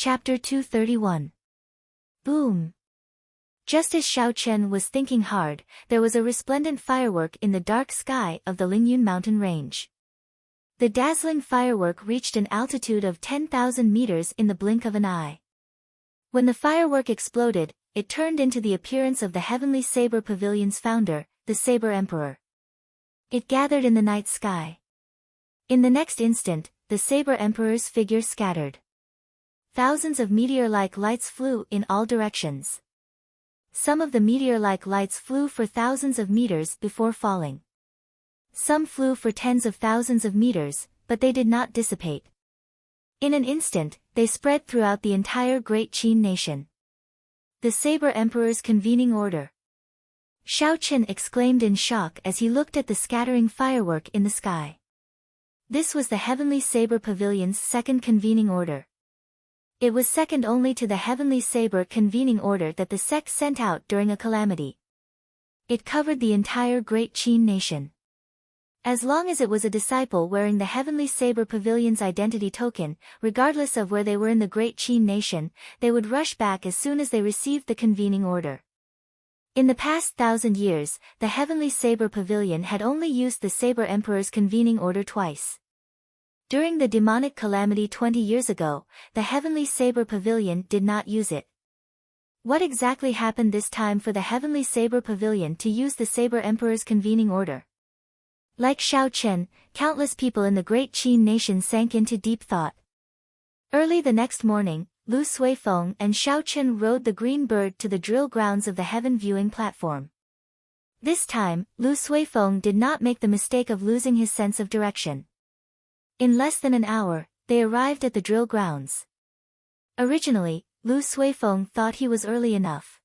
Chapter 231. Boom! Just as Xiao Chen was thinking hard, there was a resplendent firework in the dark sky of the Lingyun mountain range. The dazzling firework reached an altitude of 10,000 meters in the blink of an eye. When the firework exploded, it turned into the appearance of the Heavenly Saber Pavilion's founder, the Saber Emperor. It gathered in the night sky. In the next instant, the Saber Emperor's figure scattered. Thousands of meteor-like lights flew in all directions. Some of the meteor-like lights flew for thousands of meters before falling. Some flew for tens of thousands of meters, but they did not dissipate. In an instant, they spread throughout the entire Great Qin nation. The Saber Emperor's convening order. Xiao Chen exclaimed in shock as he looked at the scattering firework in the sky. This was the Heavenly Saber Pavilion's second convening order. It was second only to the Heavenly Saber convening order that the sect sent out during a calamity. It covered the entire Great Qin nation. As long as it was a disciple wearing the Heavenly Saber Pavilion's identity token, regardless of where they were in the Great Qin nation, they would rush back as soon as they received the convening order. In the past 1,000 years, the Heavenly Saber Pavilion had only used the Saber Emperor's convening order twice. During the demonic calamity 20 years ago, the Heavenly Saber Pavilion did not use it. What exactly happened this time for the Heavenly Saber Pavilion to use the Saber Emperor's convening order? Like Xiao Chen, countless people in the Great Qin nation sank into deep thought. Early the next morning, Lu Suifeng and Xiao Chen rode the green bird to the drill grounds of the heaven viewing platform. This time, Lu Suifeng did not make the mistake of losing his sense of direction. In less than an hour, they arrived at the drill grounds. Originally, Lu Suifeng thought he was early enough.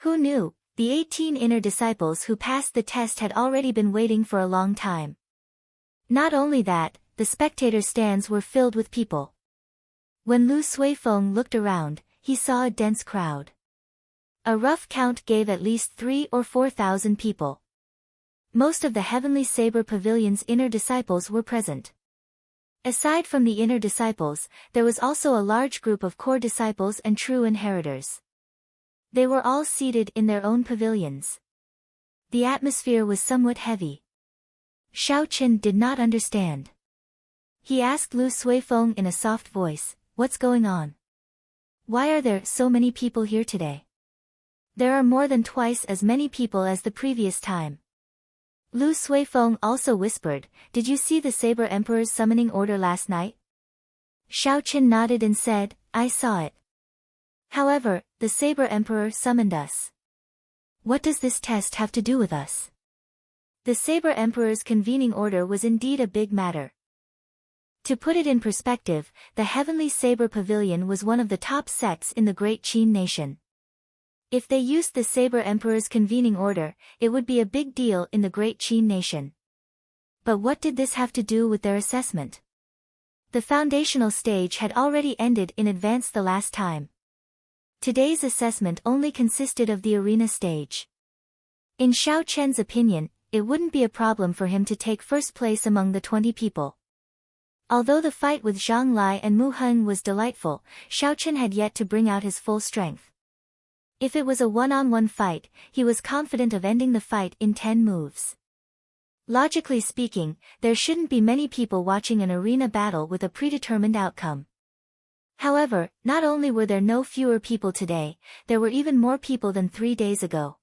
Who knew, the 18 inner disciples who passed the test had already been waiting for a long time. Not only that, the spectator stands were filled with people. When Lu Suifeng looked around, he saw a dense crowd. A rough count gave at least 3,000 or 4,000 people. Most of the Heavenly Saber Pavilion's inner disciples were present. Aside from the inner disciples, there was also a large group of core disciples and true inheritors. They were all seated in their own pavilions. The atmosphere was somewhat heavy. Xiao Chen did not understand. He asked Lu Suifeng in a soft voice, "What's going on? Why are there so many people here today? There are more than twice as many people as the previous time." Lu Suifeng also whispered, "Did you see the Saber Emperor's summoning order last night?" Xiao Chen nodded and said, "I saw it. However, the Saber Emperor summoned us. What does this test have to do with us?" The Saber Emperor's convening order was indeed a big matter. To put it in perspective, the Heavenly Saber Pavilion was one of the top sects in the Great Qin nation. If they used the Saber Emperor's convening order, it would be a big deal in the Great Qin nation. But what did this have to do with their assessment? The foundational stage had already ended in advance the last time. Today's assessment only consisted of the arena stage. In Xiao Chen's opinion, it wouldn't be a problem for him to take first place among the 20 people. Although the fight with Zhang Lai and Mu Heng was delightful, Xiao Chen had yet to bring out his full strength. If it was a one-on-one fight, he was confident of ending the fight in 10 moves. Logically speaking, there shouldn't be many people watching an arena battle with a predetermined outcome. However, not only were there no fewer people today, there were even more people than 3 days ago.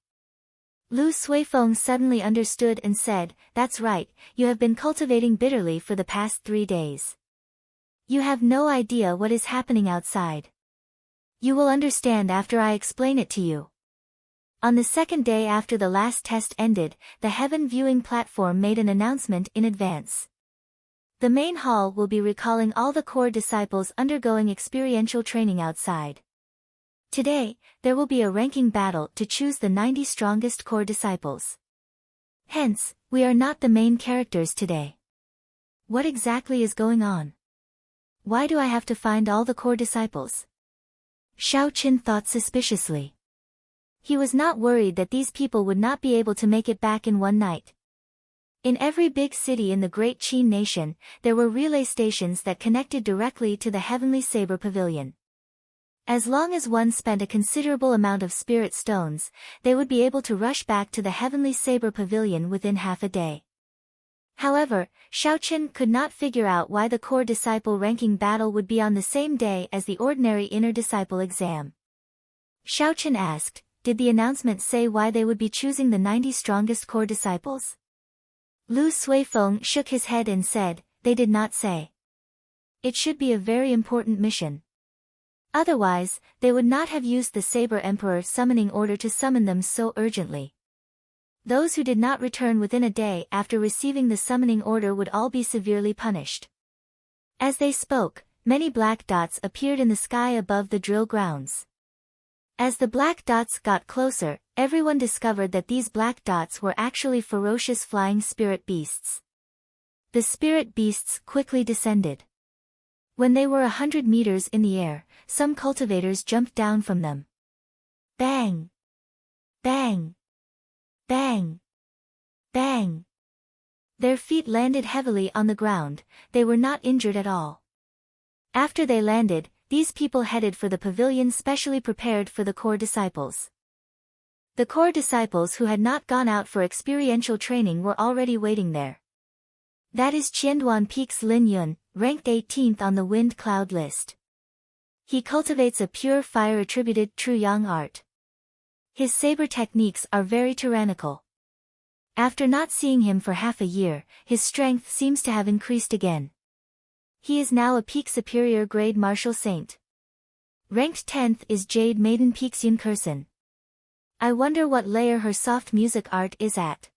Lu Suifeng suddenly understood and said, "That's right, you have been cultivating bitterly for the past 3 days. You have no idea what is happening outside. You will understand after I explain it to you." On the second day after the last test ended, the heaven viewing platform made an announcement in advance. The main hall will be recalling all the core disciples undergoing experiential training outside. Today, there will be a ranking battle to choose the 90 strongest core disciples. Hence, we are not the main characters today. What exactly is going on? Why do I have to find all the core disciples? Xiao Chen thought suspiciously. He was not worried that these people would not be able to make it back in one night. In every big city in the Great Qin nation, there were relay stations that connected directly to the Heavenly Saber Pavilion. As long as one spent a considerable amount of spirit stones, they would be able to rush back to the heavenly saber pavilion within half a day. However, Xiaoqin could not figure out why the core disciple ranking battle would be on the same day as the ordinary inner disciple exam. Xiaoqin asked, did the announcement say why they would be choosing the 90 strongest core disciples? Lu Suifeng shook his head and said, they did not say. It should be a very important mission. Otherwise, they would not have used the Saber Emperor summoning order to summon them so urgently. Those who did not return within a day after receiving the summoning order would all be severely punished. As they spoke, many black dots appeared in the sky above the drill grounds. As the black dots got closer, everyone discovered that these black dots were actually ferocious flying spirit beasts. The spirit beasts quickly descended. When they were 100 meters in the air, some cultivators jumped down from them. Bang! Bang! Bang! Bang! Their feet landed heavily on the ground, they were not injured at all. After they landed, these people headed for the pavilion specially prepared for the core disciples. The core disciples who had not gone out for experiential training were already waiting there. That is Qianduan Peak's Lin Yun, ranked 18th on the wind cloud list. He cultivates a pure fire-attributed true yang art. His saber techniques are very tyrannical. After not seeing him for half a year, his strength seems to have increased again. He is now a peak superior grade martial saint. Ranked 10th is Jade Maiden Peak's Yun Kursen. I wonder what layer her soft music art is at.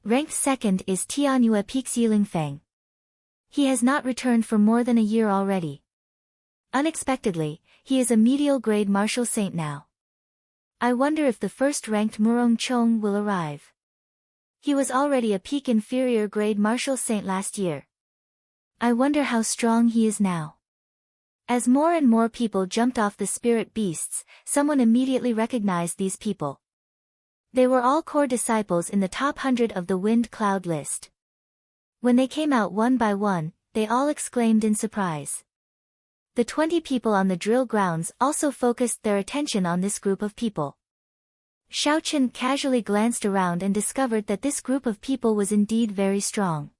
Ranked 2nd is Tianyue Peak's Yiling Feng. He has not returned for more than a year already. Unexpectedly, he is a medial grade martial saint now. I wonder if the first ranked Murong Chong will arrive. He was already a peak inferior grade martial saint last year. I wonder how strong he is now. As more and more people jumped off the spirit beasts, someone immediately recognized these people. They were all core disciples in the top 100 of the wind cloud list. When they came out one by one, they all exclaimed in surprise. The 20 people on the drill grounds also focused their attention on this group of people. Xiaoqin casually glanced around and discovered that this group of people was indeed very strong.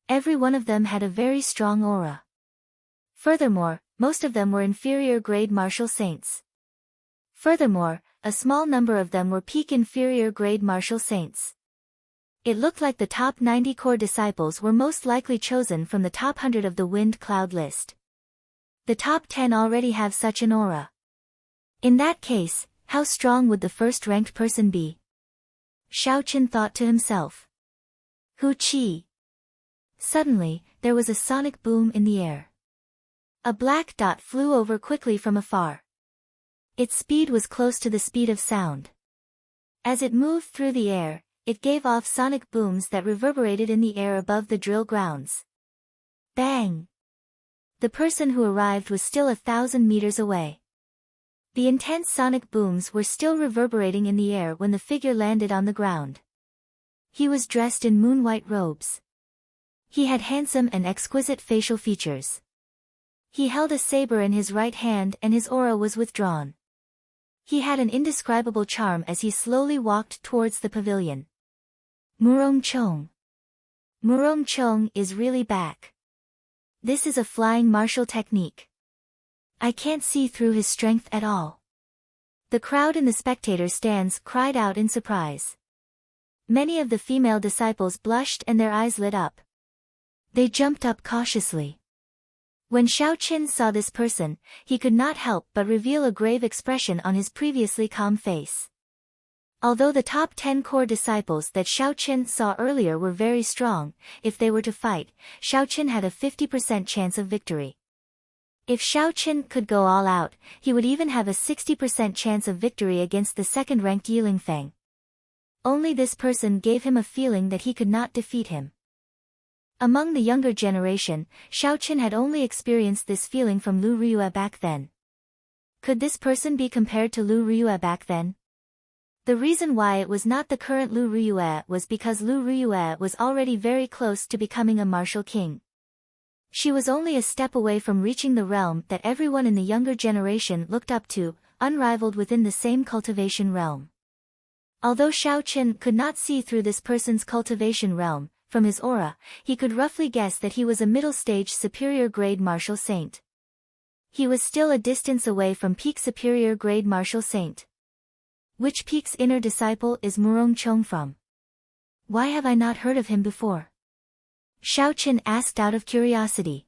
Every one of them had a very strong aura. Furthermore, most of them were inferior grade martial saints. Furthermore, a small number of them were peak inferior grade martial saints. It looked like the top 90 core disciples were most likely chosen from the top 100 of the wind cloud list. The top 10 already have such an aura. In that case, how strong would the first-ranked person be? Xiaoqin thought to himself. Hu Qi. Suddenly, there was a sonic boom in the air. A black dot flew over quickly from afar. Its speed was close to the speed of sound. As it moved through the air, it gave off sonic booms that reverberated in the air above the drill grounds. Bang! The person who arrived was still 1,000 meters away. The intense sonic booms were still reverberating in the air when the figure landed on the ground. He was dressed in moon-white robes. He had handsome and exquisite facial features. He held a saber in his right hand and his aura was withdrawn. He had an indescribable charm as he slowly walked towards the pavilion. Murong Chong. Murong Chong is really back. This is a flying martial technique. I can't see through his strength at all. The crowd in the spectator stands cried out in surprise. Many of the female disciples blushed and their eyes lit up. They jumped up cautiously. When Xiaoqin saw this person, he could not help but reveal a grave expression on his previously calm face. Although the top 10 core disciples that Xiaoqin saw earlier were very strong, if they were to fight, Xiaoqin had a 50% chance of victory. If Xiaoqin could go all out, he would even have a 60% chance of victory against the second-ranked Yiling Feng. Only this person gave him a feeling that he could not defeat him. Among the younger generation, Xiaoqin had only experienced this feeling from Lu Riyue back then. Could this person be compared to Lu Riyue back then? The reason why it was not the current Lu Riyue was because Lu Riyue was already very close to becoming a martial king. She was only a step away from reaching the realm that everyone in the younger generation looked up to, unrivaled within the same cultivation realm. Although Xiao Qian could not see through this person's cultivation realm, from his aura, he could roughly guess that he was a middle-stage superior-grade martial saint. He was still a distance away from peak superior-grade martial saint. Which peak's inner disciple is Murong Chong from? Why have I not heard of him before? Xiao Qian asked out of curiosity.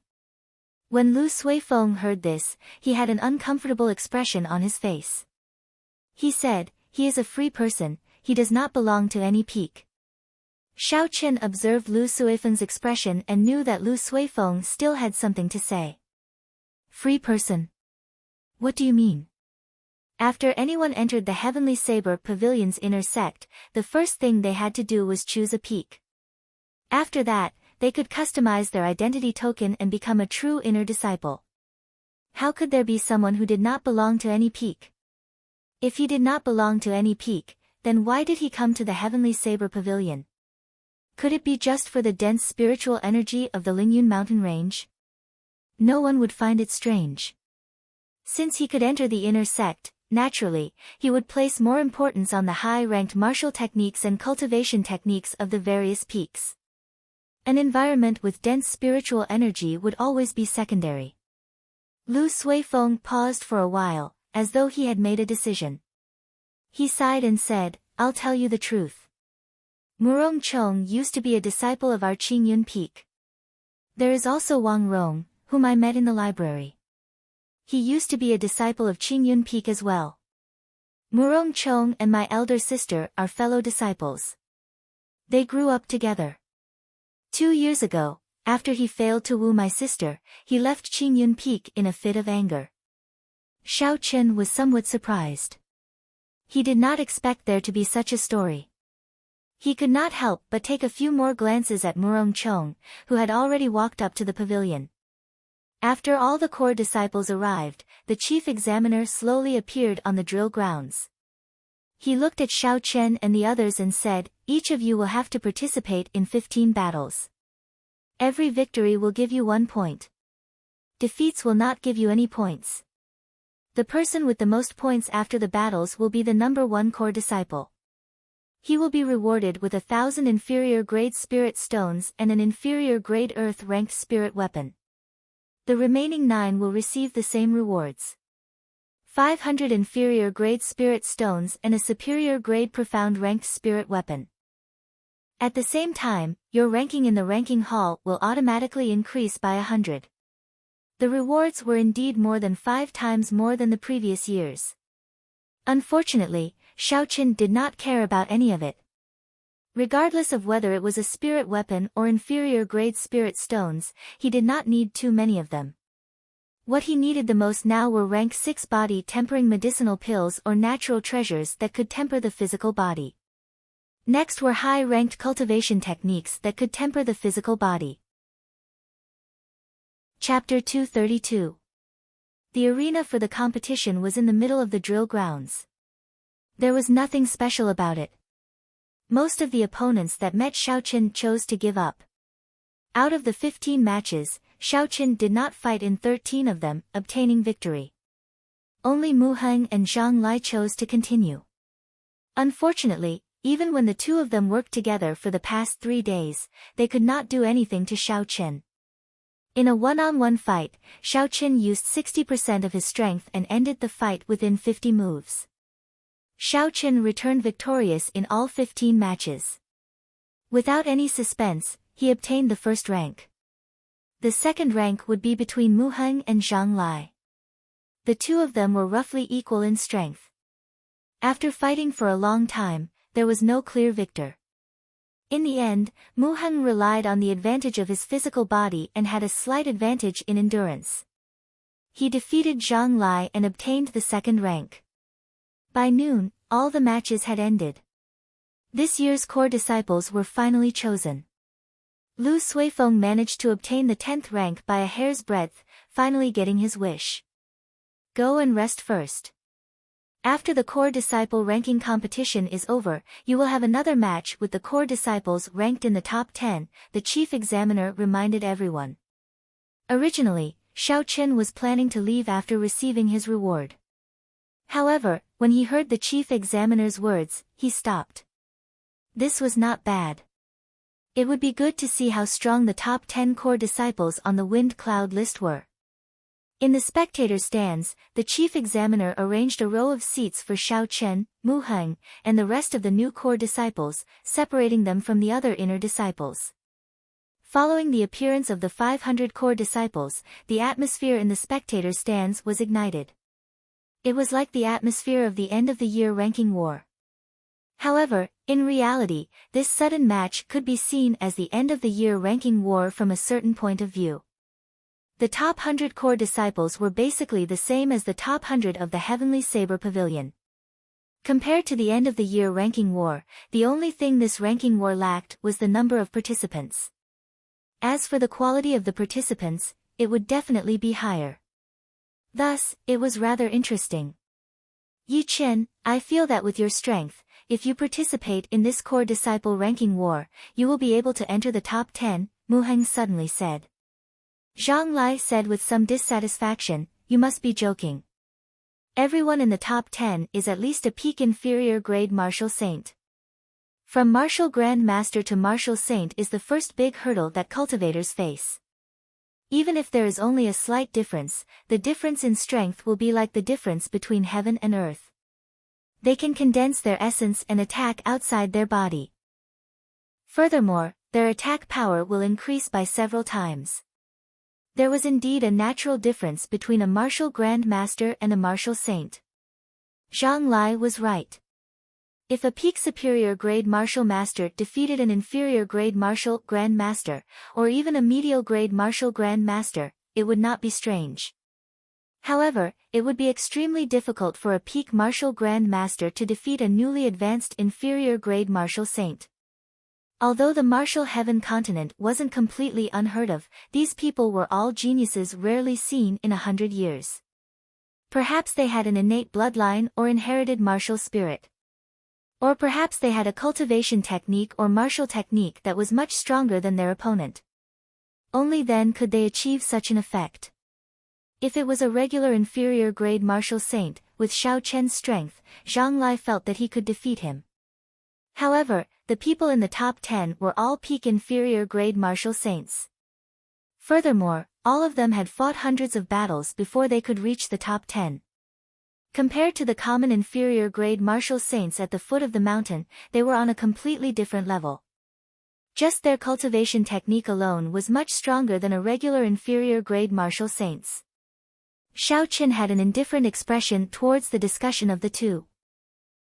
When Lu Suifeng heard this, he had an uncomfortable expression on his face. He said, "He is a free person, he does not belong to any peak." Xiao Qian observed Lu Suifeng's expression and knew that Lu Suifeng still had something to say. Free person? What do you mean? After anyone entered the Heavenly Saber Pavilion's inner sect, the first thing they had to do was choose a peak. After that, they could customize their identity token and become a true inner disciple. How could there be someone who did not belong to any peak? If he did not belong to any peak, then why did he come to the Heavenly Saber Pavilion? Could it be just for the dense spiritual energy of the Lingyun mountain range? No one would find it strange. Since he could enter the inner sect, naturally, he would place more importance on the high-ranked martial techniques and cultivation techniques of the various peaks. An environment with dense spiritual energy would always be secondary. Lu Suifeng paused for a while, as though he had made a decision. He sighed and said, "I'll tell you the truth. Murong Chong used to be a disciple of our Qingyun peak. There is also Wang Rong, whom I met in the library. He used to be a disciple of Qingyun peak as well. Murong Chong and my elder sister are fellow disciples. They grew up together. 2 years ago, after he failed to woo my sister, he left Qingyun peak in a fit of anger." Xiao Qian was somewhat surprised. He did not expect there to be such a story. He could not help but take a few more glances at Murong Chong, who had already walked up to the pavilion. After all the core disciples arrived, the chief examiner slowly appeared on the drill grounds. He looked at Xiao Qian and the others and said, "Each of you will have to participate in 15 battles. Every victory will give you 1 point. Defeats will not give you any points. The person with the most points after the battles will be the number 1 core disciple. He will be rewarded with 1,000 inferior grade spirit stones and an inferior grade earth ranked spirit weapon. The remaining 9 will receive the same rewards. 500 inferior grade spirit stones and a superior grade profound ranked spirit weapon. At the same time, your ranking in the ranking hall will automatically increase by 100. The rewards were indeed more than 5 times more than the previous years. Unfortunately, Xiao Qian did not care about any of it. Regardless of whether it was a spirit weapon or inferior grade spirit stones, he did not need too many of them. What he needed the most now were rank 6 body tempering medicinal pills or natural treasures that could temper the physical body. Next were high-ranked cultivation techniques that could temper the physical body. Chapter 232. The arena for the competition was in the middle of the drill grounds. There was nothing special about it. Most of the opponents that met Xiao Qian chose to give up. Out of the 15 matches, Xiao Qian did not fight in 13 of them, obtaining victory. Only Mu Heng and Zhang Lai chose to continue. Unfortunately, even when the two of them worked together for the past 3 days, they could not do anything to Xiao Qian. In a one-on-one fight, Xiao Qian used 60% of his strength and ended the fight within 50 moves. Xiao Qian returned victorious in all 15 matches. Without any suspense, he obtained the first rank. The second rank would be between Mu Heng and Zhang Lai. The two of them were roughly equal in strength. After fighting for a long time, there was no clear victor. In the end, Mu Heng relied on the advantage of his physical body and had a slight advantage in endurance. He defeated Zhang Lai and obtained the second rank. By noon, all the matches had ended. This year's core disciples were finally chosen. Lu Suifeng managed to obtain the 10th rank by a hair's breadth, finally getting his wish. Go and rest first. After the core disciple ranking competition is over, you will have another match with the core disciples ranked in the top 10, the chief examiner reminded everyone. Originally, Xiao Chen was planning to leave after receiving his reward. However, when he heard the chief examiner's words, he stopped. This was not bad. It would be good to see how strong the top 10 core disciples on the wind cloud list were. In the spectator stands, the chief examiner arranged a row of seats for Xiao Chen, Mu Heng, and the rest of the new core disciples, separating them from the other inner disciples. Following the appearance of the 500 core disciples, the atmosphere in the spectator stands was ignited. It was like the atmosphere of the end-of-the-year ranking war. However, in reality, this sudden match could be seen as the end-of-the-year ranking war from a certain point of view. The top 100 core disciples were basically the same as the top 100 of the Heavenly Saber Pavilion. Compared to the end-of-the-year ranking war, the only thing this ranking war lacked was the number of participants. As for the quality of the participants, it would definitely be higher. Thus, it was rather interesting. Yi Chen, I feel that with your strength, if you participate in this core disciple ranking war, you will be able to enter the top 10, Mu Heng suddenly said. Zhang Lai said with some dissatisfaction, you must be joking. Everyone in the top 10 is at least a peak inferior grade martial saint. From martial grand master to martial saint is the first big hurdle that cultivators face. Even if there is only a slight difference, the difference in strength will be like the difference between heaven and earth. They can condense their essence and attack outside their body. Furthermore, their attack power will increase by several times. There was indeed a natural difference between a martial grand master and a martial saint. Zhang Lai was right. If a peak superior grade martial master defeated an inferior grade martial grand master, or even a medial grade martial grand master, it would not be strange. However, it would be extremely difficult for a peak martial grand master to defeat a newly advanced inferior grade martial saint. Although the martial heaven continent wasn't completely unheard of, these people were all geniuses rarely seen in 100 years. Perhaps they had an innate bloodline or inherited martial spirit. Or perhaps they had a cultivation technique or martial technique that was much stronger than their opponent. Only then could they achieve such an effect. If it was a regular inferior grade martial saint, with Xiao Chen's strength, Zhang Lai felt that he could defeat him. However, the people in the top 10 were all peak inferior grade martial saints. Furthermore, all of them had fought hundreds of battles before they could reach the top 10. Compared to the common inferior grade martial saints at the foot of the mountain, they were on a completely different level. Just their cultivation technique alone was much stronger than a regular inferior grade martial saints. Xiao Chen had an indifferent expression towards the discussion of the two.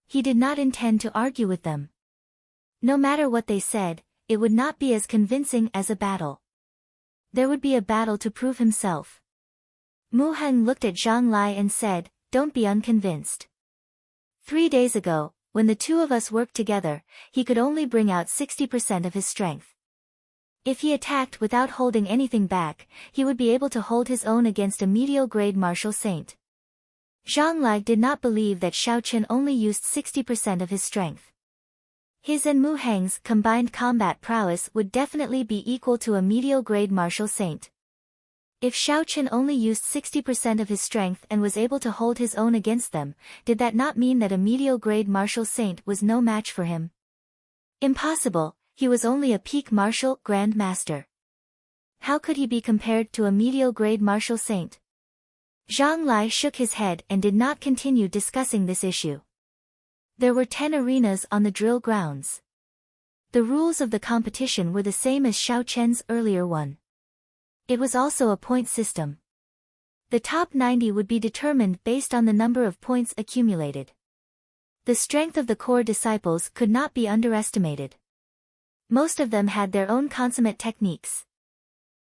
He did not intend to argue with them. No matter what they said, it would not be as convincing as a battle. There would be a battle to prove himself. Mu Heng looked at Zhang Lai and said, "Don't be unconvinced. 3 days ago, when the two of us worked together, he could only bring out 60% of his strength. If he attacked without holding anything back, he would be able to hold his own against a medial grade martial saint." Zhang Lai did not believe that Xiao Chen only used 60% of his strength. His and Mu Heng's combined combat prowess would definitely be equal to a medial grade martial saint. If Xiao Chen only used 60% of his strength and was able to hold his own against them, did that not mean that a medial grade martial saint was no match for him? Impossible, he was only a peak martial grand master. How could he be compared to a medial grade martial saint? Zhang Lai shook his head and did not continue discussing this issue. There were 10 arenas on the drill grounds. The rules of the competition were the same as Xiao Chen's earlier one. It was also a point system. The top 90 would be determined based on the number of points accumulated. The strength of the core disciples could not be underestimated. Most of them had their own consummate techniques.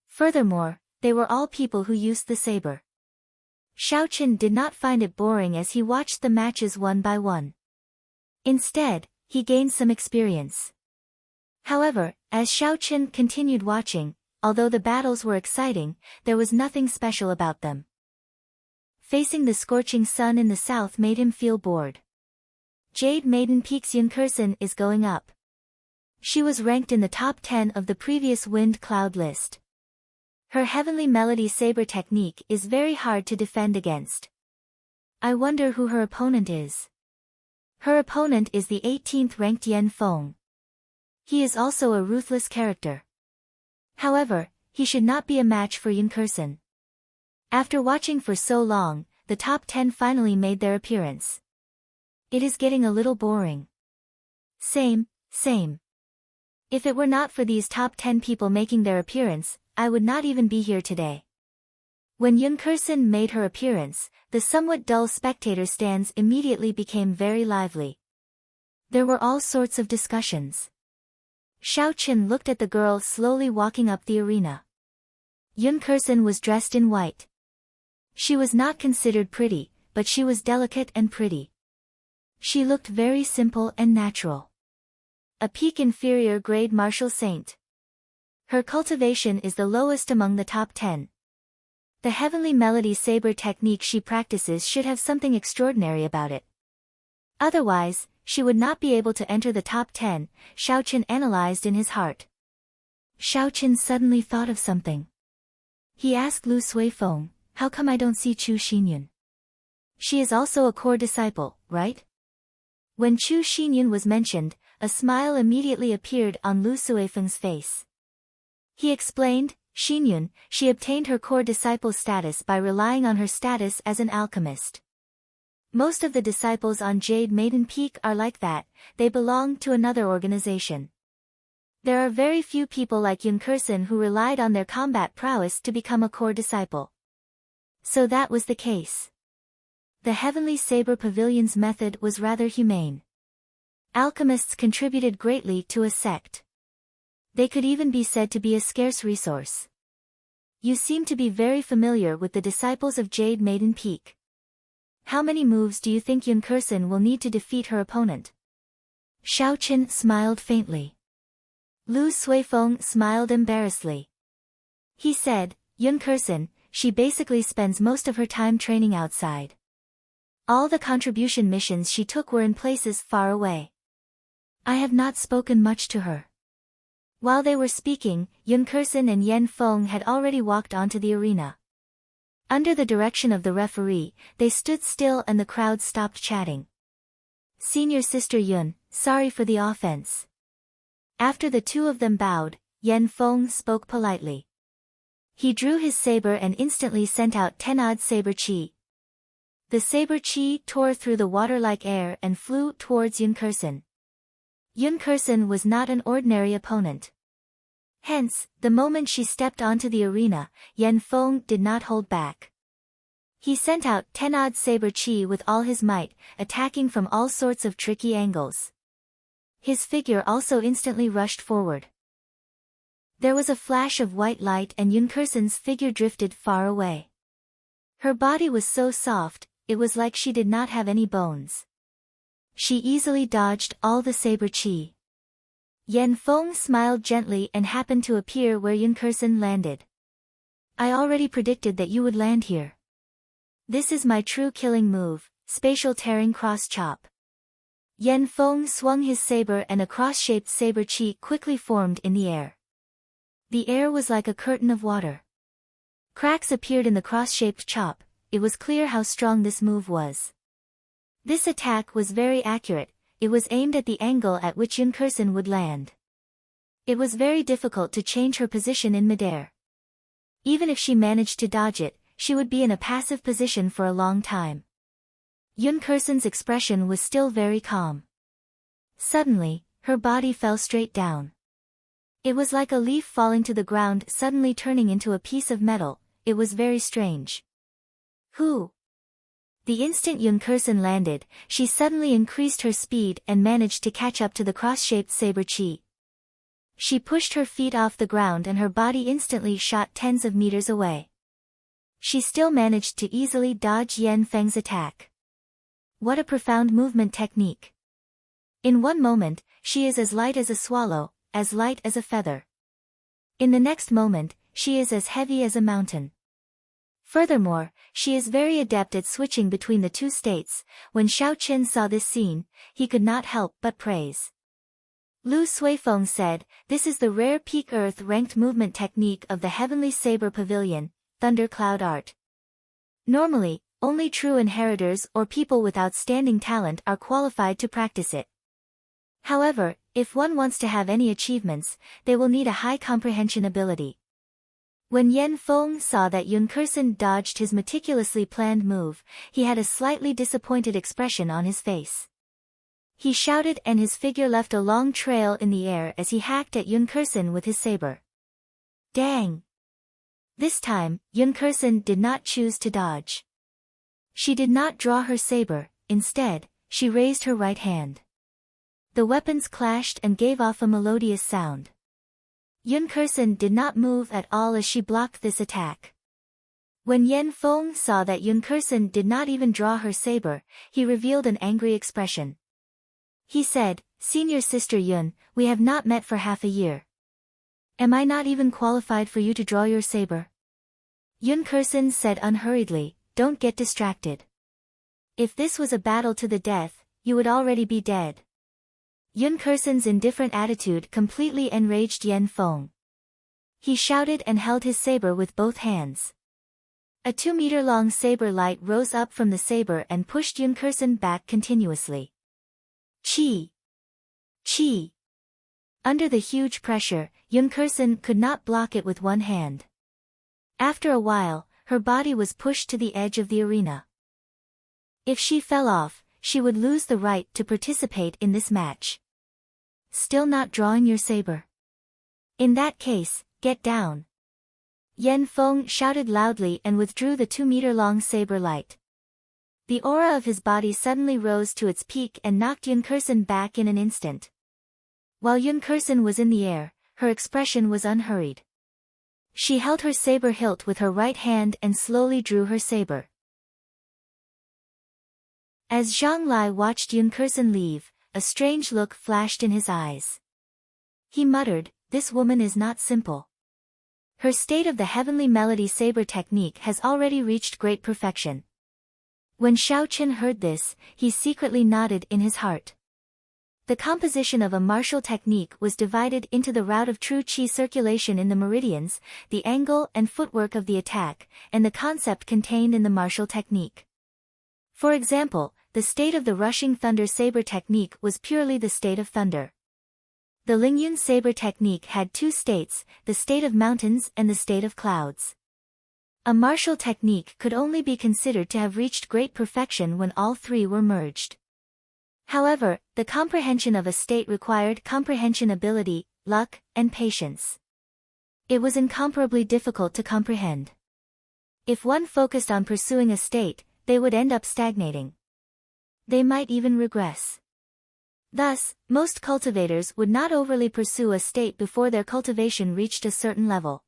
Furthermore, they were all people who used the saber. Xiao Chen did not find it boring as he watched the matches one by one. Instead, he gained some experience. However, as Xiao Chen continued watching, although the battles were exciting, there was nothing special about them. Facing the scorching sun in the south made him feel bored. Jade Maiden Peak's Yunkerson is going up. She was ranked in the top 10 of the previous wind cloud list. Her heavenly melody saber technique is very hard to defend against. I wonder who her opponent is. Her opponent is the 18th ranked Yan Feng. He is also a ruthless character. However, he should not be a match for Yun Kursen. After watching for so long, the top 10 finally made their appearance. It is getting a little boring. Same. If it were not for these top 10 people making their appearance, I would not even be here today. When Yun Kursen made her appearance, the somewhat dull spectator stands immediately became very lively. There were all sorts of discussions. Xiao Chen looked at the girl slowly walking up the arena. Yun Kursen was dressed in white. She was not considered pretty, but she was delicate and pretty. She looked very simple and natural. A peak inferior grade martial saint. Her cultivation is the lowest among the top 10. The heavenly melody saber technique she practices should have something extraordinary about it. Otherwise, she would not be able to enter the top 10, Xiao Chen analyzed in his heart. Xiao Chen suddenly thought of something. He asked Lu Suifeng, how come I don't see Chu Xinyun? She is also a core disciple, right? When Chu Xinyun was mentioned, a smile immediately appeared on Lu Suifeng's face. He explained, Xinyun, she obtained her core disciple status by relying on her status as an alchemist. Most of the disciples on Jade Maiden Peak are like that, they belong to another organization. There are very few people like Yun Kursen who relied on their combat prowess to become a core disciple. So that was the case. The Heavenly Saber Pavilion's method was rather humane. Alchemists contributed greatly to a sect. They could even be said to be a scarce resource. You seem to be very familiar with the disciples of Jade Maiden Peak. How many moves do you think Yun Kursen will need to defeat her opponent? Xiao Chen smiled faintly. Lu Suifeng smiled embarrassedly. He said, Yun Kursen, she basically spends most of her time training outside. All the contribution missions she took were in places far away. I have not spoken much to her. While they were speaking, Yun Kursen and Yan Feng had already walked onto the arena. Under the direction of the referee, they stood still and the crowd stopped chatting. Senior Sister Yun, sorry for the offense. After the two of them bowed, Yan Feng spoke politely. He drew his saber and instantly sent out 10-odd saber chi. The saber chi tore through the water-like air and flew towards Yun Kursen. Yun Kursen was not an ordinary opponent. Hence, the moment she stepped onto the arena, Yan Feng did not hold back. He sent out 10-odd saber chi with all his might, attacking from all sorts of tricky angles. His figure also instantly rushed forward. There was a flash of white light and Yun Kursen's figure drifted far away. Her body was so soft, it was like she did not have any bones. She easily dodged all the saber chi. Yan Feng smiled gently and happened to appear where Yun Kursen landed. I already predicted that you would land here. This is my true killing move, spatial tearing cross chop. Yan Feng swung his saber and a cross-shaped saber chi quickly formed in the air. The air was like a curtain of water. Cracks appeared in the cross-shaped chop, it was clear how strong this move was. This attack was very accurate, it was aimed at the angle at which Yun Kursen would land. It was very difficult to change her position in midair. Even if she managed to dodge it, she would be in a passive position for a long time. Yun Kursen's expression was still very calm. Suddenly, her body fell straight down. It was like a leaf falling to the ground suddenly turning into a piece of metal, it was very strange. Who? The instant Yun Kursen landed, she suddenly increased her speed and managed to catch up to the cross-shaped saber chi. She pushed her feet off the ground and her body instantly shot tens of meters away. She still managed to easily dodge Yan Feng's attack. What a profound movement technique. In one moment, she is as light as a swallow, as light as a feather. In the next moment, she is as heavy as a mountain. Furthermore, she is very adept at switching between the two states. When Xiao Chen saw this scene, he could not help but praise. Lu Suifeng said, "This is the rare peak Earth-ranked movement technique of the Heavenly Saber Pavilion, Thundercloud Art. Normally, only true inheritors or people with outstanding talent are qualified to practice it. However, if one wants to have any achievements, they will need a high comprehension ability." When Yan Feng saw that Yun Kursen dodged his meticulously planned move, he had a slightly disappointed expression on his face. He shouted and his figure left a long trail in the air as he hacked at Yun Kursen with his saber. Dang! This time, Yun Kursen did not choose to dodge. She did not draw her saber, instead, she raised her right hand. The weapons clashed and gave off a melodious sound. Yun Kursen did not move at all as she blocked this attack. When Yan Feng saw that Yun Kursen did not even draw her saber, he revealed an angry expression. He said, "Senior Sister Yun, we have not met for half a year. Am I not even qualified for you to draw your saber?" Yun Kursen said unhurriedly, "Don't get distracted. If this was a battle to the death, you would already be dead." Yun Kursen's indifferent attitude completely enraged Yan Feng. He shouted and held his saber with both hands. A 2-meter-long saber light rose up from the saber and pushed Yun Kursen back continuously. Chi! Chi! Under the huge pressure, Yun Kursen could not block it with one hand. After a while, her body was pushed to the edge of the arena. If she fell off, she would lose the right to participate in this match. Still not drawing your saber? In that case, get down. Yan Feng shouted loudly and withdrew the 2-meter-long saber light. The aura of his body suddenly rose to its peak and knocked Yun Kursen back in an instant. While Yun Kursen was in the air, her expression was unhurried. She held her saber hilt with her right hand and slowly drew her saber. As Zhang Lai watched Yun Kursen leave, a strange look flashed in his eyes. He muttered, "This woman is not simple. Her state of the heavenly melody saber technique has already reached great perfection." When Xiao Chen heard this, he secretly nodded in his heart. The composition of a martial technique was divided into the route of true qi circulation in the meridians, the angle and footwork of the attack, and the concept contained in the martial technique. For example, the state of the rushing thunder saber technique was purely the state of thunder. The Lingyun saber technique had two states, the state of mountains and the state of clouds. A martial technique could only be considered to have reached great perfection when all three were merged. However, the comprehension of a state required comprehension ability, luck, and patience. It was incomparably difficult to comprehend. If one focused on pursuing a state, they would end up stagnating. They might even regress. Thus, most cultivators would not overly pursue a state before their cultivation reached a certain level.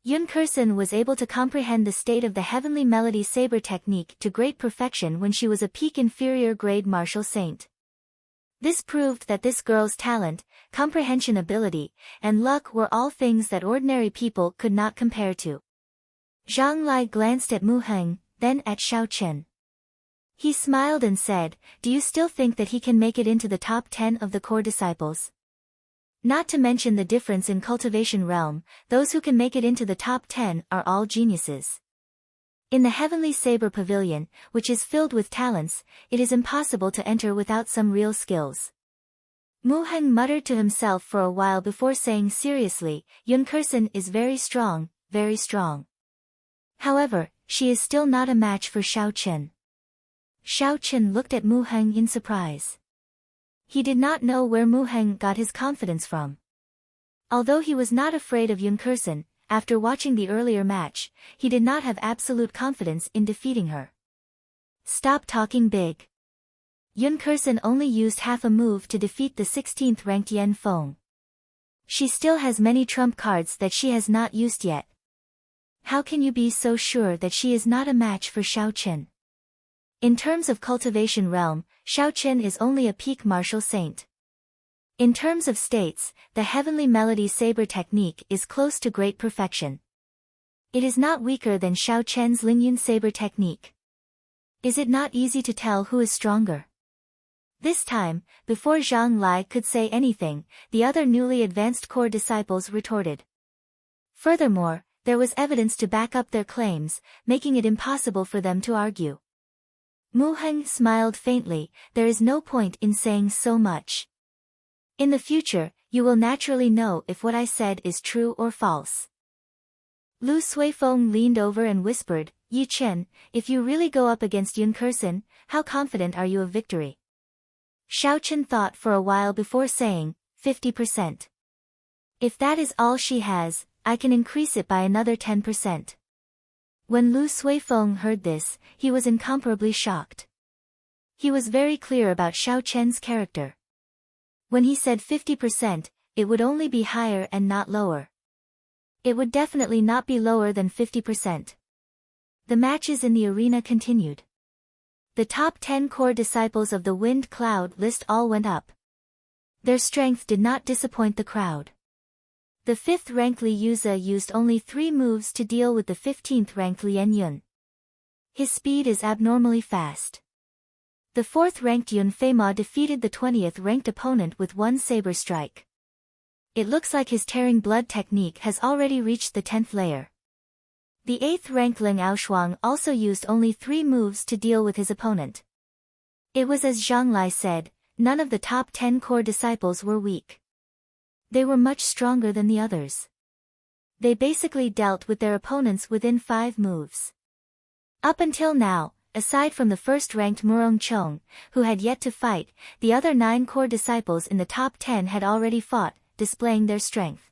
Yun Kursen was able to comprehend the state of the heavenly melody saber technique to great perfection when she was a peak inferior grade martial saint. This proved that this girl's talent, comprehension ability, and luck were all things that ordinary people could not compare to. Zhang Lai glanced at Mu Heng, then at Xiao Chen. He smiled and said, "Do you still think that he can make it into the top 10 of the core disciples? Not to mention the difference in cultivation realm, those who can make it into the top 10 are all geniuses. In the Heavenly Saber Pavilion, which is filled with talents, it is impossible to enter without some real skills." Mu Heng muttered to himself for a while before saying seriously, "Yun Kursen is very strong, very strong. However, she is still not a match for Xiao Chen." Xiao Chen looked at Mu Heng in surprise. He did not know where Mu Heng got his confidence from. Although he was not afraid of Yun Kursen, after watching the earlier match, he did not have absolute confidence in defeating her. Stop talking big. Yun Kursen only used half a move to defeat the 16th ranked Yan Feng. She still has many trump cards that she has not used yet. How can you be so sure that she is not a match for Xiao Chen? In terms of cultivation realm, Xiao Chen is only a peak martial saint. In terms of states, the heavenly melody saber technique is close to great perfection. It is not weaker than Xiao Chen's Lingyun saber technique. Is it not easy to tell who is stronger? This time, before Zhang Lai could say anything, the other newly advanced core disciples retorted. Furthermore, there was evidence to back up their claims, making it impossible for them to argue. Mu Heng smiled faintly. There is no point in saying so much. In the future, you will naturally know if what I said is true or false. Lu Suifeng leaned over and whispered, Yi Chen, if you really go up against Yun Kersen, how confident are you of victory? Xiao Chen thought for a while before saying, 50%. If that is all she has, I can increase it by another 10%. When Lu Suifeng heard this, he was incomparably shocked. He was very clear about Xiao Chen's character. When he said 50%, it would only be higher and not lower. It would definitely not be lower than 50%. The matches in the arena continued. The top 10 core disciples of the Wind Cloud list all went up. Their strength did not disappoint the crowd. The 5th ranked Li Yuze used only 3 moves to deal with the 15th ranked Lien Yun. His speed is abnormally fast. The 4th ranked Yun Feima defeated the 20th ranked opponent with 1 saber strike. It looks like his tearing blood technique has already reached the 10th layer. The 8th ranked Ling Aoshuang also used only 3 moves to deal with his opponent. It was as Zhang Lai said, none of the top 10 core disciples were weak. They were much stronger than the others. They basically dealt with their opponents within 5 moves. Up until now, aside from the first-ranked Murong Chong, who had yet to fight, the other 9 core disciples in the top 10 had already fought, displaying their strength.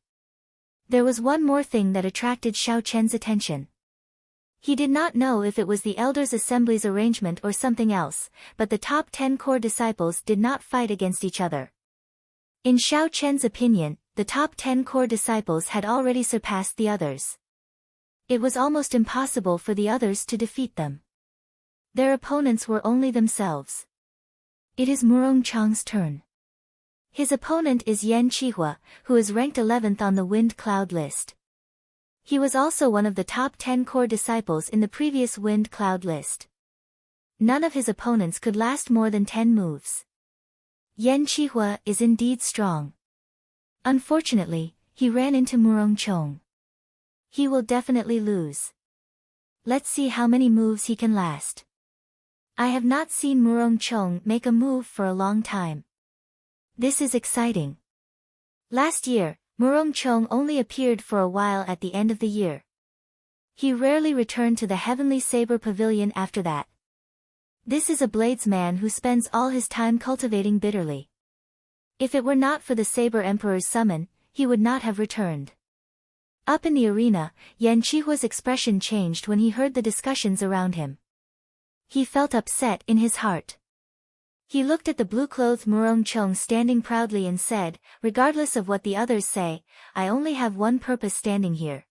There was one more thing that attracted Xiao Chen's attention. He did not know if it was the Elders' Assembly's arrangement or something else, but the top 10 core disciples did not fight against each other. In Xiao Chen's opinion, the top 10 core disciples had already surpassed the others. It was almost impossible for the others to defeat them. Their opponents were only themselves. It is Murong Chang's turn. His opponent is Yan Qihua, who is ranked 11th on the Wind Cloud list. He was also one of the top 10 core disciples in the previous Wind Cloud list. None of his opponents could last more than 10 moves. Yan Qihua is indeed strong. Unfortunately, he ran into Murong Chong. He will definitely lose. Let's see how many moves he can last. I have not seen Murong Chong make a move for a long time. This is exciting. Last year, Murong Chong only appeared for a while at the end of the year. He rarely returned to the Heavenly Saber Pavilion after that. This is a bladesman who spends all his time cultivating bitterly. If it were not for the Saber Emperor's summon, he would not have returned. Up in the arena, Yan Qihua's expression changed when he heard the discussions around him. He felt upset in his heart. He looked at the blue-clothed Murong Chong standing proudly and said, regardless of what the others say, I only have one purpose standing here.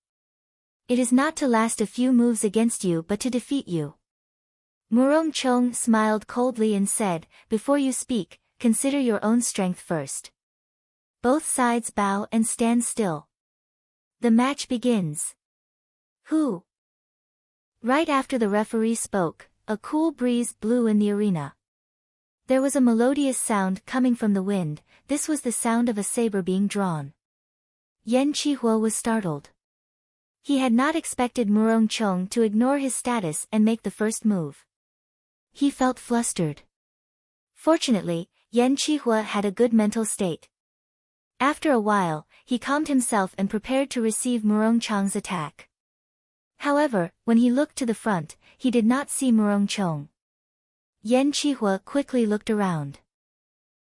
It is not to last a few moves against you but to defeat you. Murong Chong smiled coldly and said, before you speak, consider your own strength first. Both sides bow and stand still. The match begins. Who? Right after the referee spoke, a cool breeze blew in the arena. There was a melodious sound coming from the wind. This was the sound of a saber being drawn. Yan Qihua was startled. He had not expected Murong Chong to ignore his status and make the first move. He felt flustered. Fortunately, Yan Qihua had a good mental state. After a while, he calmed himself and prepared to receive Murong Chong's attack. However, when he looked to the front, he did not see Murong Chong. Yan Qihua quickly looked around.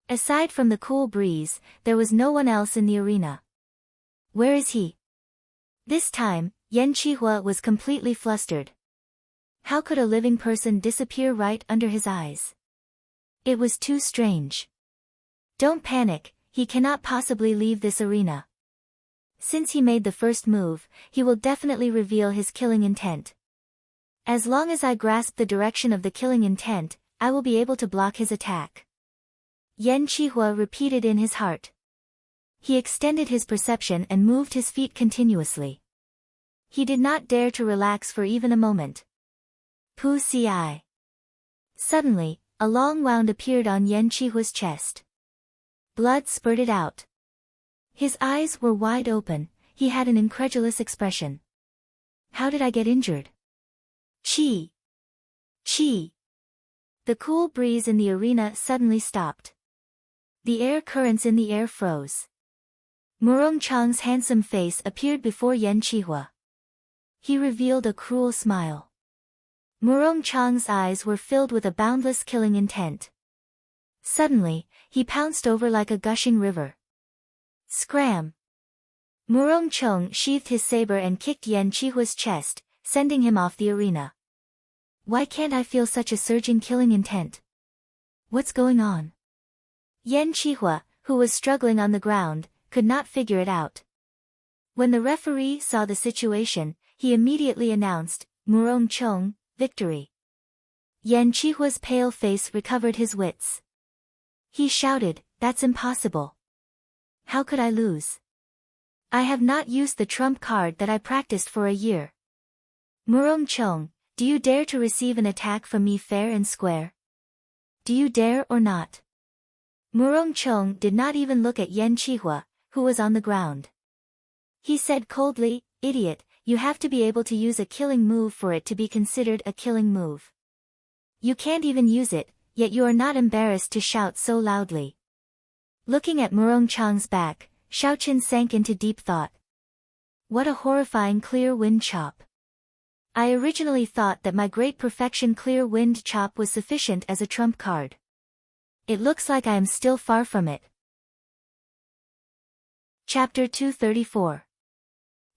Aside from the cool breeze, there was no one else in the arena. Where is he? This time, Yan Qihua was completely flustered. How could a living person disappear right under his eyes? It was too strange. Don't panic, he cannot possibly leave this arena. Since he made the first move, he will definitely reveal his killing intent. As long as I grasp the direction of the killing intent, I will be able to block his attack. Yan Qihua repeated in his heart. He extended his perception and moved his feet continuously. He did not dare to relax for even a moment. Pu Ci. Suddenly, a long wound appeared on Yan Qihua's chest. Blood spurted out. His eyes were wide open, he had an incredulous expression. How did I get injured? Qi! Qi! The cool breeze in the arena suddenly stopped. The air currents in the air froze. Murong Chang's handsome face appeared before Yan Qihua. He revealed a cruel smile. Murong Chang's eyes were filled with a boundless killing intent. Suddenly, he pounced over like a gushing river. Scram! Murong Chang sheathed his saber and kicked Yan Qihua's chest, sending him off the arena. Why can't I feel such a surging killing intent? What's going on? Yan Qihua, who was struggling on the ground, could not figure it out. When the referee saw the situation, he immediately announced, Murong Chang, victory. Yan Qihua's pale face recovered his wits. He shouted, that's impossible. How could I lose? I have not used the trump card that I practiced for a year. Murong Chang, do you dare to receive an attack from me fair and square? Do you dare or not? Murong Chang did not even look at Yan Qihua, who was on the ground. He said coldly, idiot, you have to be able to use a killing move for it to be considered a killing move. You can't even use it, yet you are not embarrassed to shout so loudly. Looking at Murong Chang's back, Xiaoqin sank into deep thought. What a horrifying clear wind chop. I originally thought that my great perfection clear wind chop was sufficient as a trump card. It looks like I am still far from it. Chapter 234.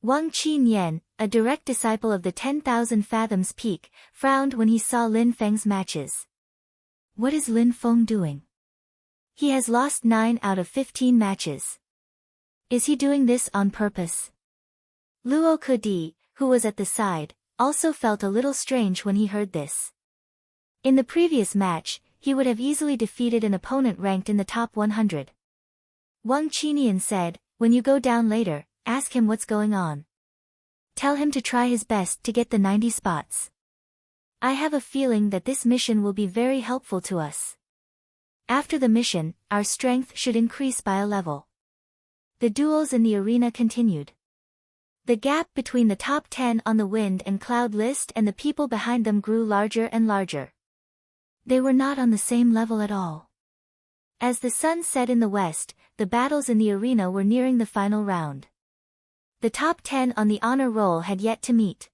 Wang Qinian, a direct disciple of the 10,000 Fathoms Peak, frowned when he saw Lin Feng's matches. What is Lin Feng doing? He has lost 9 out of 15 matches. Is he doing this on purpose? Luo Kedi, who was at the side, also felt a little strange when he heard this. In the previous match, he would have easily defeated an opponent ranked in the top 100. Wang Qinian said, when you go down later, ask him what's going on. Tell him to try his best to get the 90 spots. I have a feeling that this mission will be very helpful to us. After the mission, our strength should increase by a level. The duels in the arena continued. The gap between the top 10 on the wind and cloud list and the people behind them grew larger and larger. They were not on the same level at all. As the sun set in the west, the battles in the arena were nearing the final round. The top 10 on the honor roll had yet to meet.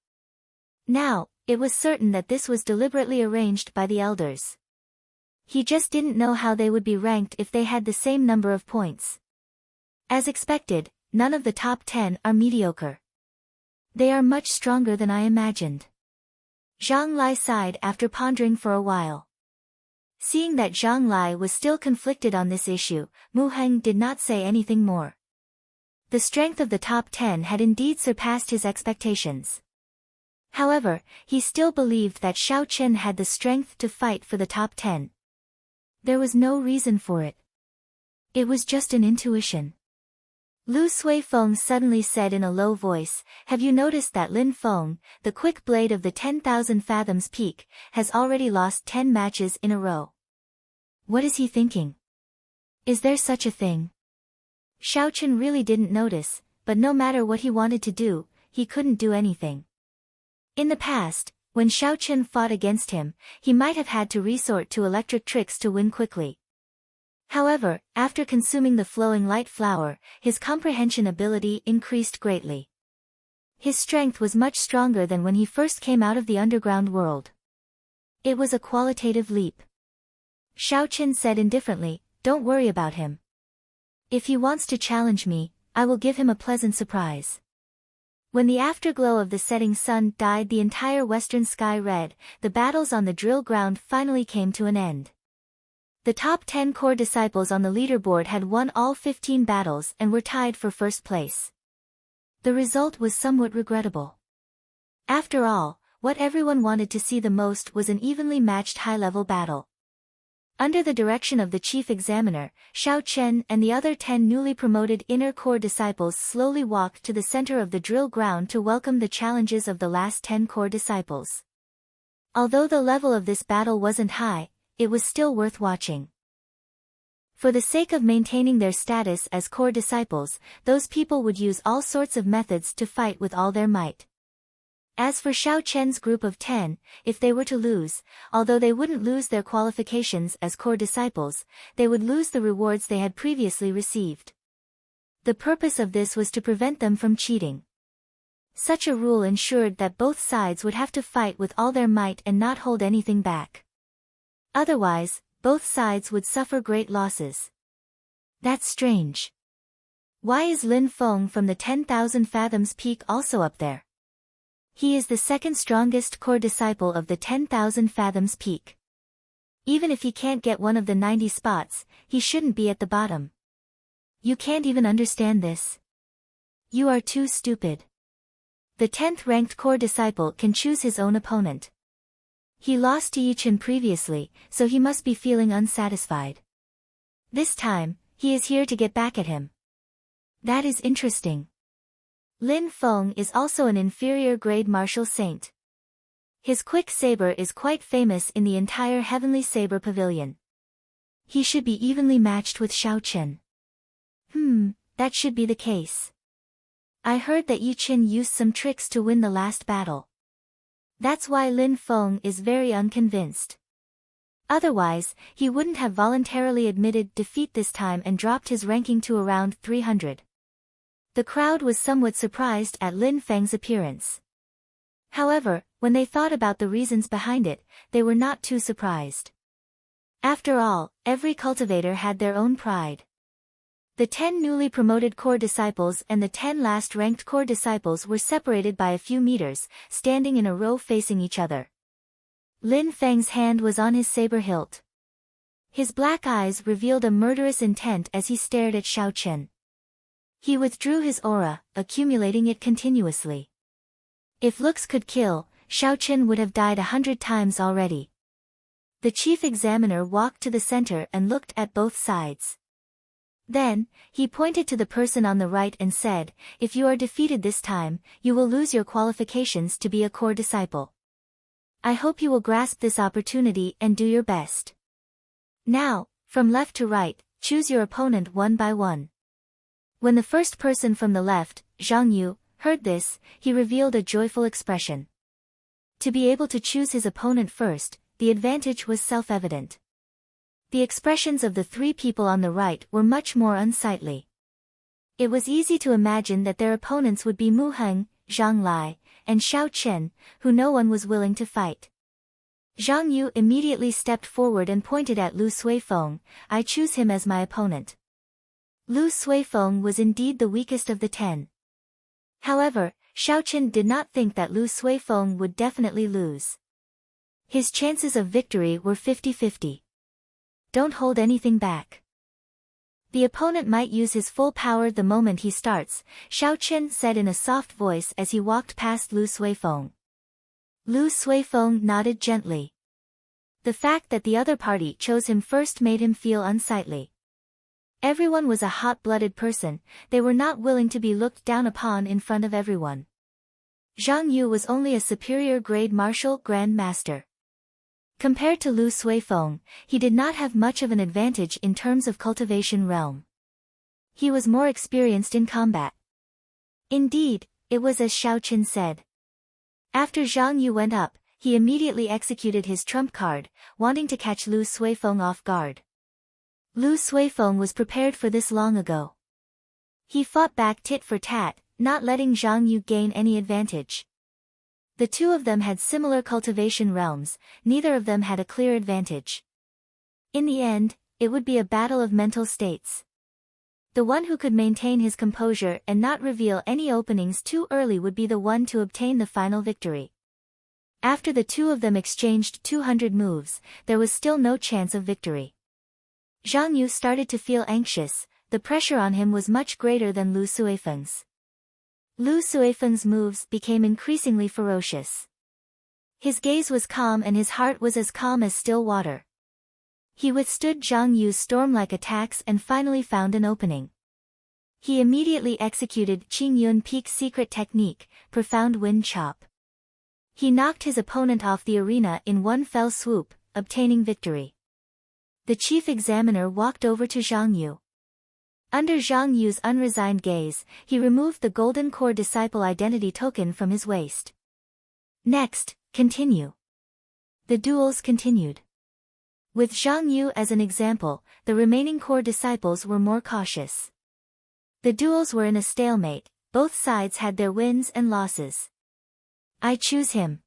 Now, it was certain that this was deliberately arranged by the elders. He just didn't know how they would be ranked if they had the same number of points. As expected, none of the top 10 are mediocre. They are much stronger than I imagined. Zhang Lai sighed after pondering for a while. Seeing that Zhang Lai was still conflicted on this issue, Mu Heng did not say anything more. The strength of the top 10 had indeed surpassed his expectations. However, he still believed that Xiao Chen had the strength to fight for the top 10. There was no reason for it. It was just an intuition. Lu Suifeng suddenly said in a low voice, have you noticed that Lin Feng, the quick blade of the 10,000 Fathoms Peak, has already lost 10 matches in a row? What is he thinking? Is there such a thing? Xiao Chen really didn't notice, but no matter what he wanted to do, he couldn't do anything. In the past, when Xiao Chen fought against him, he might have had to resort to electric tricks to win quickly. However, after consuming the flowing light flower, his comprehension ability increased greatly. His strength was much stronger than when he first came out of the underground world. It was a qualitative leap. Xiao Chen said indifferently, don't worry about him. If he wants to challenge me, I will give him a pleasant surprise. When the afterglow of the setting sun dyed the entire western sky red, the battles on the drill ground finally came to an end. The top 10 core disciples on the leaderboard had won all 15 battles and were tied for first place. The result was somewhat regrettable. After all, what everyone wanted to see the most was an evenly matched high-level battle. Under the direction of the chief examiner, Xiao Chen and the other 10 newly promoted inner core disciples slowly walked to the center of the drill ground to welcome the challenges of the last 10 core disciples. Although the level of this battle wasn't high, it was still worth watching. For the sake of maintaining their status as core disciples, those people would use all sorts of methods to fight with all their might. As for Xiao Chen's group of 10, if they were to lose, although they wouldn't lose their qualifications as core disciples, they would lose the rewards they had previously received. The purpose of this was to prevent them from cheating. Such a rule ensured that both sides would have to fight with all their might and not hold anything back. Otherwise, both sides would suffer great losses. That's strange. Why is Lin Feng from the 10,000 Fathoms Peak also up there? He is the second strongest core disciple of the 10,000 Fathoms Peak. Even if he can't get one of the 90 spots, he shouldn't be at the bottom. You can't even understand this. You are too stupid. The 10th ranked core disciple can choose his own opponent. He lost to Yi Chen previously, so he must be feeling unsatisfied. This time, he is here to get back at him. That is interesting. Lin Feng is also an inferior grade martial saint. His quick saber is quite famous in the entire Heavenly Saber Pavilion. He should be evenly matched with Xiao Chen. That should be the case. I heard that Yi Chen used some tricks to win the last battle. That's why Lin Feng is very unconvinced. Otherwise, he wouldn't have voluntarily admitted defeat this time and dropped his ranking to around 300. The crowd was somewhat surprised at Lin Feng's appearance. However, when they thought about the reasons behind it, they were not too surprised. After all, every cultivator had their own pride. The 10 newly promoted core disciples and the 10 last-ranked core disciples were separated by a few meters, standing in a row facing each other. Lin Feng's hand was on his saber hilt. His black eyes revealed a murderous intent as he stared at Xiao Chen. He withdrew his aura, accumulating it continuously. If looks could kill, Xiao Chen would have died 100 times already. The chief examiner walked to the center and looked at both sides. Then, he pointed to the person on the right and said, "If you are defeated this time, you will lose your qualifications to be a core disciple. I hope you will grasp this opportunity and do your best. Now, from left to right, choose your opponent one by one." When the first person from the left, Zhang Yu, heard this, he revealed a joyful expression. To be able to choose his opponent first, the advantage was self-evident. The expressions of the three people on the right were much more unsightly. It was easy to imagine that their opponents would be Mu Heng, Zhang Lai, and Xiao Chen, who no one was willing to fight. Zhang Yu immediately stepped forward and pointed at Lu Suifeng. "I choose him as my opponent." Lu Suifeng was indeed the weakest of the 10. However, Xiao Chen did not think that Lu Suifeng would definitely lose. His chances of victory were 50-50. Don't hold anything back. The opponent might use his full power the moment he starts, Xiao Chen said in a soft voice as he walked past Lu Suifeng. Lu Suifeng nodded gently. The fact that the other party chose him first made him feel unsightly. Everyone was a hot-blooded person, they were not willing to be looked down upon in front of everyone. Zhang Yu was only a superior grade martial Grand Master. Compared to Lu Suifeng, he did not have much of an advantage in terms of cultivation realm. He was more experienced in combat. Indeed, it was as Xiao Chen said. After Zhang Yu went up, he immediately executed his trump card, wanting to catch Lu Suifeng off guard. Lu Suifeng was prepared for this long ago. He fought back tit for tat, not letting Zhang Yu gain any advantage. The two of them had similar cultivation realms, neither of them had a clear advantage. In the end, it would be a battle of mental states. The one who could maintain his composure and not reveal any openings too early would be the one to obtain the final victory. After the two of them exchanged 200 moves, there was still no chance of victory. Zhang Yu started to feel anxious, the pressure on him was much greater than Lu Suifeng's. Lu Suifeng's moves became increasingly ferocious. His gaze was calm and his heart was as calm as still water. He withstood Zhang Yu's storm-like attacks and finally found an opening. He immediately executed Qing Yun Peak's secret technique, Profound Wind Chop. He knocked his opponent off the arena in one fell swoop, obtaining victory. The chief examiner walked over to Zhang Yu. Under Zhang Yu's unresigned gaze, he removed the golden core disciple identity token from his waist. Next, continue. The duels continued. With Zhang Yu as an example, the remaining core disciples were more cautious. The duels were in a stalemate, both sides had their wins and losses. I choose him.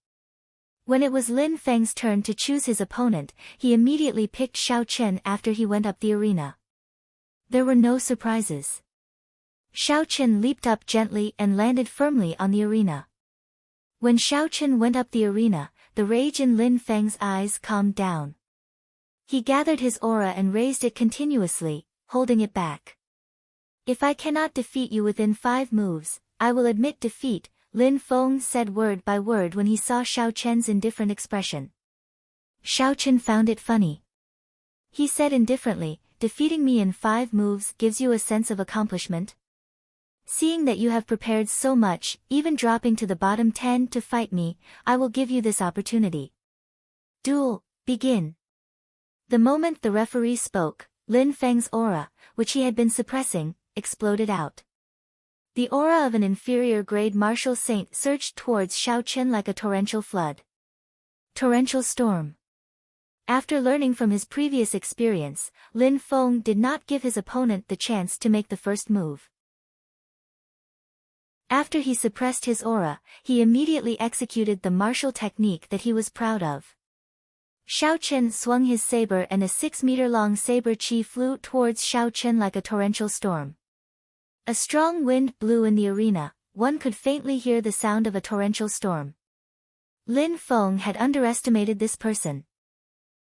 When it was Lin Feng's turn to choose his opponent, he immediately picked Xiao Chen after he went up the arena. There were no surprises. Xiao Chen leaped up gently and landed firmly on the arena. When Xiao Chen went up the arena, the rage in Lin Feng's eyes calmed down. He gathered his aura and raised it continuously, holding it back. If I cannot defeat you within 5 moves, I will admit defeat, Lin Feng said word by word when he saw Xiao Chen's indifferent expression. Xiao Chen found it funny. He said indifferently, defeating me in 5 moves gives you a sense of accomplishment? Seeing that you have prepared so much, even dropping to the bottom 10 to fight me, I will give you this opportunity. Duel, begin. The moment the referee spoke, Lin Feng's aura, which he had been suppressing, exploded out. The aura of an inferior-grade martial saint surged towards Xiao Chen like a torrential flood. Torrential storm. After learning from his previous experience, Lin Feng did not give his opponent the chance to make the first move. After he suppressed his aura, he immediately executed the martial technique that he was proud of. Xiao Chen swung his saber and a 6-meter-long saber chi flew towards Xiao Chen like a torrential storm. A strong wind blew in the arena, one could faintly hear the sound of a torrential storm. Lin Feng had underestimated this person.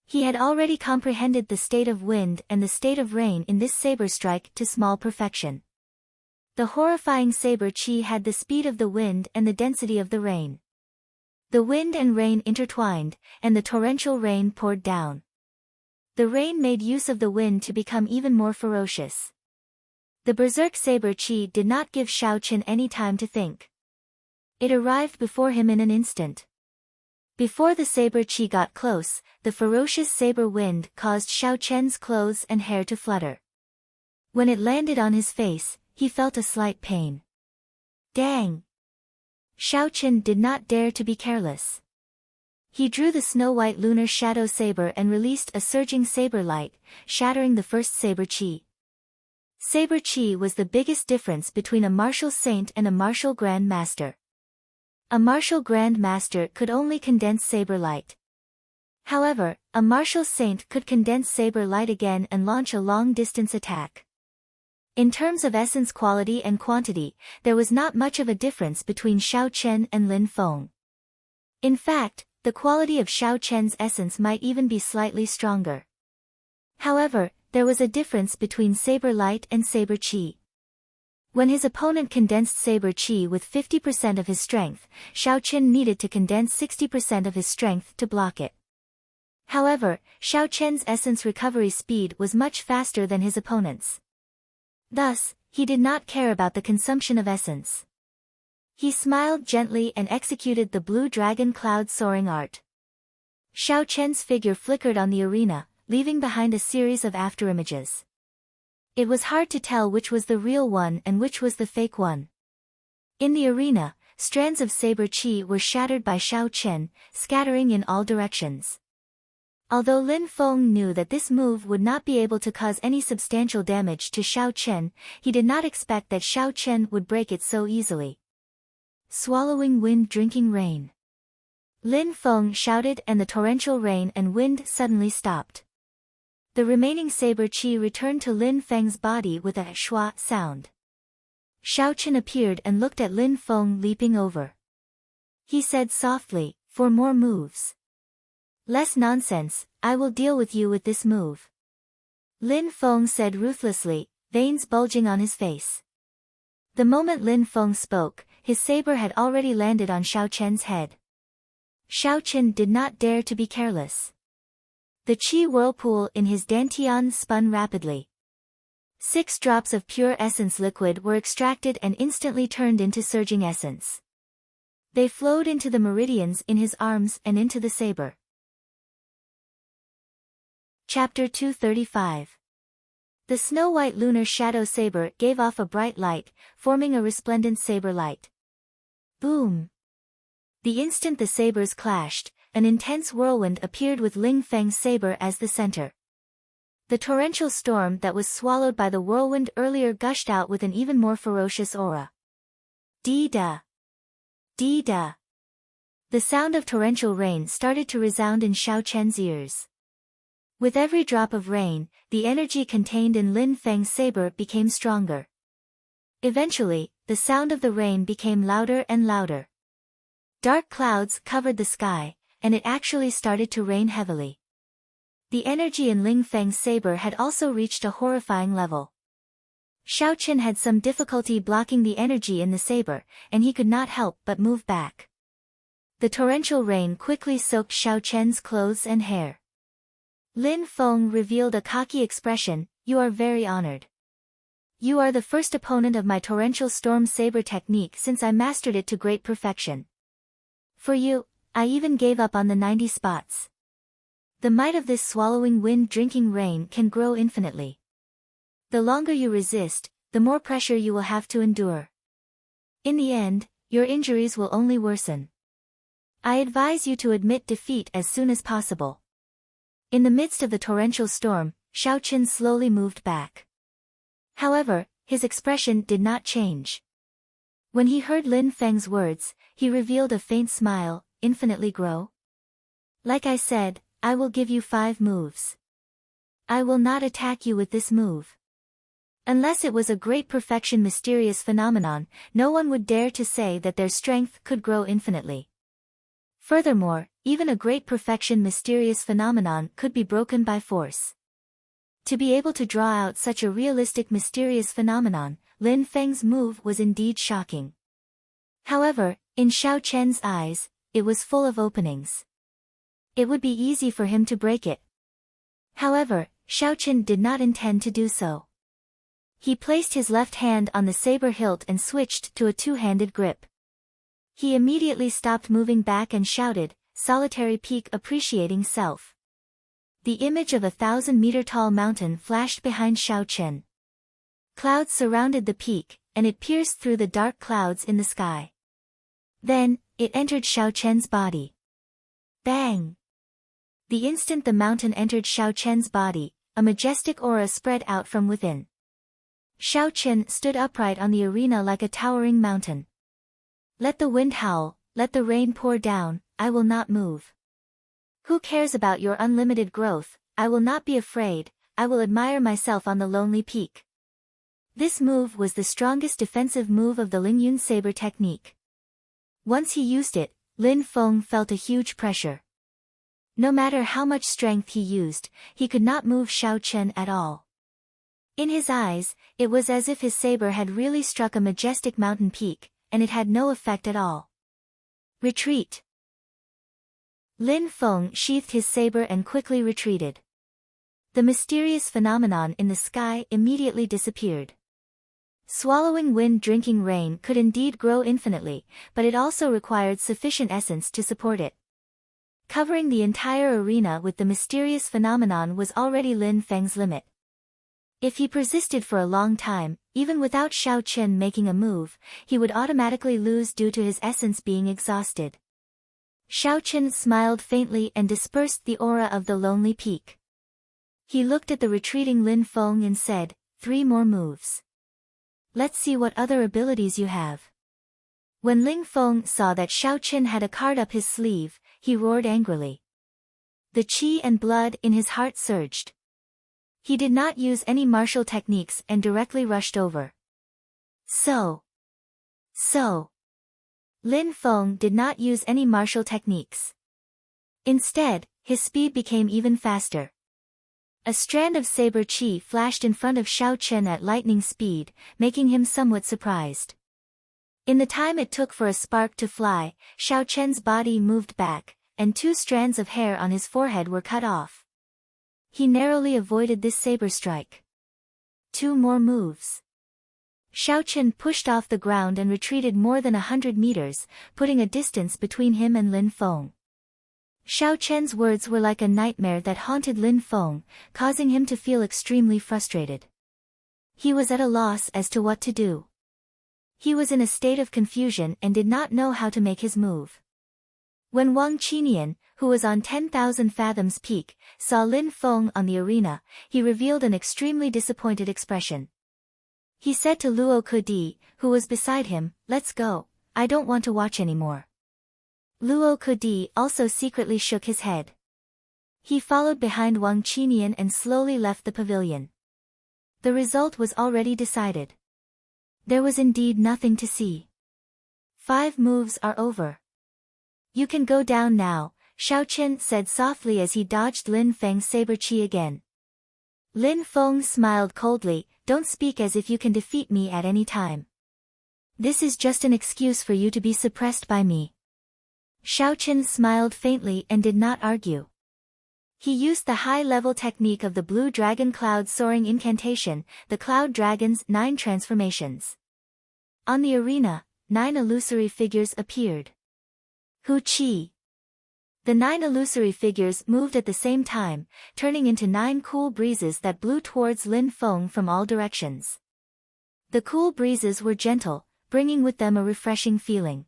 He had already comprehended the state of wind and the state of rain in this saber strike to small perfection. The horrifying saber chi had the speed of the wind and the density of the rain. The wind and rain intertwined, and the torrential rain poured down. The rain made use of the wind to become even more ferocious. The berserk saber chi did not give Xiao Chen any time to think. It arrived before him in an instant. Before the saber chi got close, the ferocious saber wind caused Xiao Chen's clothes and hair to flutter. When it landed on his face, he felt a slight pain. Dang! Xiao Chen did not dare to be careless. He drew the snow-white lunar shadow saber and released a surging saber light, shattering the first saber chi. Saber chi was the biggest difference between a martial saint and a martial grand master. A martial grand master could only condense saber light. However, a martial saint could condense saber light again and launch a long-distance attack. In terms of essence quality and quantity, there was not much of a difference between Xiao Chen and Lin Feng. In fact, the quality of Xiao Chen's essence might even be slightly stronger. However, there was a difference between saber light and saber chi. When his opponent condensed saber chi with 50% of his strength, Xiao Chen needed to condense 60% of his strength to block it. However, Xiao Chen's essence recovery speed was much faster than his opponent's. Thus, he did not care about the consumption of essence. He smiled gently and executed the blue dragon cloud soaring art. Xiao Chen's figure flickered on the arena, leaving behind a series of afterimages. It was hard to tell which was the real one and which was the fake one. In the arena, strands of saber chi were shattered by Xiao Chen, scattering in all directions. Although Lin Feng knew that this move would not be able to cause any substantial damage to Xiao Chen, he did not expect that Xiao Chen would break it so easily. Swallowing wind drinking rain. Lin Feng shouted and the torrential rain and wind suddenly stopped. The remaining saber chi returned to Lin Feng's body with a shua sound. Xiao Chen appeared and looked at Lin Feng leaping over. He said softly, "For more moves." "Less nonsense, I will deal with you with this move." Lin Feng said ruthlessly, veins bulging on his face. The moment Lin Feng spoke, his saber had already landed on Xiao Chen's head. Xiao Chen did not dare to be careless. The qi whirlpool in his dantian spun rapidly. 6 drops of pure essence liquid were extracted and instantly turned into surging essence. They flowed into the meridians in his arms and into the saber. Chapter 235. The snow-white lunar shadow saber gave off a bright light, forming a resplendent saber light. Boom! The instant the sabers clashed, an intense whirlwind appeared with Ling Feng's saber as the center. The torrential storm that was swallowed by the whirlwind earlier gushed out with an even more ferocious aura. Dee-da! Dee-da! The sound of torrential rain started to resound in Xiao Chen's ears. With every drop of rain, the energy contained in Lin Feng's saber became stronger. Eventually, the sound of the rain became louder and louder. Dark clouds covered the sky, and it actually started to rain heavily. The energy in Ling Feng's saber had also reached a horrifying level. Xiao Chen had some difficulty blocking the energy in the saber, and he could not help but move back. The torrential rain quickly soaked Xiao Chen's clothes and hair. Lin Feng revealed a cocky expression. "You are very honored. You are the first opponent of my torrential storm saber technique since I mastered it to great perfection. For you, I even gave up on the 90 spots. The might of this swallowing wind drinking rain can grow infinitely. The longer you resist, the more pressure you will have to endure. In the end, your injuries will only worsen. I advise you to admit defeat as soon as possible." In the midst of the torrential storm, Xiao Chen slowly moved back. However, his expression did not change. When he heard Lin Feng's words, he revealed a faint smile. "Infinitely grow? Like I said, I will give you 5 moves. I will not attack you with this move. Unless it was a great perfection mysterious phenomenon, no one would dare to say that their strength could grow infinitely. Furthermore, even a great perfection mysterious phenomenon could be broken by force. To be able to draw out such a realistic mysterious phenomenon, Lin Feng's move was indeed shocking. However, in Xiao Chen's eyes, it was full of openings. It would be easy for him to break it. However, Xiao Chen did not intend to do so. He placed his left hand on the saber hilt and switched to a two-handed grip. He immediately stopped moving back and shouted, "Solitary peak appreciating self." The image of a 1,000-meter-tall mountain flashed behind Xiao Chen. Clouds surrounded the peak, and it pierced through the dark clouds in the sky. Then, it entered Xiao Chen's body. Bang! The instant the mountain entered Xiao Chen's body, a majestic aura spread out from within. Xiao Chen stood upright on the arena like a towering mountain. "Let the wind howl, let the rain pour down, I will not move. Who cares about your unlimited growth? I will not be afraid, I will admire myself on the lonely peak." This move was the strongest defensive move of the Lingyun saber technique. Once he used it, Lin Feng felt a huge pressure. No matter how much strength he used, he could not move Xiao Chen at all. In his eyes, it was as if his saber had really struck a majestic mountain peak, and it had no effect at all. "Retreat!" Lin Feng sheathed his saber and quickly retreated. The mysterious phenomenon in the sky immediately disappeared. Swallowing wind drinking rain could indeed grow infinitely, but it also required sufficient essence to support it. Covering the entire arena with the mysterious phenomenon was already Lin Feng's limit. If he persisted for a long time, even without Xiao Chen making a move, he would automatically lose due to his essence being exhausted. Xiao Chen smiled faintly and dispersed the aura of the lonely peak. He looked at the retreating Lin Feng and said, 3 more moves. Let's see what other abilities you have." When Ling Feng saw that Xiao Chen had a card up his sleeve, he roared angrily. The qi and blood in his heart surged. He did not use any martial techniques and directly rushed over. So. Lin Feng did not use any martial techniques. Instead, his speed became even faster. A strand of saber qi flashed in front of Xiao Chen at lightning speed, making him somewhat surprised. In the time it took for a spark to fly, Xiao Chen's body moved back, and 2 strands of hair on his forehead were cut off. He narrowly avoided this saber strike. 2 more moves. Xiao Chen pushed off the ground and retreated more than 100 meters, putting a distance between him and Lin Feng. Xiao Chen's words were like a nightmare that haunted Lin Feng, causing him to feel extremely frustrated. He was at a loss as to what to do. He was in a state of confusion and did not know how to make his move. When Wang Qinian, who was on 10,000 fathoms peak, saw Lin Feng on the arena, he revealed an extremely disappointed expression. He said to Luo Kedi, who was beside him, "Let's go, I don't want to watch anymore." Luo Kedi also secretly shook his head. He followed behind Wang Qinian and slowly left the pavilion. The result was already decided. There was indeed nothing to see. 5 moves are over. You can go down now, Xiao Chen said softly as he dodged Lin Feng's saber chi again. Lin Feng smiled coldly, "Don't speak as if you can defeat me at any time. This is just an excuse for you to be suppressed by me." Xiao Chen smiled faintly and did not argue. He used the high-level technique of the blue dragon cloud soaring incantation, the cloud dragon's 9 transformations. On the arena, 9 illusory figures appeared. Hu Qi. The 9 illusory figures moved at the same time, turning into 9 cool breezes that blew towards Lin Feng from all directions. The cool breezes were gentle, bringing with them a refreshing feeling.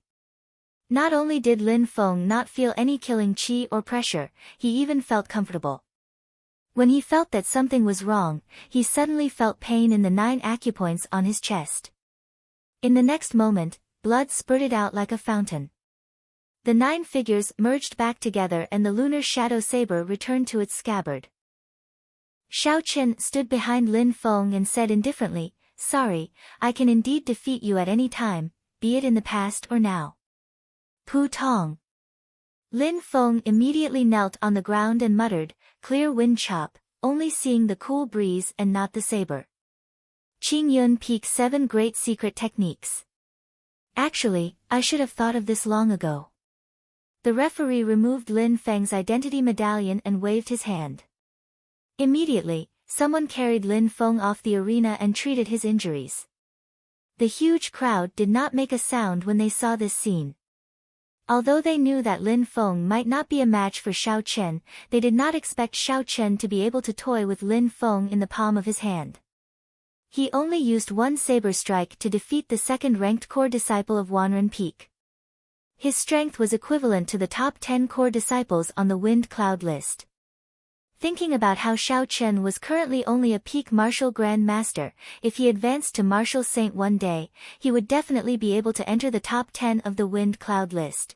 Not only did Lin Feng not feel any killing qi or pressure, he even felt comfortable. When he felt that something was wrong, he suddenly felt pain in the 9 acupoints on his chest. In the next moment, blood spurted out like a fountain. The 9 figures merged back together and the lunar shadow saber returned to its scabbard. Xiao Chen stood behind Lin Feng and said indifferently, "Sorry, I can indeed defeat you at any time, be it in the past or now." Pu Tong. Lin Feng immediately knelt on the ground and muttered, "Clear wind chop," only seeing the cool breeze and not the saber. Qing Yun Peak's 7 great secret techniques. Actually, I should have thought of this long ago. The referee removed Lin Feng's identity medallion and waved his hand. Immediately, someone carried Lin Feng off the arena and treated his injuries. The huge crowd did not make a sound when they saw this scene. Although they knew that Lin Feng might not be a match for Xiao Chen, they did not expect Xiao Chen to be able to toy with Lin Feng in the palm of his hand. He only used 1 saber strike to defeat the second-ranked core disciple of Wanren Peak. His strength was equivalent to the top 10 core disciples on the Wind Cloud list. Thinking about how Xiao Chen was currently only a peak martial Grand Master, if he advanced to Martial Saint one day, he would definitely be able to enter the top 10 of the Wind Cloud list.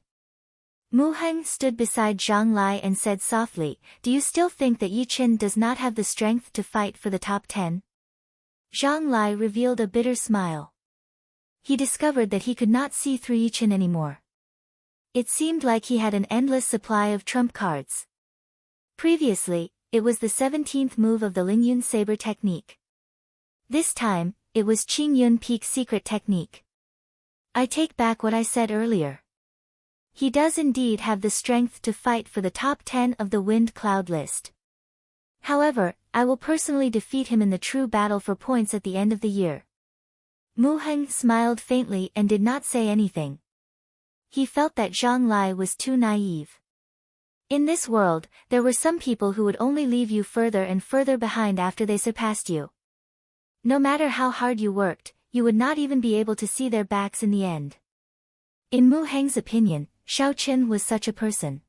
Mu Heng stood beside Zhang Lai and said softly, "Do you still think that Yi Chen does not have the strength to fight for the top 10? Zhang Lai revealed a bitter smile. He discovered that he could not see through Yi Chen anymore. It seemed like he had an endless supply of trump cards. Previously, it was the 17th move of the Lingyun Saber technique. This time, it was Qing Yun Peak's secret technique. I take back what I said earlier. He does indeed have the strength to fight for the top 10 of the Wind Cloud list. However, I will personally defeat him in the true battle for points at the end of the year." Mu Heng smiled faintly and did not say anything. He felt that Zhang Lai was too naive. In this world, there were some people who would only leave you further and further behind after they surpassed you. No matter how hard you worked, you would not even be able to see their backs in the end. In Mu Heng's opinion, Xiao Chen was such a person.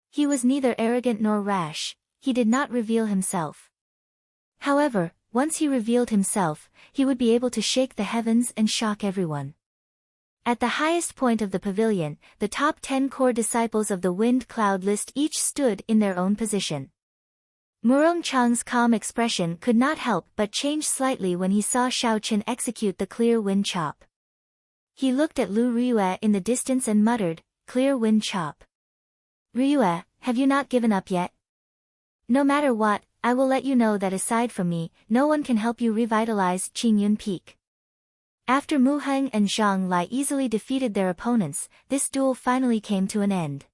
He was neither arrogant nor rash, he did not reveal himself. However, once he revealed himself, he would be able to shake the heavens and shock everyone. At the highest point of the pavilion, the top 10 core disciples of the Wind Cloud list each stood in their own position. Murong Chang's calm expression could not help but change slightly when he saw Xiao Chen execute the clear wind chop. He looked at Lu Ryue in the distance and muttered, "Clear wind chop. Ryue, have you not given up yet? No matter what, I will let you know that aside from me, no one can help you revitalize Qingyun Peak." After Mu Heng and Zhang Lai easily defeated their opponents, this duel finally came to an end.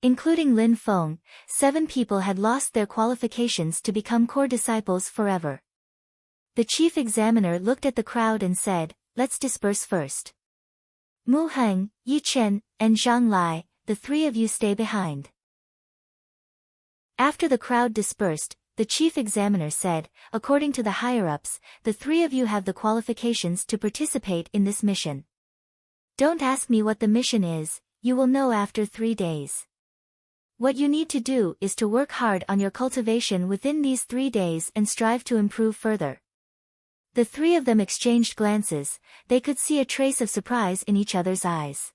Including Lin Feng, 7 people had lost their qualifications to become core disciples forever. The chief examiner looked at the crowd and said, "Let's disperse first. Mu Heng, Yi Chen, and Zhang Lai, the 3 of you stay behind." After the crowd dispersed, the chief examiner said, "According to the higher-ups, the three of you have the qualifications to participate in this mission. Don't ask me what the mission is, you will know after 3 days. What you need to do is to work hard on your cultivation within these 3 days and strive to improve further." The three of them exchanged glances. They could see a trace of surprise in each other's eyes.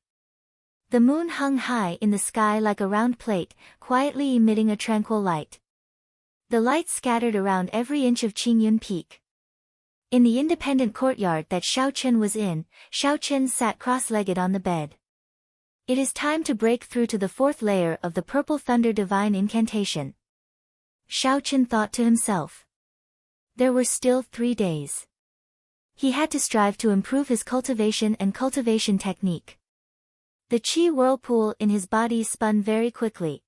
The moon hung high in the sky like a round plate, quietly emitting a tranquil light. The light scattered around every inch of Qingyun Peak. In the independent courtyard that Xiao Chen was in, Xiao Chen sat cross-legged on the bed. It is time to break through to the 4th layer of the Purple Thunder Divine Incantation. Xiao Chen thought to himself. There were still 3 days. He had to strive to improve his cultivation and cultivation technique. The qi whirlpool in his body spun very quickly.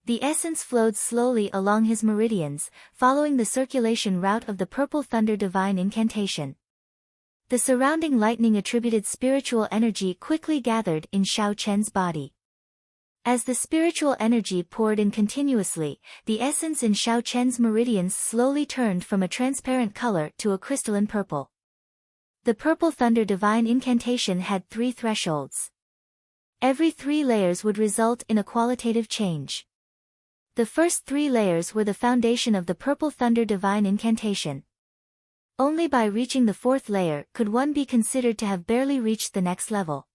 The essence flowed slowly along his meridians, following the circulation route of the Purple Thunder Divine Incantation. The surrounding lightning-attributed spiritual energy quickly gathered in Xiao Chen's body. As the spiritual energy poured in continuously, the essence in Xiao Chen's meridians slowly turned from a transparent color to a crystalline purple. The Purple Thunder Divine Incantation had 3 thresholds. Every 3 layers would result in a qualitative change. The first 3 layers were the foundation of the Purple Thunder Divine Incantation. Only by reaching the 4th layer could one be considered to have barely reached the next level.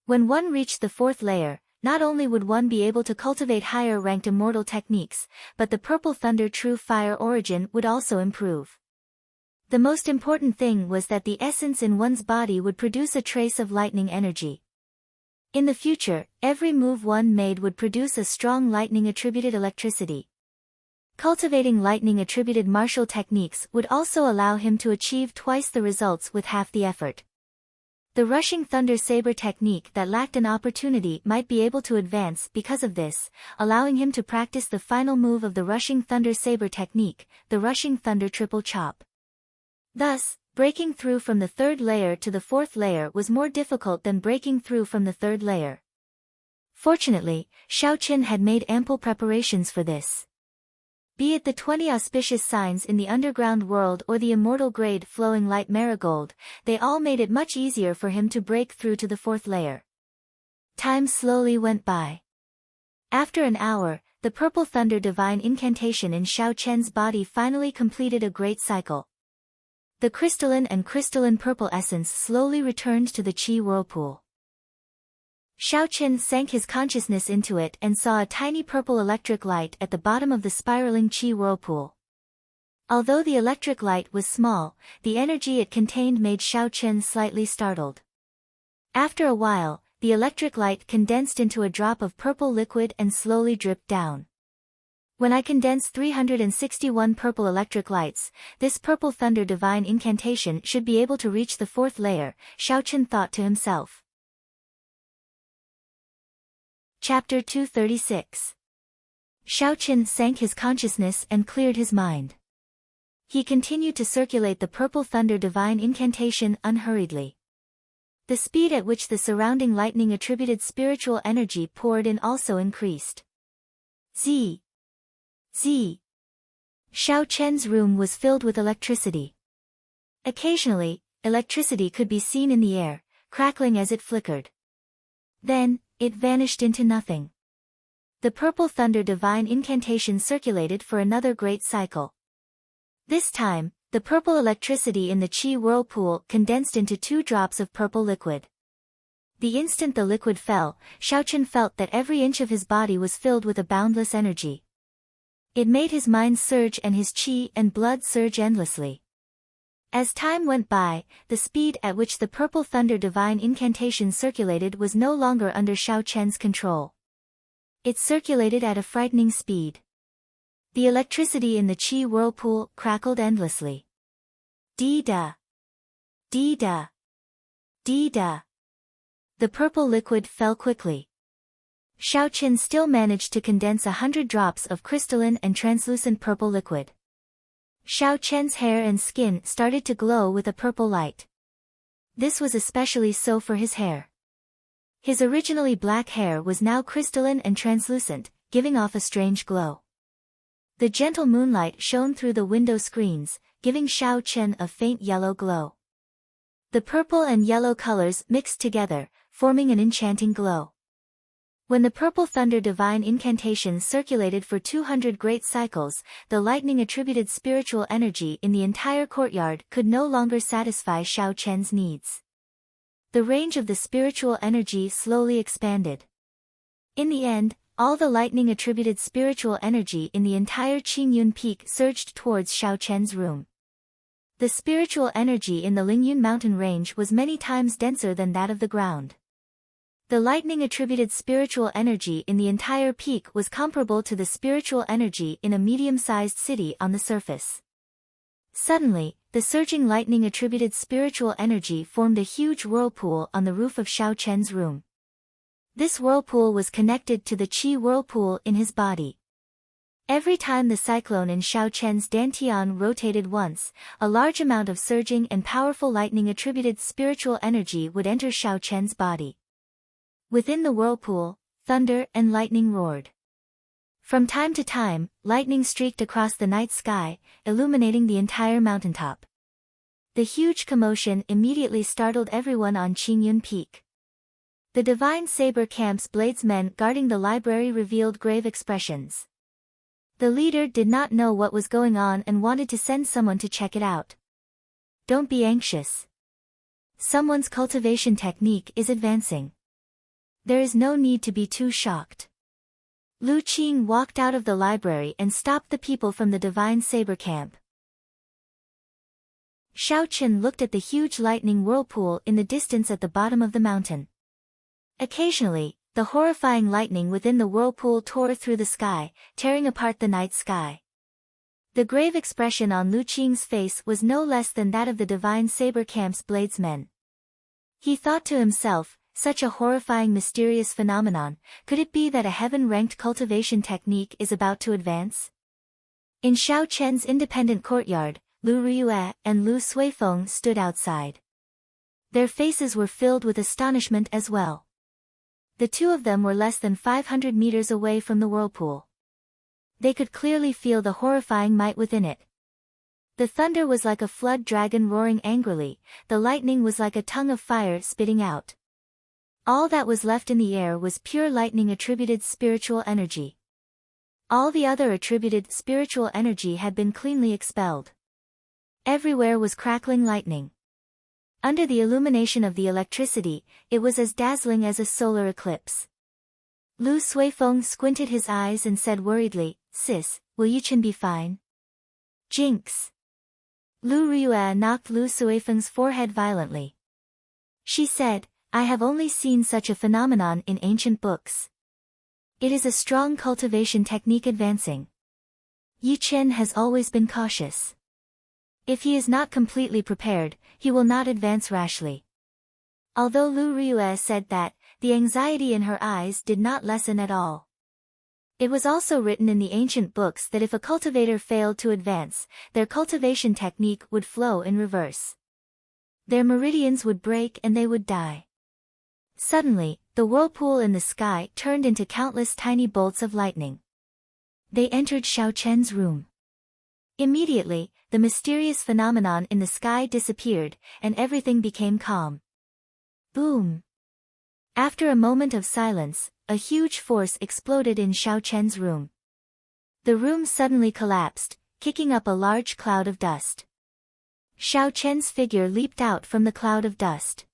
When one reached the 4th layer, not only would one be able to cultivate higher-ranked immortal techniques, but the Purple Thunder True Fire origin would also improve. The most important thing was that the essence in one's body would produce a trace of lightning energy. In the future, every move one made would produce a strong lightning-attributed electricity. Cultivating lightning-attributed martial techniques would also allow him to achieve twice the results with half the effort. The rushing thunder saber technique that lacked an opportunity might be able to advance because of this, allowing him to practice the final move of the rushing thunder saber technique, the rushing thunder triple chop. Thus, breaking through from the 3rd layer to the 4th layer was more difficult than breaking through from the 3rd layer. Fortunately, Xiao Chen had made ample preparations for this. Be it the 20 auspicious signs in the underground world or the immortal grade flowing light marigold, they all made it much easier for him to break through to the 4th layer. Time slowly went by. After an hour, the Purple Thunder Divine Incantation in Xiao Chen's body finally completed a great cycle. The crystalline and crystalline purple essence slowly returned to the qi whirlpool. Xiao Chen sank his consciousness into it and saw a tiny purple electric light at the bottom of the spiraling qi whirlpool. Although the electric light was small, the energy it contained made Xiao Chen slightly startled. After a while, the electric light condensed into a drop of purple liquid and slowly dripped down. When I condense 361 purple electric lights, this Purple Thunder Divine Incantation should be able to reach the 4th layer, Xiao Chen thought to himself. Chapter 236. Xiao Chen sank his consciousness and cleared his mind. He continued to circulate the Purple Thunder Divine Incantation unhurriedly. The speed at which the surrounding lightning-attributed spiritual energy poured in also increased. Z. Xiao Chen's room was filled with electricity. Occasionally, electricity could be seen in the air, crackling as it flickered. Then, it vanished into nothing. The Purple Thunder Divine Incantation circulated for another great cycle. This time, the purple electricity in the qi whirlpool condensed into 2 drops of purple liquid. The instant the liquid fell, Xiao Chen felt that every inch of his body was filled with a boundless energy. It made his mind surge and his qi and blood surge endlessly. As time went by, the speed at which the Purple Thunder Divine Incantation circulated was no longer under Xiao Chen's control. It circulated at a frightening speed. The electricity in the qi whirlpool crackled endlessly. Dee-da. Dee-da. Dee-da. The purple liquid fell quickly. Xiao Chen still managed to condense 100 drops of crystalline and translucent purple liquid. Xiao Chen's hair and skin started to glow with a purple light. This was especially so for his hair. His originally black hair was now crystalline and translucent, giving off a strange glow. The gentle moonlight shone through the window screens, giving Xiao Chen a faint yellow glow. The purple and yellow colors mixed together, forming an enchanting glow. When the purple thunder divine incantations circulated for 200 great cycles, the lightning attributed spiritual energy in the entire courtyard could no longer satisfy Xiao Chen's needs. The range of the spiritual energy slowly expanded. In the end, all the lightning-attributed spiritual energy in the entire Qingyun Peak surged towards Xiao Chen's room. The spiritual energy in the Lingyun mountain range was many times denser than that of the ground. The lightning-attributed spiritual energy in the entire peak was comparable to the spiritual energy in a medium-sized city on the surface. Suddenly, the surging lightning-attributed spiritual energy formed a huge whirlpool on the roof of Xiao Chen's room. This whirlpool was connected to the qi whirlpool in his body. Every time the cyclone in Xiao Chen's dantian rotated once, a large amount of surging and powerful lightning-attributed spiritual energy would enter Xiao Chen's body. Within the whirlpool, thunder and lightning roared. From time to time, lightning streaked across the night sky, illuminating the entire mountaintop. The huge commotion immediately startled everyone on Qingyun Peak. The Divine Saber Camp's bladesmen guarding the library revealed grave expressions. The leader did not know what was going on and wanted to send someone to check it out. Don't be anxious. Someone's cultivation technique is advancing. There is no need to be too shocked. Lu Qing walked out of the library and stopped the people from the Divine Saber Camp. Xiao Chen looked at the huge lightning whirlpool in the distance at the bottom of the mountain. Occasionally, the horrifying lightning within the whirlpool tore through the sky, tearing apart the night sky. The grave expression on Lu Qing's face was no less than that of the Divine Saber Camp's bladesmen. He thought to himself, such a horrifying mysterious phenomenon, could it be that a heaven-ranked cultivation technique is about to advance? In Xiao Chen's independent courtyard, Lu Riyue and Lu Suifeng stood outside. Their faces were filled with astonishment as well. The two of them were less than 500 meters away from the whirlpool. They could clearly feel the horrifying might within it. The thunder was like a flood dragon roaring angrily, the lightning was like a tongue of fire spitting out. All that was left in the air was pure lightning-attributed spiritual energy. All the other attributed spiritual energy had been cleanly expelled. Everywhere was crackling lightning. Under the illumination of the electricity, it was as dazzling as a solar eclipse. Lu Suifeng squinted his eyes and said worriedly, "Sis, will Yuchen be fine?" "Jinx!" Lu Riyue knocked Lu Suifeng's forehead violently. She said, "I have only seen such a phenomenon in ancient books. It is a strong cultivation technique advancing. Yuchen has always been cautious. If he is not completely prepared, he will not advance rashly." Although Lu Riyue said that, the anxiety in her eyes did not lessen at all. It was also written in the ancient books that if a cultivator failed to advance, their cultivation technique would flow in reverse. Their meridians would break and they would die. Suddenly, the whirlpool in the sky turned into countless tiny bolts of lightning. They entered Xiao Chen's room. Immediately, the mysterious phenomenon in the sky disappeared, and everything became calm. Boom! After a moment of silence, a huge force exploded in Xiao Chen's room. The room suddenly collapsed, kicking up a large cloud of dust. Xiao Chen's figure leaped out from the cloud of dust.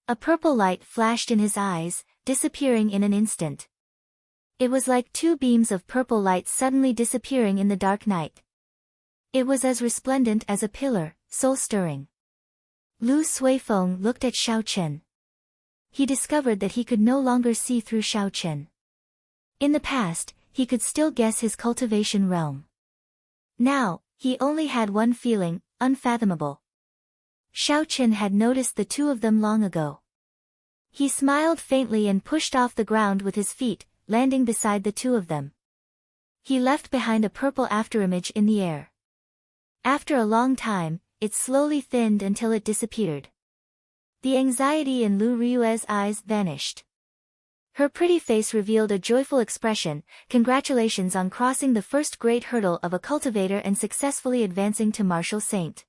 A purple light flashed in his eyes, disappearing in an instant. It was like two beams of purple light suddenly disappearing in the dark night. It was as resplendent as a pillar, soul-stirring. Lu Suifeng looked at Xiao Chen. He discovered that he could no longer see through Xiao Chen. In the past, he could still guess his cultivation realm. Now, he only had one feeling, unfathomable. Xiao Chen had noticed the two of them long ago. He smiled faintly and pushed off the ground with his feet, landing beside the two of them. He left behind a purple afterimage in the air. After a long time, it slowly thinned until it disappeared. The anxiety in Lu Riyue's eyes vanished. Her pretty face revealed a joyful expression. Congratulations on crossing the first great hurdle of a cultivator and successfully advancing to martial saint.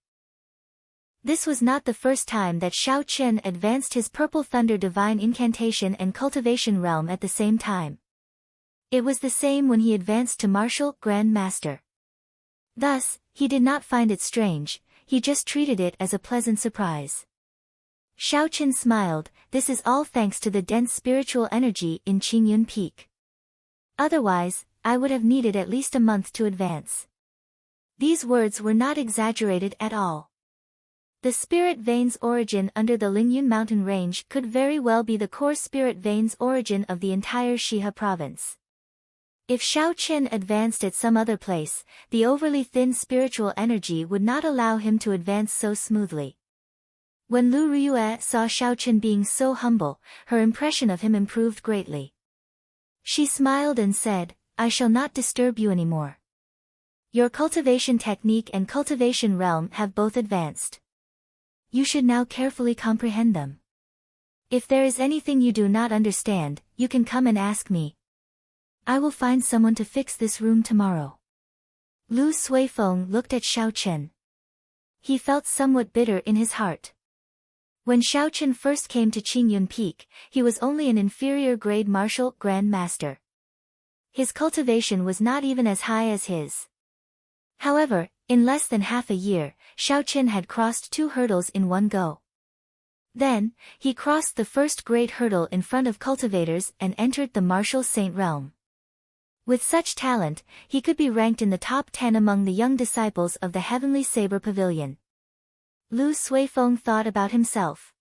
This was not the first time that Xiao Chen advanced his Purple Thunder divine incantation and cultivation realm at the same time. It was the same when he advanced to martial Grand Master. Thus, he did not find it strange, he just treated it as a pleasant surprise. Xiao Chen smiled, this is all thanks to the dense spiritual energy in Qingyun Peak. Otherwise, I would have needed at least a month to advance. These words were not exaggerated at all. The spirit vein's origin under the Lingyun mountain range could very well be the core spirit vein's origin of the entire Shihe province. If Xiao Chen advanced at some other place, the overly thin spiritual energy would not allow him to advance so smoothly. When Lu Riyue saw Xiao Chen being so humble, her impression of him improved greatly. She smiled and said, I shall not disturb you anymore. Your cultivation technique and cultivation realm have both advanced. You should now carefully comprehend them. If there is anything you do not understand, you can come and ask me. I will find someone to fix this room tomorrow. Lu Suifeng looked at Xiao Chen. He felt somewhat bitter in his heart. When Xiao Chen first came to Qingyun Peak, he was only an inferior grade martial Grand Master. His cultivation was not even as high as his. However, in less than half a year, Xiao Chen had crossed 2 hurdles in one go. Then, he crossed the first great hurdle in front of cultivators and entered the martial saint realm. With such talent, he could be ranked in the top 10 among the young disciples of the Heavenly Saber Pavilion. Lu Suifeng thought about himself.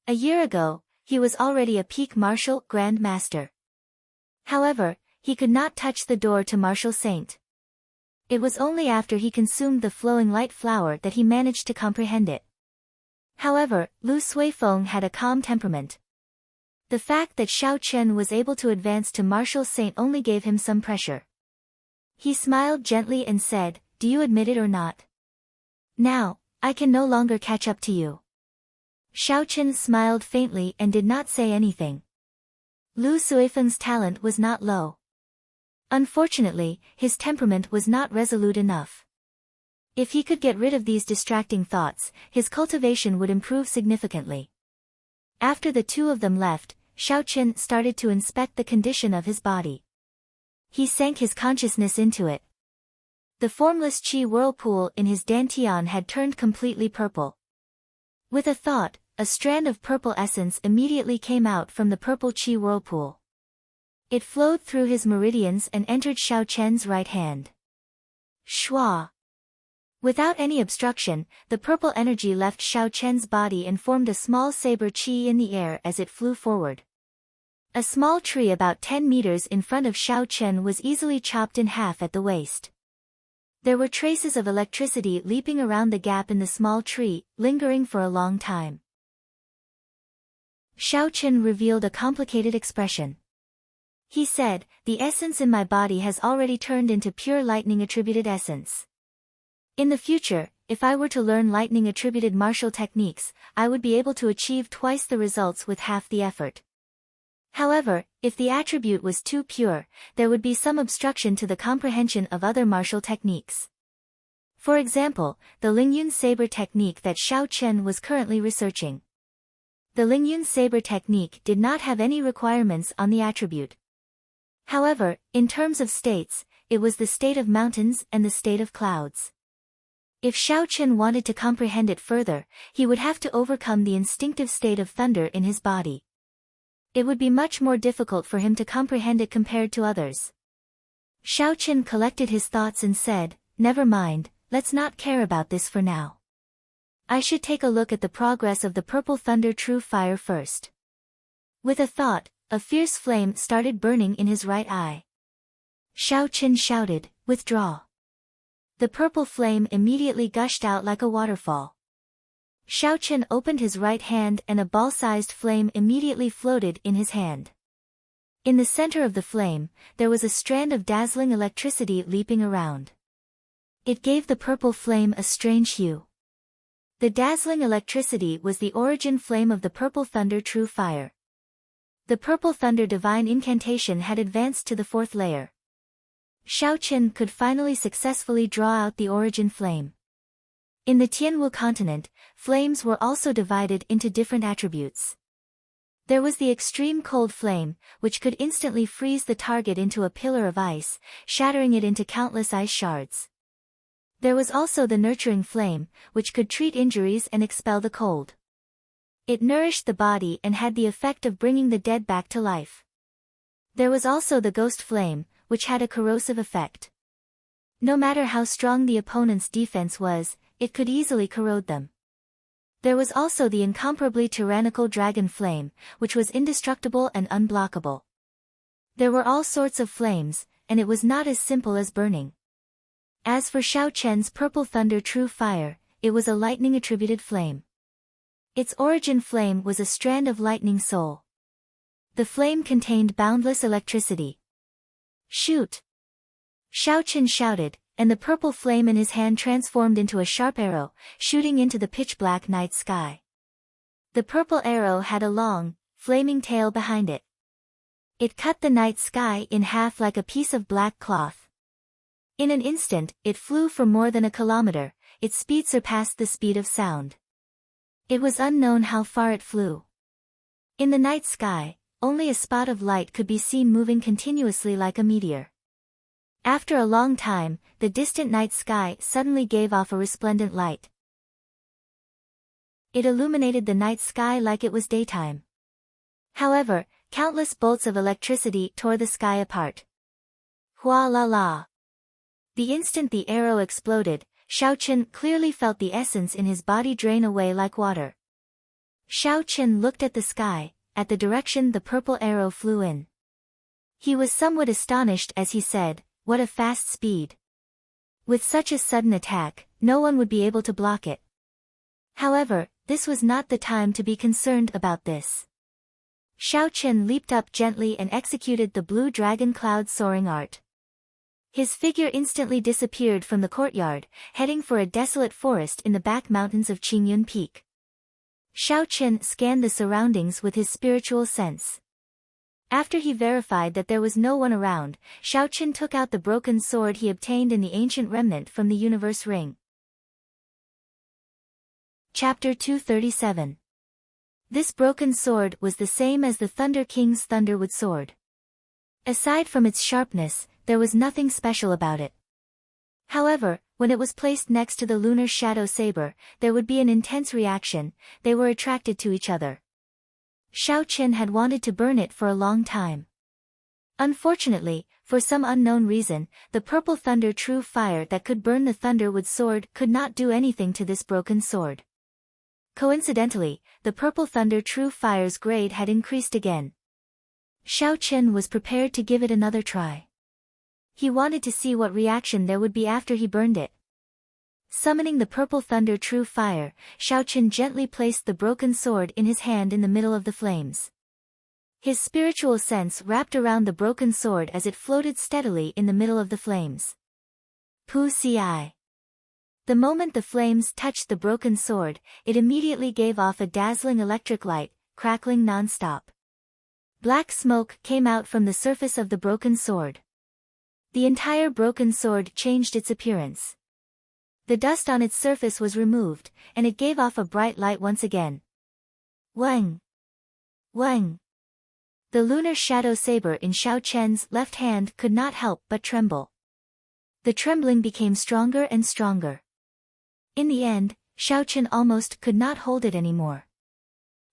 A year ago, he was already a peak martial Grand Master. However, he could not touch the door to martial saint. It was only after he consumed the flowing light flower that he managed to comprehend it. However, Lu Suifeng had a calm temperament. The fact that Xiao Chen was able to advance to martial saint only gave him some pressure. He smiled gently and said, do you admit it or not? Now, I can no longer catch up to you. Xiao Chen smiled faintly and did not say anything. Lu Suifeng's talent was not low. Unfortunately, his temperament was not resolute enough. If he could get rid of these distracting thoughts, his cultivation would improve significantly. After the two of them left, Xiao Chen started to inspect the condition of his body. He sank his consciousness into it. The formless qi whirlpool in his dantian had turned completely purple. With a thought, a strand of purple essence immediately came out from the purple qi whirlpool. It flowed through his meridians and entered Xiao Chen's right hand. Shua! Without any obstruction, the purple energy left Xiao Chen's body and formed a small saber qi in the air as it flew forward. A small tree about 10 meters in front of Xiao Chen was easily chopped in half at the waist. There were traces of electricity leaping around the gap in the small tree, lingering for a long time. Xiao Chen revealed a complicated expression. He said, the essence in my body has already turned into pure lightning-attributed essence. In the future, if I were to learn lightning-attributed martial techniques, I would be able to achieve twice the results with half the effort. However, if the attribute was too pure, there would be some obstruction to the comprehension of other martial techniques. For example, the Lingyun saber technique that Xiao Chen was currently researching. The Lingyun saber technique did not have any requirements on the attribute. However, in terms of states, it was the state of mountains and the state of clouds. If Xiao Chen wanted to comprehend it further, he would have to overcome the instinctive state of thunder in his body. It would be much more difficult for him to comprehend it compared to others. Xiao Chen collected his thoughts and said, never mind, let's not care about this for now. I should take a look at the progress of the Purple Thunder True Fire first. With a thought, a fierce flame started burning in his right eye. Xiao Chen shouted, withdraw. The purple flame immediately gushed out like a waterfall. Xiao Chen opened his right hand and a ball-sized flame immediately floated in his hand. In the center of the flame, there was a strand of dazzling electricity leaping around. It gave the purple flame a strange hue. The dazzling electricity was the origin flame of the Purple Thunder True Fire. The Purple Thunder divine incantation had advanced to the 4th layer. Xiaoqian could finally successfully draw out the origin flame. In the Tianwu continent, flames were also divided into different attributes. There was the extreme cold flame, which could instantly freeze the target into a pillar of ice, shattering it into countless ice shards. There was also the nurturing flame, which could treat injuries and expel the cold. It nourished the body and had the effect of bringing the dead back to life. There was also the ghost flame, which had a corrosive effect. No matter how strong the opponent's defense was, it could easily corrode them. There was also the incomparably tyrannical dragon flame, which was indestructible and unblockable. There were all sorts of flames, and it was not as simple as burning. As for Xiaoqian's Purple Thunder True Fire, it was a lightning-attributed flame. Its origin flame was a strand of lightning soul. The flame contained boundless electricity. "Shoot!" Xiaoqian shouted, and the purple flame in his hand transformed into a sharp arrow, shooting into the pitch-black night sky. The purple arrow had a long, flaming tail behind it. It cut the night sky in half like a piece of black cloth. In an instant, it flew for more than a kilometer. Its speed surpassed the speed of sound. It was unknown how far it flew. In the night sky, only a spot of light could be seen moving continuously like a meteor. After a long time, the distant night sky suddenly gave off a resplendent light. It illuminated the night sky like it was daytime. However, countless bolts of electricity tore the sky apart. Hua la la. The instant the arrow exploded, Xiaoqian clearly felt the essence in his body drain away like water. Xiaoqian looked at the sky, at the direction the purple arrow flew in. He was somewhat astonished as he said, "What a fast speed. With such a sudden attack, no one would be able to block it." However, this was not the time to be concerned about this. Xiaoqian leaped up gently and executed the blue dragon cloud soaring art. His figure instantly disappeared from the courtyard, heading for a desolate forest in the back mountains of Qingyun Peak. Xiaoqian scanned the surroundings with his spiritual sense. After he verified that there was no one around, Xiaoqian took out the broken sword he obtained in the ancient remnant from the universe ring. Chapter 237. This broken sword was the same as the Thunder King's Thunderwood sword. Aside from its sharpness, there was nothing special about it. However, when it was placed next to the lunar shadow saber, there would be an intense reaction. They were attracted to each other. Xiaoqian had wanted to burn it for a long time. Unfortunately, for some unknown reason, the Purple Thunder True Fire that could burn the Thunderwood sword could not do anything to this broken sword. Coincidentally, the Purple Thunder True Fire's grade had increased again. Xiaoqian was prepared to give it another try. He wanted to see what reaction there would be after he burned it. Summoning the Purple Thunder True Fire, Xiaoqian gently placed the broken sword in his hand in the middle of the flames. His spiritual sense wrapped around the broken sword as it floated steadily in the middle of the flames. Pu Ci. The moment the flames touched the broken sword, it immediately gave off a dazzling electric light, crackling non-stop. Black smoke came out from the surface of the broken sword. The entire broken sword changed its appearance. The dust on its surface was removed, and it gave off a bright light once again. Wang! Wang! The lunar shadow saber in Xiaoqian's left hand could not help but tremble. The trembling became stronger and stronger. In the end, Xiaoqian almost could not hold it anymore.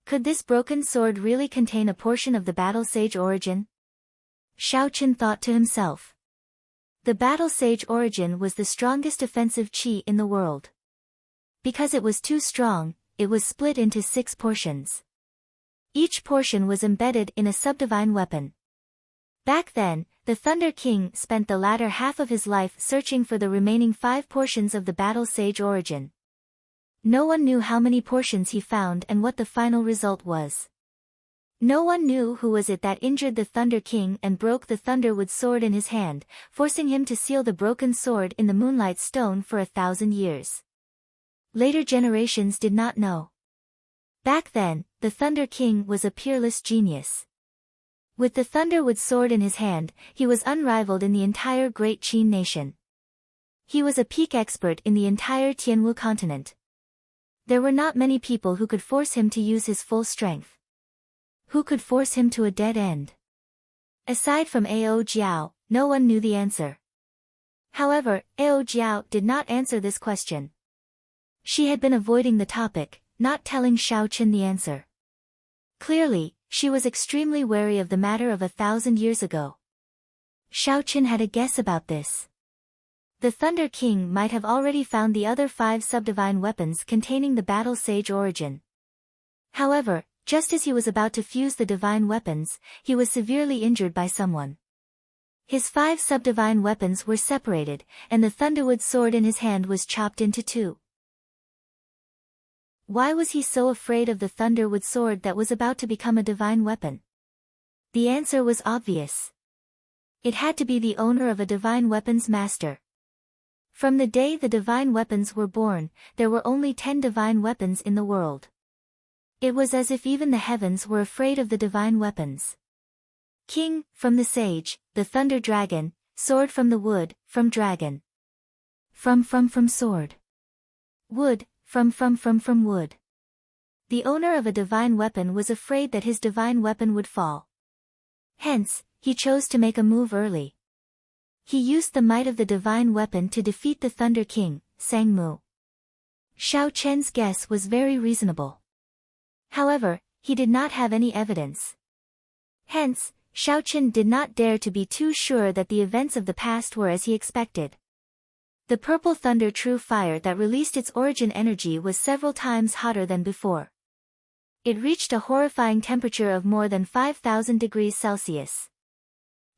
Could this broken sword really contain a portion of the Battle Sage origin? Xiaoqian thought to himself. The Battle Sage origin was the strongest offensive chi in the world. Because it was too strong, it was split into 6 portions. Each portion was embedded in a subdivine weapon. Back then, the Thunder King spent the latter half of his life searching for the remaining 5 portions of the Battle Sage origin. No one knew how many portions he found and what the final result was. No one knew who was it that injured the Thunder King and broke the Thunderwood sword in his hand, forcing him to seal the broken sword in the Moonlight Stone for 1,000 years. Later generations did not know. Back then, the Thunder King was a peerless genius. With the thunderwood sword in his hand, he was unrivaled in the entire Great Qin nation. He was a peak expert in the entire Tianwu continent. There were not many people who could force him to use his full strength. Who could force him to a dead end? Aside from Ao Jiao, no one knew the answer. However, Ao Jiao did not answer this question. She had been avoiding the topic, not telling Xiao Chen the answer. Clearly, she was extremely wary of the matter of 1,000 years ago. Xiao Chen had a guess about this. The Thunder King might have already found the other 5 subdivine weapons containing the battle sage origin. However, just as he was about to fuse the divine weapons, he was severely injured by someone. His 5 subdivine weapons were separated, and the thunderwood sword in his hand was chopped into 2. Why was he so afraid of the thunderwood sword that was about to become a divine weapon? The answer was obvious. It had to be the owner of a divine weapons master. From the day the divine weapons were born, there were only 10 divine weapons in the world. It was as if even the heavens were afraid of the divine weapons. King, from the sage, the thunder dragon, sword from the wood, from dragon. From sword. Wood, from wood. The owner of a divine weapon was afraid that his divine weapon would fall. Hence, he chose to make a move early. He used the might of the divine weapon to defeat the Thunder King, Sang Mu. Xiao Chen's guess was very reasonable. However, he did not have any evidence. Hence, Xiao Chen did not dare to be too sure that the events of the past were as he expected. The purple thunder true fire that released its origin energy was several times hotter than before. It reached a horrifying temperature of more than 5,000 degrees Celsius.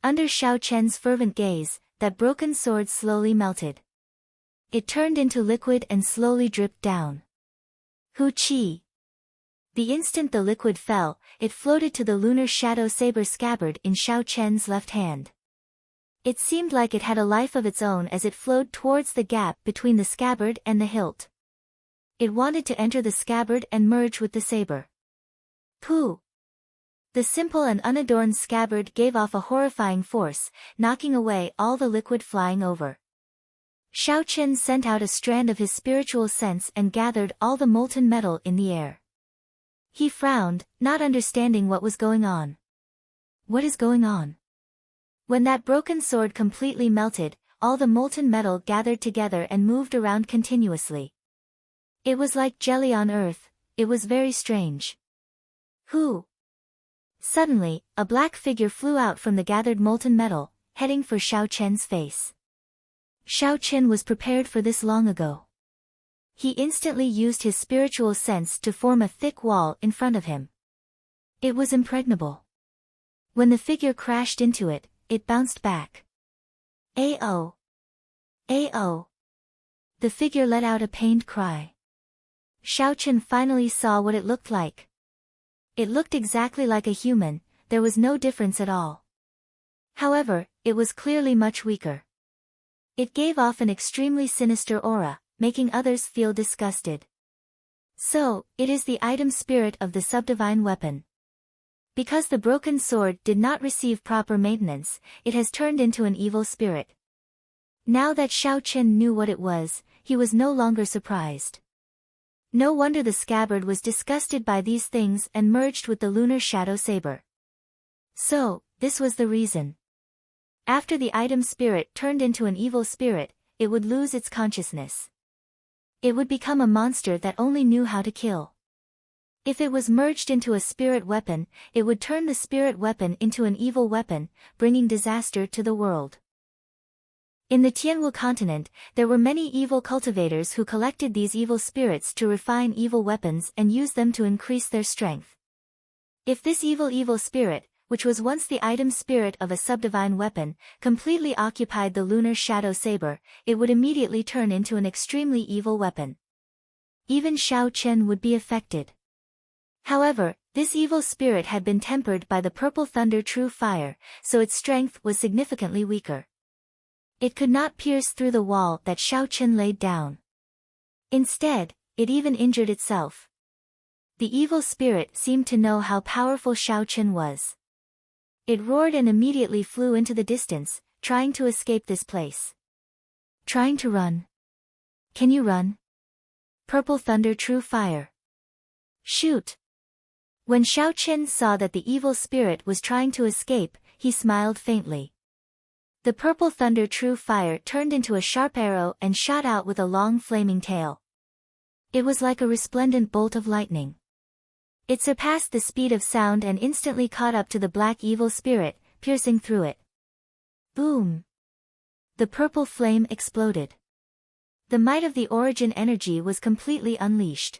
Under Xiao Chen's fervent gaze, that broken sword slowly melted. It turned into liquid and slowly dripped down. Hu Qi. The instant the liquid fell, it floated to the lunar shadow saber scabbard in Xiao Chen's left hand. It seemed like it had a life of its own as it flowed towards the gap between the scabbard and the hilt. It wanted to enter the scabbard and merge with the saber. Pooh! The simple and unadorned scabbard gave off a horrifying force, knocking away all the liquid flying over. Xiao Chen sent out a strand of his spiritual sense and gathered all the molten metal in the air. He frowned, not understanding what was going on. What is going on? When that broken sword completely melted, all the molten metal gathered together and moved around continuously. It was like jelly on earth. It was very strange. Who? Suddenly, a black figure flew out from the gathered molten metal, heading for Xiao Chen's face. Xiao Chen was prepared for this long ago. He instantly used his spiritual sense to form a thick wall in front of him. It was impregnable. When the figure crashed into it, it bounced back. Ao! Ao! The figure let out a pained cry. Xiao Chen finally saw what it looked like. It looked exactly like a human, there was no difference at all. However, it was clearly much weaker. It gave off an extremely sinister aura, making others feel disgusted. So, it is the item spirit of the subdivine weapon. Because the broken sword did not receive proper maintenance, it has turned into an evil spirit. Now that Xiao Chen knew what it was, he was no longer surprised. No wonder the scabbard was disgusted by these things and merged with the lunar shadow saber. So, this was the reason. After the item spirit turned into an evil spirit, it would lose its consciousness. It would become a monster that only knew how to kill. If it was merged into a spirit weapon, it would turn the spirit weapon into an evil weapon, bringing disaster to the world. In the Tianwu continent, there were many evil cultivators who collected these evil spirits to refine evil weapons and use them to increase their strength. If this evil spirit, which was once the item spirit of a subdivine weapon, completely occupied the lunar shadow saber, it would immediately turn into an extremely evil weapon. Even Xiao Chen would be affected. However, this evil spirit had been tempered by the purple thunder true fire, so its strength was significantly weaker. It could not pierce through the wall that Xiao Chen laid down. Instead, it even injured itself. The evil spirit seemed to know how powerful Xiao Chen was. It roared and immediately flew into the distance, trying to escape this place. Trying to run. Can you run? Purple thunder, true fire. Shoot. When Xiao Chen saw that the evil spirit was trying to escape, he smiled faintly. The purple thunder, true fire, turned into a sharp arrow and shot out with a long flaming tail. It was like a resplendent bolt of lightning. It surpassed the speed of sound and instantly caught up to the black evil spirit, piercing through it. Boom! The purple flame exploded. The might of the origin energy was completely unleashed.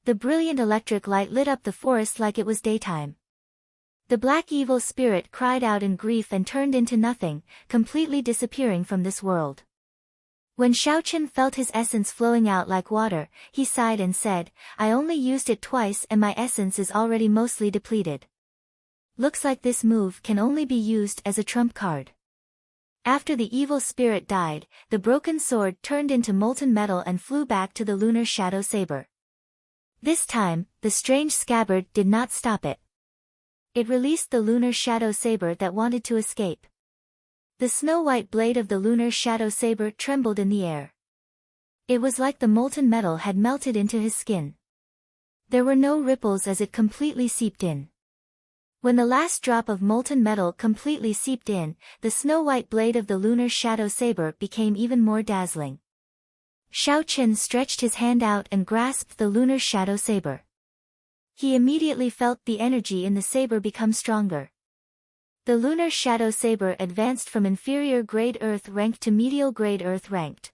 The brilliant electric light lit up the forest like it was daytime. The black evil spirit cried out in grief and turned into nothing, completely disappearing from this world. When Xiao Chen felt his essence flowing out like water, he sighed and said, "I only used it twice and my essence is already mostly depleted. Looks like this move can only be used as a trump card." After the evil spirit died, the broken sword turned into molten metal and flew back to the lunar shadow saber. This time, the strange scabbard did not stop it. It released the lunar shadow saber that wanted to escape. The snow-white blade of the lunar shadow saber trembled in the air. It was like the molten metal had melted into his skin. There were no ripples as it completely seeped in. When the last drop of molten metal completely seeped in, the snow-white blade of the lunar shadow saber became even more dazzling. Xiao Chen stretched his hand out and grasped the lunar shadow saber. He immediately felt the energy in the saber become stronger. The lunar shadow saber advanced from inferior grade earth ranked to medial grade earth ranked.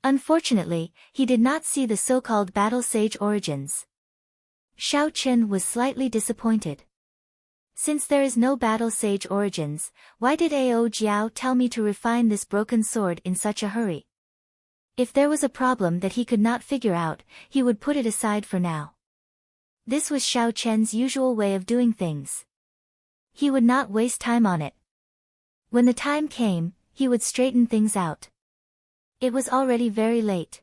Unfortunately, he did not see the so-called battle sage origins. Xiao Chen was slightly disappointed. Since there is no battle sage origins, why did Ao Jiao tell me to refine this broken sword in such a hurry? If there was a problem that he could not figure out, he would put it aside for now. This was Xiao Chen's usual way of doing things. He would not waste time on it. When the time came, he would straighten things out. It was already very late.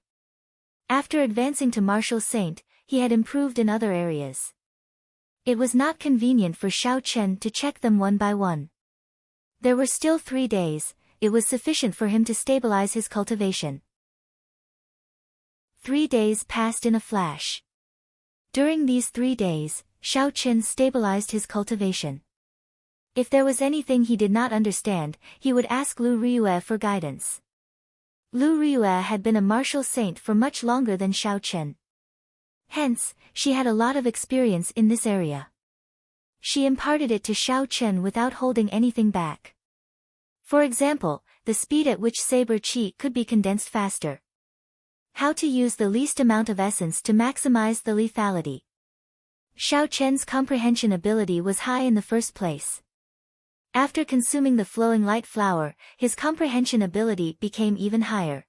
After advancing to Martial Saint, he had improved in other areas. It was not convenient for Xiao Chen to check them one by one. There were still 3 days, it was sufficient for him to stabilize his cultivation. 3 days passed in a flash. During these 3 days, Xiao Chen stabilized his cultivation. If there was anything he did not understand, he would ask Lu Ryue for guidance. Lu Ryue had been a martial saint for much longer than Xiao Chen. Hence, she had a lot of experience in this area. She imparted it to Xiao Chen without holding anything back. For example, the speed at which saber qi could be condensed faster. How to use the least amount of essence to maximize the lethality. Xiao Chen's comprehension ability was high in the first place. After consuming the flowing light flower, his comprehension ability became even higher.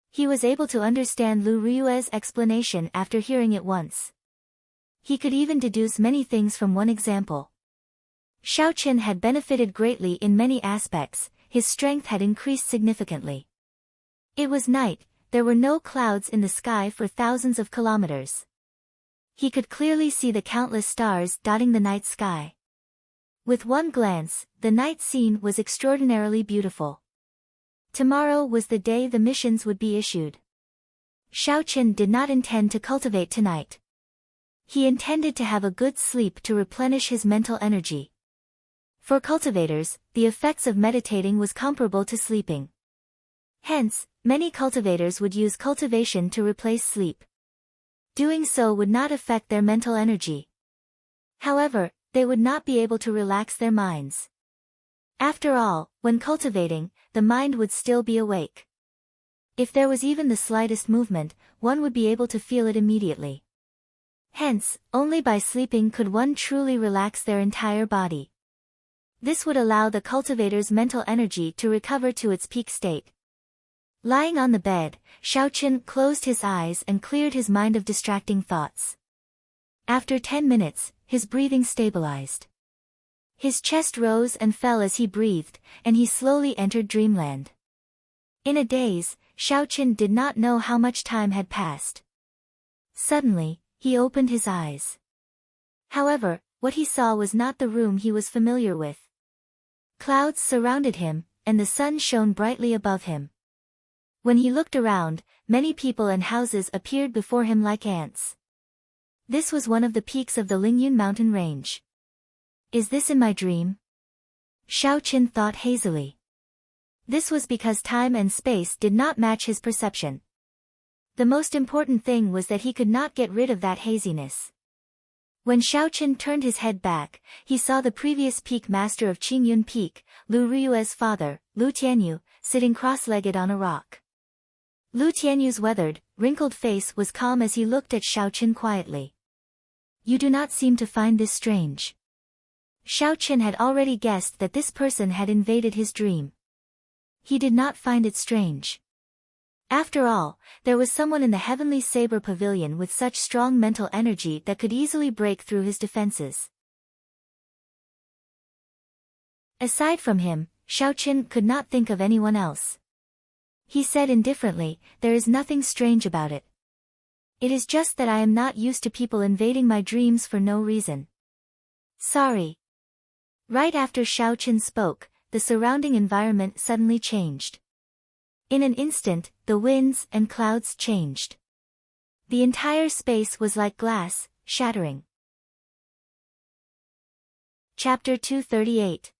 He was able to understand Lu Ryue's explanation after hearing it once. He could even deduce many things from one example. Xiao Chen had benefited greatly in many aspects, his strength had increased significantly. It was night, there were no clouds in the sky for thousands of kilometers. He could clearly see the countless stars dotting the night sky. With one glance, the night scene was extraordinarily beautiful. Tomorrow was the day the missions would be issued. Xiao Chen did not intend to cultivate tonight. He intended to have a good sleep to replenish his mental energy. For cultivators, the effects of meditating was comparable to sleeping. Hence, many cultivators would use cultivation to replace sleep. Doing so would not affect their mental energy. However, they would not be able to relax their minds. After all, when cultivating, the mind would still be awake. If there was even the slightest movement, one would be able to feel it immediately. Hence, only by sleeping could one truly relax their entire body. This would allow the cultivator's mental energy to recover to its peak state. Lying on the bed, Xiao Chen closed his eyes and cleared his mind of distracting thoughts. After 10 minutes, his breathing stabilized. His chest rose and fell as he breathed, and he slowly entered dreamland. In a daze, Xiao Chen did not know how much time had passed. Suddenly, he opened his eyes. However, What he saw was not the room he was familiar with. Clouds surrounded him, and the sun shone brightly above him. When he looked around, many people and houses appeared before him like ants. This was one of the peaks of the Lingyun mountain range. Is this in my dream? Xiaoqin thought hazily. This was because time and space did not match his perception. The most important thing was that he could not get rid of that haziness. When Xiaoqin turned his head back, he saw the previous peak master of Qingyun Peak, Lu Riyue's father, Lu Tianyu, sitting cross-legged on a rock. Lu Tianyu's weathered, wrinkled face was calm as he looked at Xiaoqin quietly. You do not seem to find this strange. Xiaoqin had already guessed that this person had invaded his dream. He did not find it strange. After all, there was someone in the heavenly saber pavilion with such strong mental energy that could easily break through his defenses. Aside from him, Xiaoqin could not think of anyone else. He said indifferently, there is nothing strange about it. It is just that I am not used to people invading my dreams for no reason. Sorry. Right after Xiaoqin spoke, the surrounding environment suddenly changed. In an instant, the winds and clouds changed. The entire space was like glass, shattering. Chapter 238.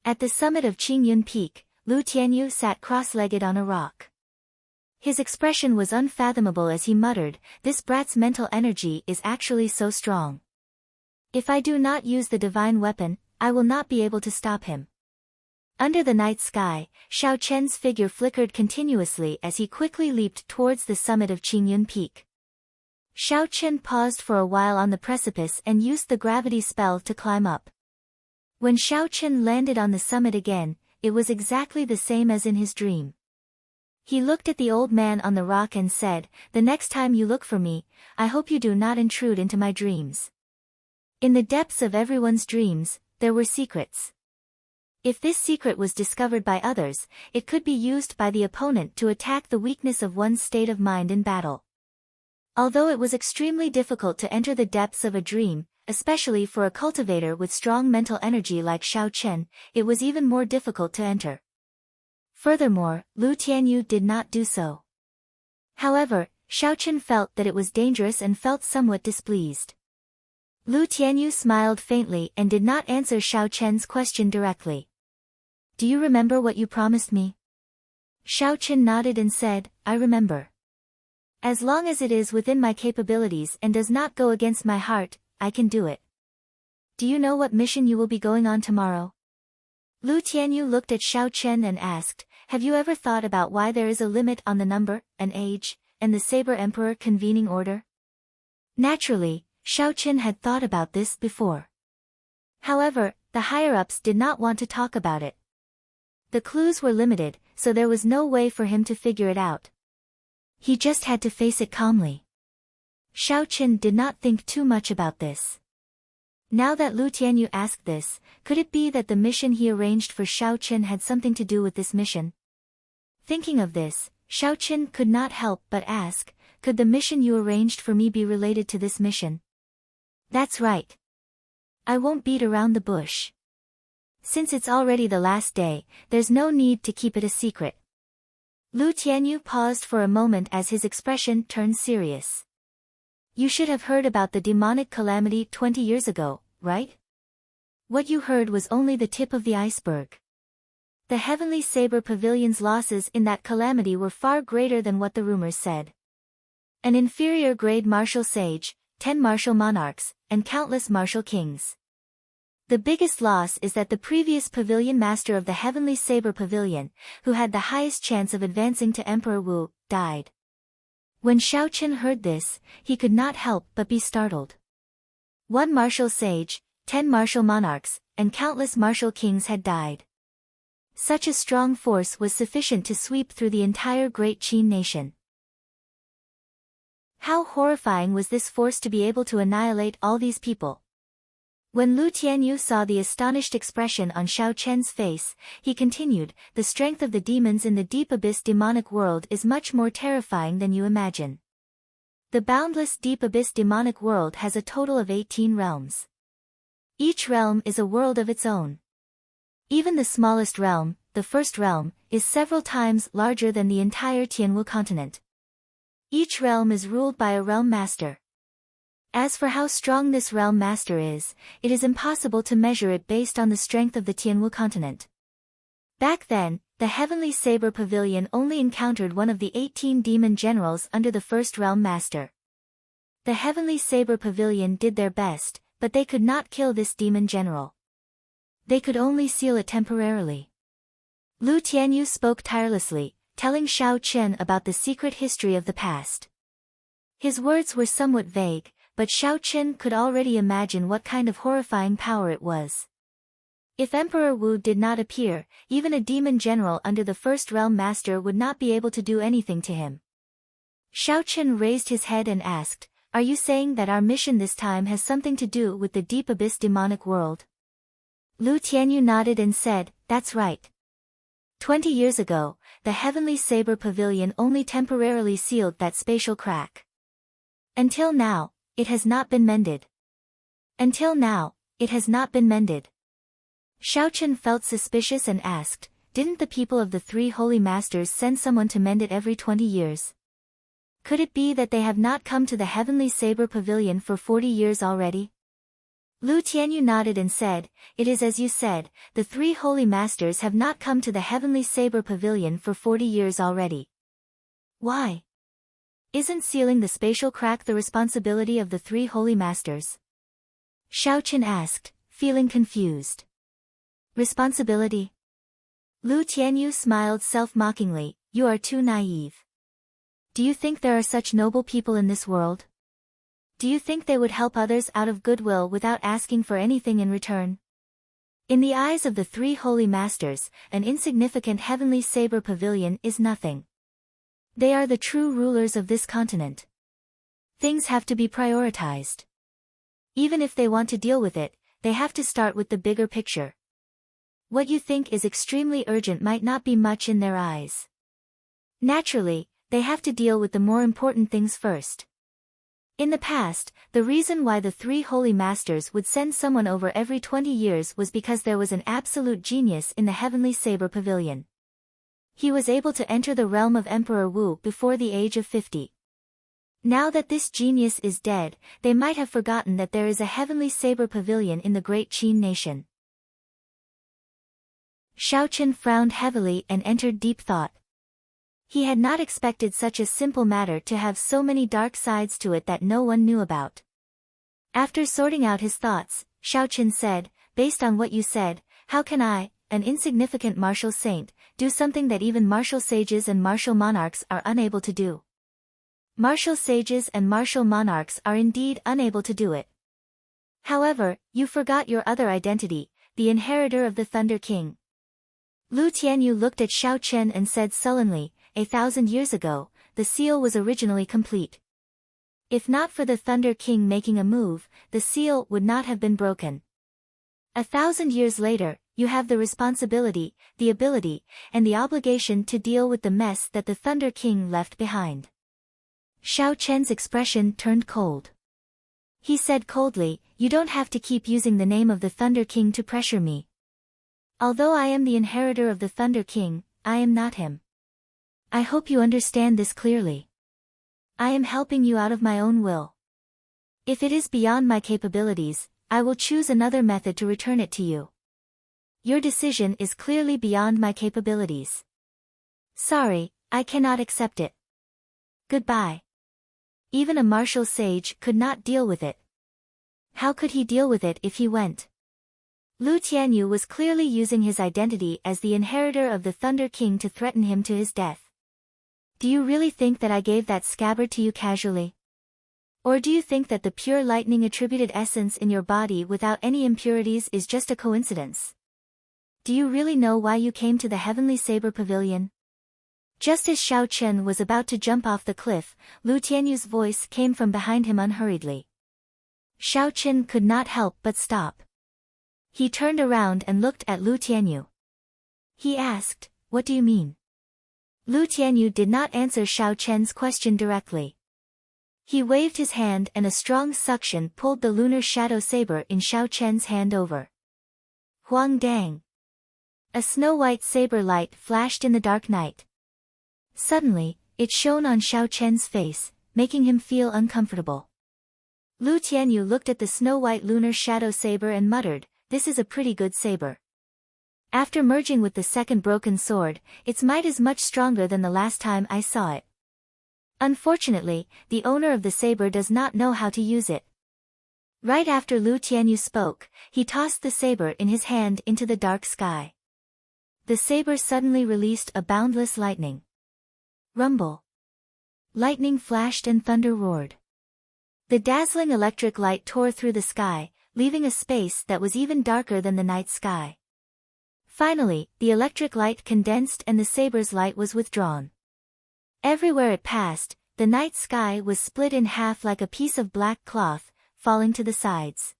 At the summit of Qingyun Peak, Lu Tianyu sat cross-legged on a rock. His expression was unfathomable as he muttered, this brat's mental energy is actually so strong. If I do not use the divine weapon, I will not be able to stop him. Under the night sky, Xiaoqian's figure flickered continuously as he quickly leaped towards the summit of Qingyun Peak. Xiaoqian paused for a while on the precipice and used the gravity spell to climb up. When Xiaoqian landed on the summit again, it was exactly the same as in his dream. He looked at the old man on the rock and said, the next time you look for me, I hope you do not intrude into my dreams. In the depths of everyone's dreams, there were secrets. If this secret was discovered by others, it could be used by the opponent to attack the weakness of one's state of mind in battle. Although it was extremely difficult to enter the depths of a dream, especially for a cultivator with strong mental energy like Xiaoqian, it was even more difficult to enter. Furthermore, Lu Tianyu did not do so. However, Xiaoqian felt that it was dangerous and felt somewhat displeased. Lu Tianyu smiled faintly and did not answer Xiaoqian's question directly. Do you remember what you promised me? Xiaoqian nodded and said, I remember. As long as it is within my capabilities and does not go against my heart, I can do it. Do you know what mission you will be going on tomorrow? Lu Tianyu looked at Xiaoqian and asked, have you ever thought about why there is a limit on the number, an age, and the Saber Emperor convening order? Naturally, Xiaoqian had thought about this before. However, the higher-ups did not want to talk about it. The clues were limited, so there was no way for him to figure it out. He just had to face it calmly. Xiaoqian did not think too much about this. Now that Lu Tianyu asked this, could it be that the mission he arranged for Xiaoqian had something to do with this mission? Thinking of this, Xiaoqian could not help but ask, could the mission you arranged for me be related to this mission? That's right. I won't beat around the bush. Since it's already the last day, there's no need to keep it a secret. Lu Tianyu paused for a moment as his expression turned serious. You should have heard about the demonic calamity 20 years ago, right? What you heard was only the tip of the iceberg. The Heavenly Saber Pavilion's losses in that calamity were far greater than what the rumors said. An inferior grade martial sage, 10 martial monarchs, and countless martial kings. The biggest loss is that the previous pavilion master of the Heavenly Saber Pavilion, who had the highest chance of advancing to Emperor Wu, died. When Xiaoqian heard this, he could not help but be startled. 1 martial sage, 10 martial monarchs, and countless martial kings had died. Such a strong force was sufficient to sweep through the entire Great Qin nation. How horrifying was this force to be able to annihilate all these people? When Lu Tianyu saw the astonished expression on Xiaoqian's face, he continued, the strength of the demons in the deep abyss demonic world is much more terrifying than you imagine. The boundless deep abyss demonic world has a total of 18 realms. Each realm is a world of its own. Even the smallest realm, the first realm, is several times larger than the entire Tianwu continent. Each realm is ruled by a realm master. As for how strong this realm master is, it is impossible to measure it based on the strength of the Tianwu continent. Back then, the Heavenly Saber Pavilion only encountered one of the 18 demon generals under the first realm master. The Heavenly Saber Pavilion did their best, but they could not kill this demon general. They could only seal it temporarily. Lu Tianyu spoke tirelessly, telling Xiao Chen about the secret history of the past. His words were somewhat vague, but Xiao Chen could already imagine what kind of horrifying power it was. If Emperor Wu did not appear, even a demon general under the first realm master would not be able to do anything to him. Xiao Chen raised his head and asked, "Are you saying that our mission this time has something to do with the deep abyss demonic world?" Lu Tianyu nodded and said, "That's right. 20 years ago, the Heavenly Saber Pavilion only temporarily sealed that spatial crack. Until now, it has not been mended. Until now, it has not been mended." Xiao Chen felt suspicious and asked, "Didn't the people of the three holy masters send someone to mend it every 20 years? Could it be that they have not come to the Heavenly Saber Pavilion for 40 years already?" Lu Tianyu nodded and said, "It is as you said, the three holy masters have not come to the Heavenly Saber Pavilion for 40 years already." "Why? Isn't sealing the spatial crack the responsibility of the three holy masters?" Xiao Chen asked, feeling confused. "Responsibility?" Lu Tianyu smiled self-mockingly, "You are too naive. Do you think there are such noble people in this world? Do you think they would help others out of goodwill without asking for anything in return? In the eyes of the three holy masters, an insignificant Heavenly Saber Pavilion is nothing. They are the true rulers of this continent. Things have to be prioritized. Even if they want to deal with it, they have to start with the bigger picture. What you think is extremely urgent might not be much in their eyes. Naturally, they have to deal with the more important things first. In the past, the reason why the three holy masters would send someone over every 20 years was because there was an absolute genius in the Heavenly Saber Pavilion. He was able to enter the realm of Emperor Wu before the age of 50. Now that this genius is dead, they might have forgotten that there is a Heavenly Saber Pavilion in the great Qin nation. Xiao Chen frowned heavily and entered deep thought. He had not expected such a simple matter to have so many dark sides to it that no one knew about. After sorting out his thoughts, Xiao Chen said, "Based on what you said, how can I, an insignificant martial saint, do something that even martial sages and martial monarchs are unable to do?" Martial sages and martial monarchs are indeed unable to do it. However, you forgot your other identity, the inheritor of the Thunder King. Lu Tianyu looked at Xiao Chen and said sullenly, 1,000 years ago, the seal was originally complete. If not for the Thunder King making a move, the seal would not have been broken. 1,000 years later, you have the responsibility, the ability, and the obligation to deal with the mess that the Thunder King left behind. Xiao Chen's expression turned cold. He said coldly, "You don't have to keep using the name of the Thunder King to pressure me. Although I am the inheritor of the Thunder King, I am not him. I hope you understand this clearly. I am helping you out of my own will. If it is beyond my capabilities, I will choose another method to return it to you. Your decision is clearly beyond my capabilities. Sorry, I cannot accept it. Goodbye." Even a martial sage could not deal with it. How could he deal with it if he went? Lu Tianyu was clearly using his identity as the inheritor of the Thunder King to threaten him to his death. Do you really think that I gave that scabbard to you casually? Or do you think that the pure lightning attributed essence in your body without any impurities is just a coincidence? Do you really know why you came to the Heavenly Saber Pavilion? Just as Xiao Chen was about to jump off the cliff, Lu Tianyu's voice came from behind him unhurriedly. Xiao Chen could not help but stop. He turned around and looked at Lu Tianyu. He asked, "What do you mean?" Lu Tianyu did not answer Xiao Chen's question directly. He waved his hand and a strong suction pulled the lunar shadow saber in Xiao Chen's hand over. Huang dang! A snow-white saber light flashed in the dark night. Suddenly, it shone on Xiao Chen's face, making him feel uncomfortable. Lu Tianyu looked at the snow-white lunar shadow saber and muttered, "This is a pretty good saber." After merging with the second broken sword, its might is much stronger than the last time I saw it. Unfortunately, the owner of the saber does not know how to use it. Right after Lu Tianyu spoke, he tossed the saber in his hand into the dark sky. The saber suddenly released a boundless lightning. Rumble. Lightning flashed and thunder roared. The dazzling electric light tore through the sky, leaving a space that was even darker than the night sky. Finally, the electric light condensed and the saber's light was withdrawn. Everywhere it passed, the night sky was split in half like a piece of black cloth, falling to the sides.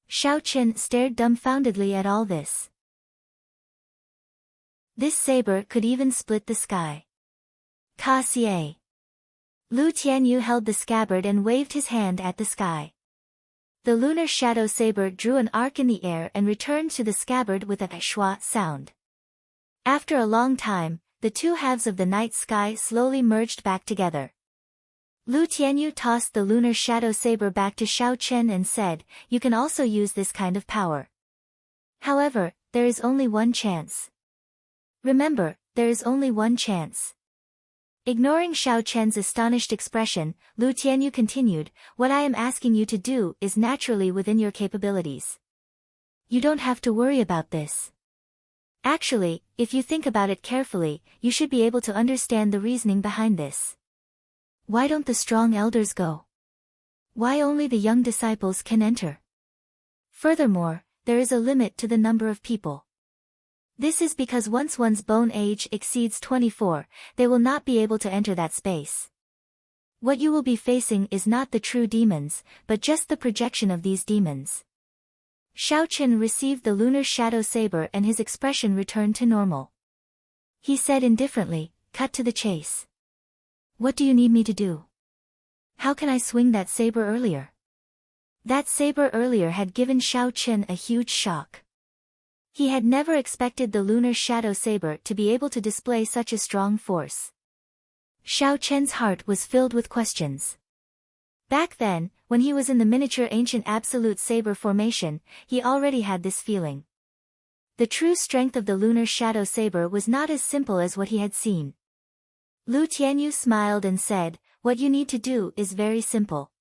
Xiao Chen stared dumbfoundedly at all this. This saber could even split the sky. Ka xie. Lu Tianyu held the scabbard and waved his hand at the sky. The lunar shadow saber drew an arc in the air and returned to the scabbard with a schwa sound. After a long time, the two halves of the night sky slowly merged back together. Lu Tianyu tossed the lunar shadow saber back to Xiao Chen and said, "You can also use this kind of power. However, there is only one chance. Remember, there is only one chance." Ignoring Xiao Chen's astonished expression, Lu Tianyu continued, "What I am asking you to do is naturally within your capabilities. You don't have to worry about this. Actually, if you think about it carefully, you should be able to understand the reasoning behind this. Why don't the strong elders go? Why only the young disciples can enter? Furthermore, there is a limit to the number of people. This is because once one's bone age exceeds 24, they will not be able to enter that space. What you will be facing is not the true demons, but just the projection of these demons." Xiao Chen received the lunar shadow saber and his expression returned to normal. He said indifferently, "Cut to the chase. What do you need me to do? How can I swing that saber earlier?" That saber earlier had given Xiao Chen a huge shock. He had never expected the lunar shadow saber to be able to display such a strong force. Xiao Chen's heart was filled with questions. Back then, when he was in the miniature ancient absolute saber formation, he already had this feeling. The true strength of the lunar shadow saber was not as simple as what he had seen. Lu Tianyu smiled and said, "What you need to do is very simple.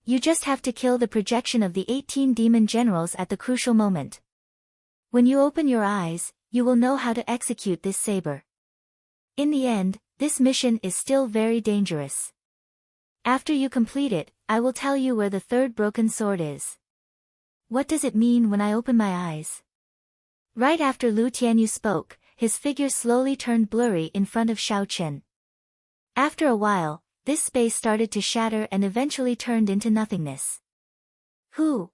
You just have to kill the projection of the 18 demon generals at the crucial moment. When you open your eyes, you will know how to execute this saber. In the end, this mission is still very dangerous. After you complete it, I will tell you where the third broken sword is." "What does it mean when I open my eyes?" Right after Lu Tianyu spoke, his figure slowly turned blurry in front of Xiao Chen. After a while, this space started to shatter and eventually turned into nothingness. "Who?"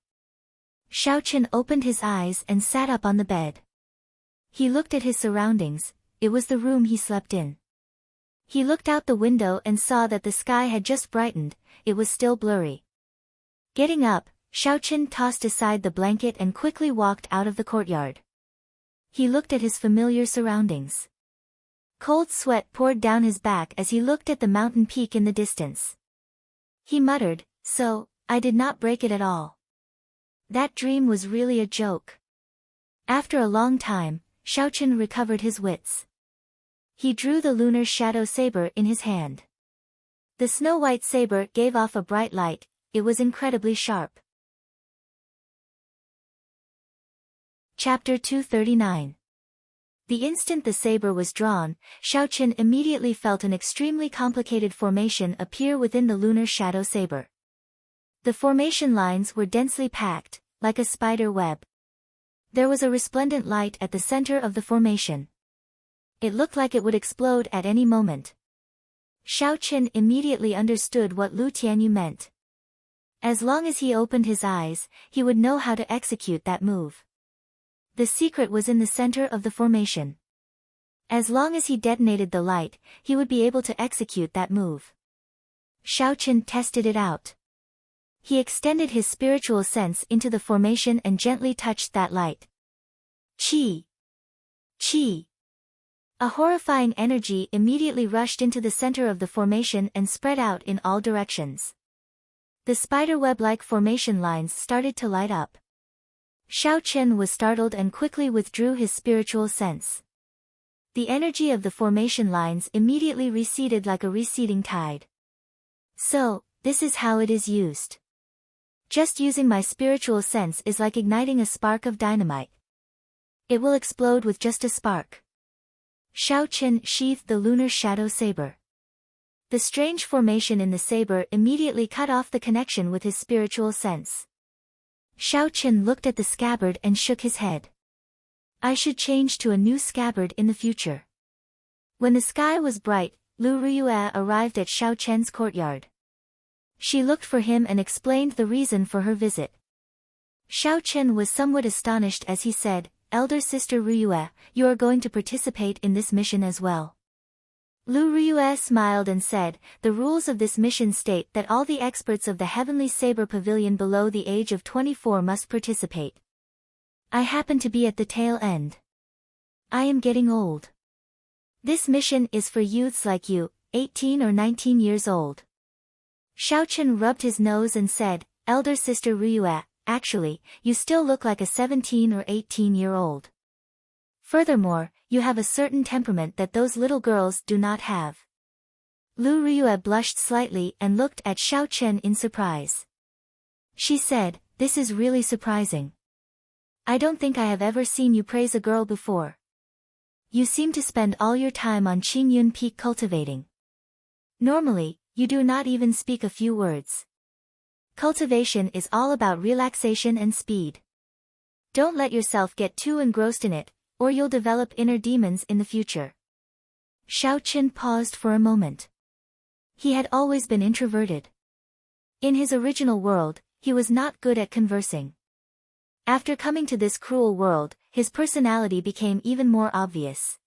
Xiao Chen opened his eyes and sat up on the bed. He looked at his surroundings. It was the room he slept in. He looked out the window and saw that the sky had just brightened, it was still blurry. Getting up, Xiao Chen tossed aside the blanket and quickly walked out of the courtyard. He looked at his familiar surroundings. Cold sweat poured down his back as he looked at the mountain peak in the distance. He muttered, "So, I did not break it at all. That dream was really a joke." After a long time, Xiao Chen recovered his wits. He drew the lunar shadow saber in his hand. The snow-white saber gave off a bright light, it was incredibly sharp. Chapter 239. The instant the saber was drawn, Xiao Chen immediately felt an extremely complicated formation appear within the lunar shadow saber. The formation lines were densely packed, like a spider web. There was a resplendent light at the center of the formation. It looked like it would explode at any moment. Xiao Chen immediately understood what Lu Tianyu meant. As long as he opened his eyes, he would know how to execute that move. The secret was in the center of the formation. As long as he detonated the light, he would be able to execute that move. Xiaochen tested it out. He extended his spiritual sense into the formation and gently touched that light. Qi! Qi! A horrifying energy immediately rushed into the center of the formation and spread out in all directions. The spiderweb-like formation lines started to light up. Xiaochen was startled and quickly withdrew his spiritual sense. The energy of the formation lines immediately receded like a receding tide. So, this is how it is used. Just using my spiritual sense is like igniting a spark of dynamite. It will explode with just a spark. Xiaochen sheathed the lunar shadow saber. The strange formation in the saber immediately cut off the connection with his spiritual sense. Xiaochen looked at the scabbard and shook his head. I should change to a new scabbard in the future. When the sky was bright, Lu Riyue arrived at Xiaochen's courtyard. She looked for him and explained the reason for her visit. Xiaochen was somewhat astonished as he said, Elder Sister Riyue, you are going to participate in this mission as well. Lu Riyue smiled and said, the rules of this mission state that all the experts of the Heavenly Saber Pavilion below the age of 24 must participate. I happen to be at the tail end. I am getting old. This mission is for youths like you, 18 or 19 years old. Xiaochen rubbed his nose and said, Elder Sister Riyue, actually, you still look like a 17 or 18-year-old. Furthermore, you have a certain temperament that those little girls do not have. Lu Riyue blushed slightly and looked at Xiaochen in surprise. She said, this is really surprising. I don't think I have ever seen you praise a girl before. You seem to spend all your time on Qingyun Peak cultivating. Normally, you do not even speak a few words. Cultivation is all about relaxation and speed. Don't let yourself get too engrossed in it, or you'll develop inner demons in the future. Xiaochen paused for a moment. He had always been introverted. In his original world, he was not good at conversing. After coming to this cruel world, his personality became even more obvious.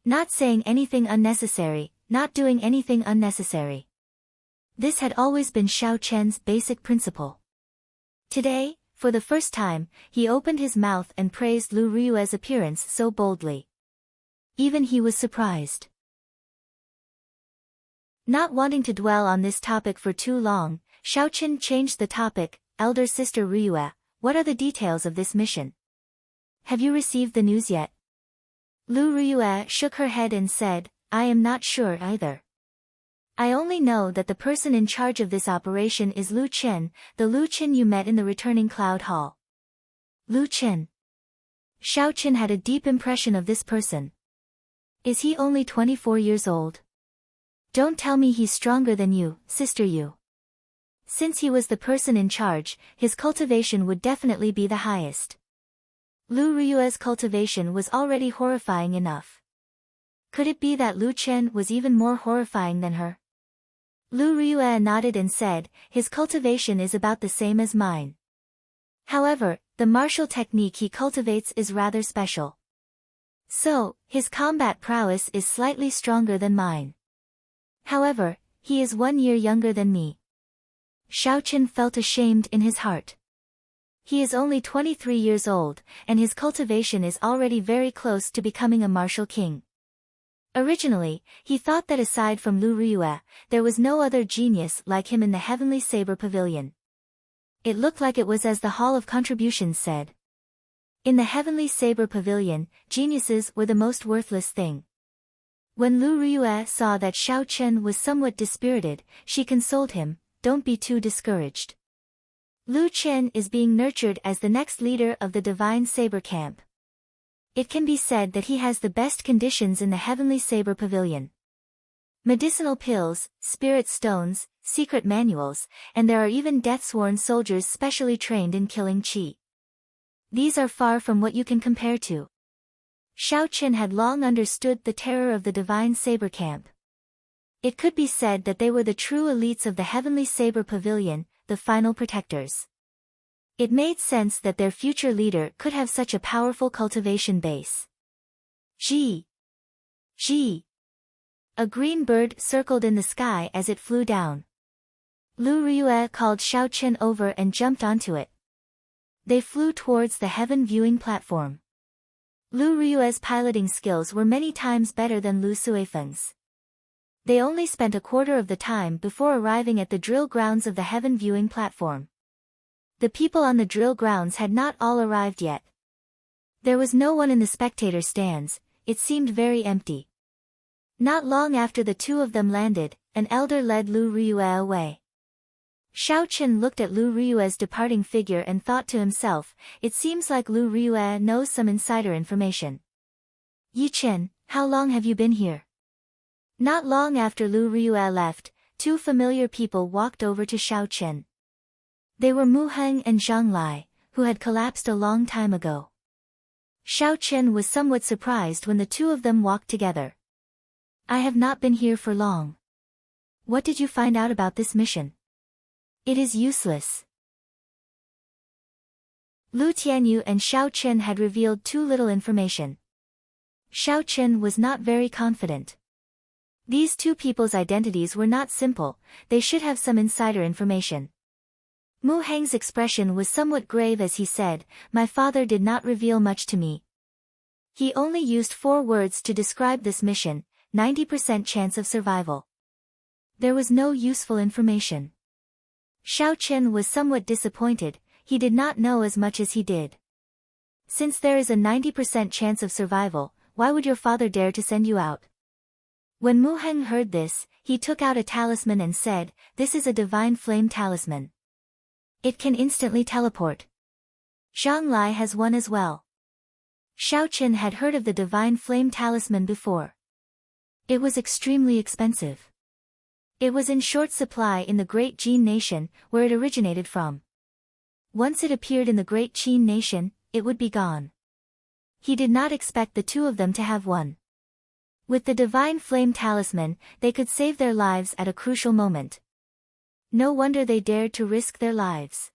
Not saying anything unnecessary, not doing anything unnecessary. This had always been Xiaochen's basic principle. Today, for the first time, he opened his mouth and praised Lu Riyue's appearance so boldly. Even he was surprised. Not wanting to dwell on this topic for too long, Xiaochen changed the topic. Elder Sister Riyue, what are the details of this mission? Have you received the news yet? Lu Riyue shook her head and said, I am not sure either. I only know that the person in charge of this operation is Lu Chen, the Lu Chen you met in the returning Cloud Hall. Lu Chen. Xiaochen had a deep impression of this person. Is he only 24 years old? Don't tell me he's stronger than you, Sister Yu. Since he was the person in charge, his cultivation would definitely be the highest. Lu Riyue's cultivation was already horrifying enough. Could it be that Lu Chen was even more horrifying than her? Lu Riyue nodded and said, his cultivation is about the same as mine. However, the martial technique he cultivates is rather special. So, his combat prowess is slightly stronger than mine. However, he is 1 year younger than me. Xiaochen felt ashamed in his heart. He is only 23 years old, and his cultivation is already very close to becoming a martial king. Originally, he thought that aside from Lu Riyue, there was no other genius like him in the Heavenly Saber Pavilion. It looked like it was as the Hall of Contributions said. In the Heavenly Saber Pavilion, geniuses were the most worthless thing. When Lu Riyue saw that Xiaochen was somewhat dispirited, she consoled him, don't be too discouraged. Lu Chen is being nurtured as the next leader of the Divine Saber Camp. It can be said that he has the best conditions in the Heavenly Saber Pavilion. Medicinal pills, spirit stones, secret manuals, and there are even death-sworn soldiers specially trained in killing qi. These are far from what you can compare to. Xiaochen had long understood the terror of the Divine Saber Camp. It could be said that they were the true elites of the Heavenly Saber Pavilion, the final protectors. It made sense that their future leader could have such a powerful cultivation base. Gee! Gee! A green bird circled in the sky as it flew down. Lu Riyue called Xiao Chen over and jumped onto it. They flew towards the heaven viewing platform. Lu Riyue's piloting skills were many times better than Lu Suifeng's. They only spent a quarter of the time before arriving at the drill grounds of the heaven viewing platform. The people on the drill grounds had not all arrived yet. There was no one in the spectator stands, it seemed very empty. Not long after the two of them landed, an elder led Lu Riyue away. Xiao Chen looked at Lu Riyue's departing figure and thought to himself, it seems like Lu Riyue knows some insider information. Yi Chen, how long have you been here? Not long after Lu Riyue left, two familiar people walked over to Xiao Chen. They were Mu Heng and Zhang Lai, who had collapsed a long time ago. Xiao Chen was somewhat surprised when the two of them walked together. I have not been here for long. What did you find out about this mission? It is useless. Lu Tianyu and Xiao Chen had revealed too little information. Xiao Chen was not very confident. These two people's identities were not simple, they should have some insider information. Mu Heng's expression was somewhat grave as he said, my father did not reveal much to me. He only used 4 words to describe this mission, 90% chance of survival. There was no useful information. Xiao Chen was somewhat disappointed, he did not know as much as he did. Since there is a 90% chance of survival, why would your father dare to send you out? When Mu Heng heard this, he took out a talisman and said, this is a divine flame talisman. It can instantly teleport. Zhang Lai has one as well. Xiao Chen had heard of the divine flame talisman before. It was extremely expensive. It was in short supply in the Great Jin Nation, where it originated from. Once it appeared in the Great Jin Nation, it would be gone. He did not expect the two of them to have one. With the divine flame talisman, they could save their lives at a crucial moment. No wonder they dared to risk their lives.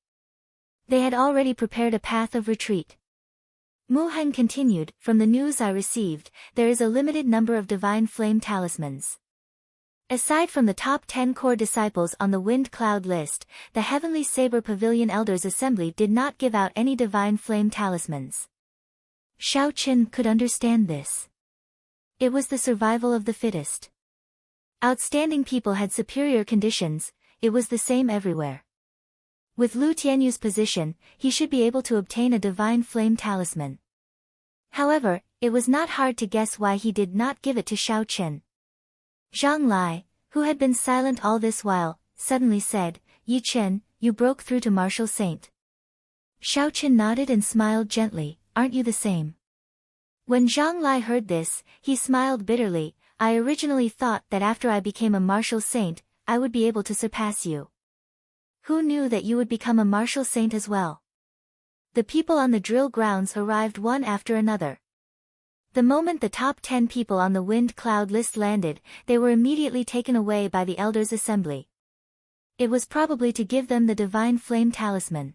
They had already prepared a path of retreat. Mu Heng continued, from the news I received, there is a limited number of divine flame talismans. Aside from the top 10 core disciples on the Wind Cloud list, the Heavenly Saber Pavilion Elders Assembly did not give out any divine flame talismans. Xiao Chen could understand this. It was the survival of the fittest. Outstanding people had superior conditions, it was the same everywhere. With Lu Tianyu's position, he should be able to obtain a divine flame talisman. However, it was not hard to guess why he did not give it to Xiao Chen. Zhang Lai, who had been silent all this while, suddenly said, Yi Chen, you broke through to Martial Saint. Xiao Chen nodded and smiled gently, aren't you the same? When Zhang Lai heard this, he smiled bitterly, I originally thought that after I became a Martial Saint, I would be able to surpass you. Who knew that you would become a Martial Saint as well? The people on the drill grounds arrived one after another. The moment the top 10 people on the Wind Cloud list landed, they were immediately taken away by the Elders' Assembly. It was probably to give them the divine flame talisman.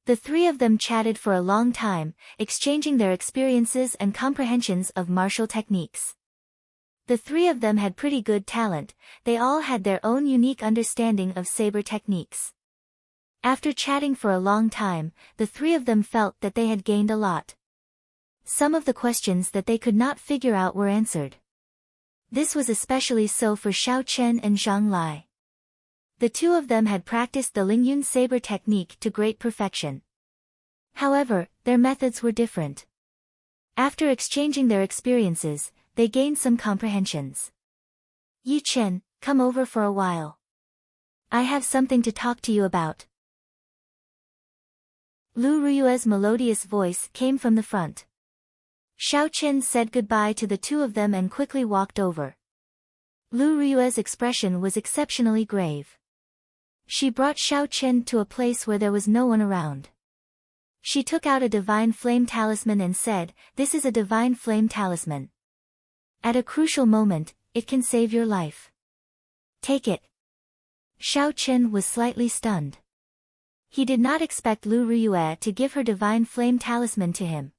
The three of them chatted for a long time, exchanging their experiences and comprehensions of martial techniques. The three of them had pretty good talent, they all had their own unique understanding of saber techniques. After chatting for a long time, the three of them felt that they had gained a lot. Some of the questions that they could not figure out were answered. This was especially so for Xiao Chen and Zhang Lai. The two of them had practiced the Lingyun saber technique to great perfection. However, their methods were different. After exchanging their experiences, they gained some comprehensions. Yi Chen, come over for a while. I have something to talk to you about. Lu Riyue's melodious voice came from the front. Xiao Chen said goodbye to the two of them and quickly walked over. Lu Riyue's expression was exceptionally grave. She brought Xiao Chen to a place where there was no one around. She took out a divine flame talisman and said, this is a divine flame talisman. At a crucial moment, it can save your life. Take it. Xiao Chen was slightly stunned. He did not expect Lu Riyue to give her divine flame talisman to him.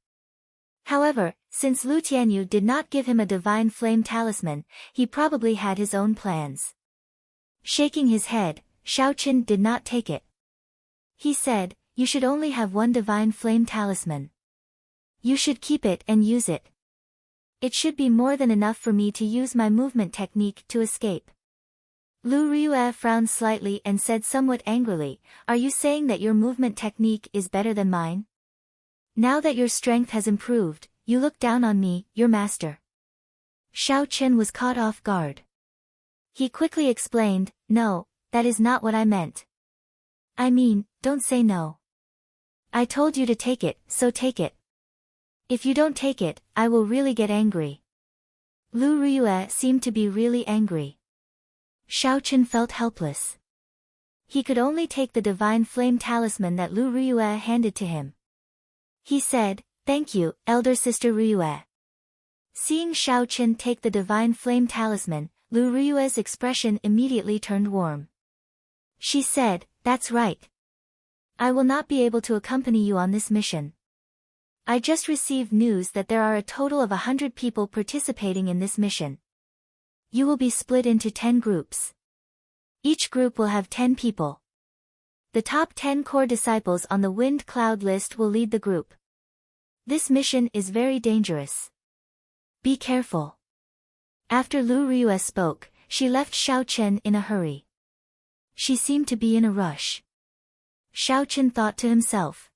However, since Lu Tianyu did not give him a divine flame talisman, he probably had his own plans. Shaking his head, Xiaochen did not take it. He said, "You should only have one divine flame talisman. You should keep it and use it. It should be more than enough for me to use my movement technique to escape." Lu Riyue frowned slightly and said somewhat angrily, "Are you saying that your movement technique is better than mine? Now that your strength has improved, you look down on me, your master?" Xiaochen was caught off guard. He quickly explained, "No, that is not what I meant. I mean, don't say no. I told you to take it, so take it. If you don't take it, I will really get angry." Lu Riyue seemed to be really angry. Xiaochen felt helpless. He could only take the divine flame talisman that Lu Riyue handed to him. He said, "Thank you, elder sister Riyue." Seeing Xiaochen take the divine flame talisman, Lu Riyue's expression immediately turned warm. She said, "That's right. I will not be able to accompany you on this mission. I just received news that there are a total of 100 people participating in this mission. You will be split into 10 groups. Each group will have 10 people. The top 10 core disciples on the wind cloud list will lead the group. This mission is very dangerous. Be careful." After Lu Riyue spoke, she left Xiaochen in a hurry. She seemed to be in a rush. Xiaochen thought to himself.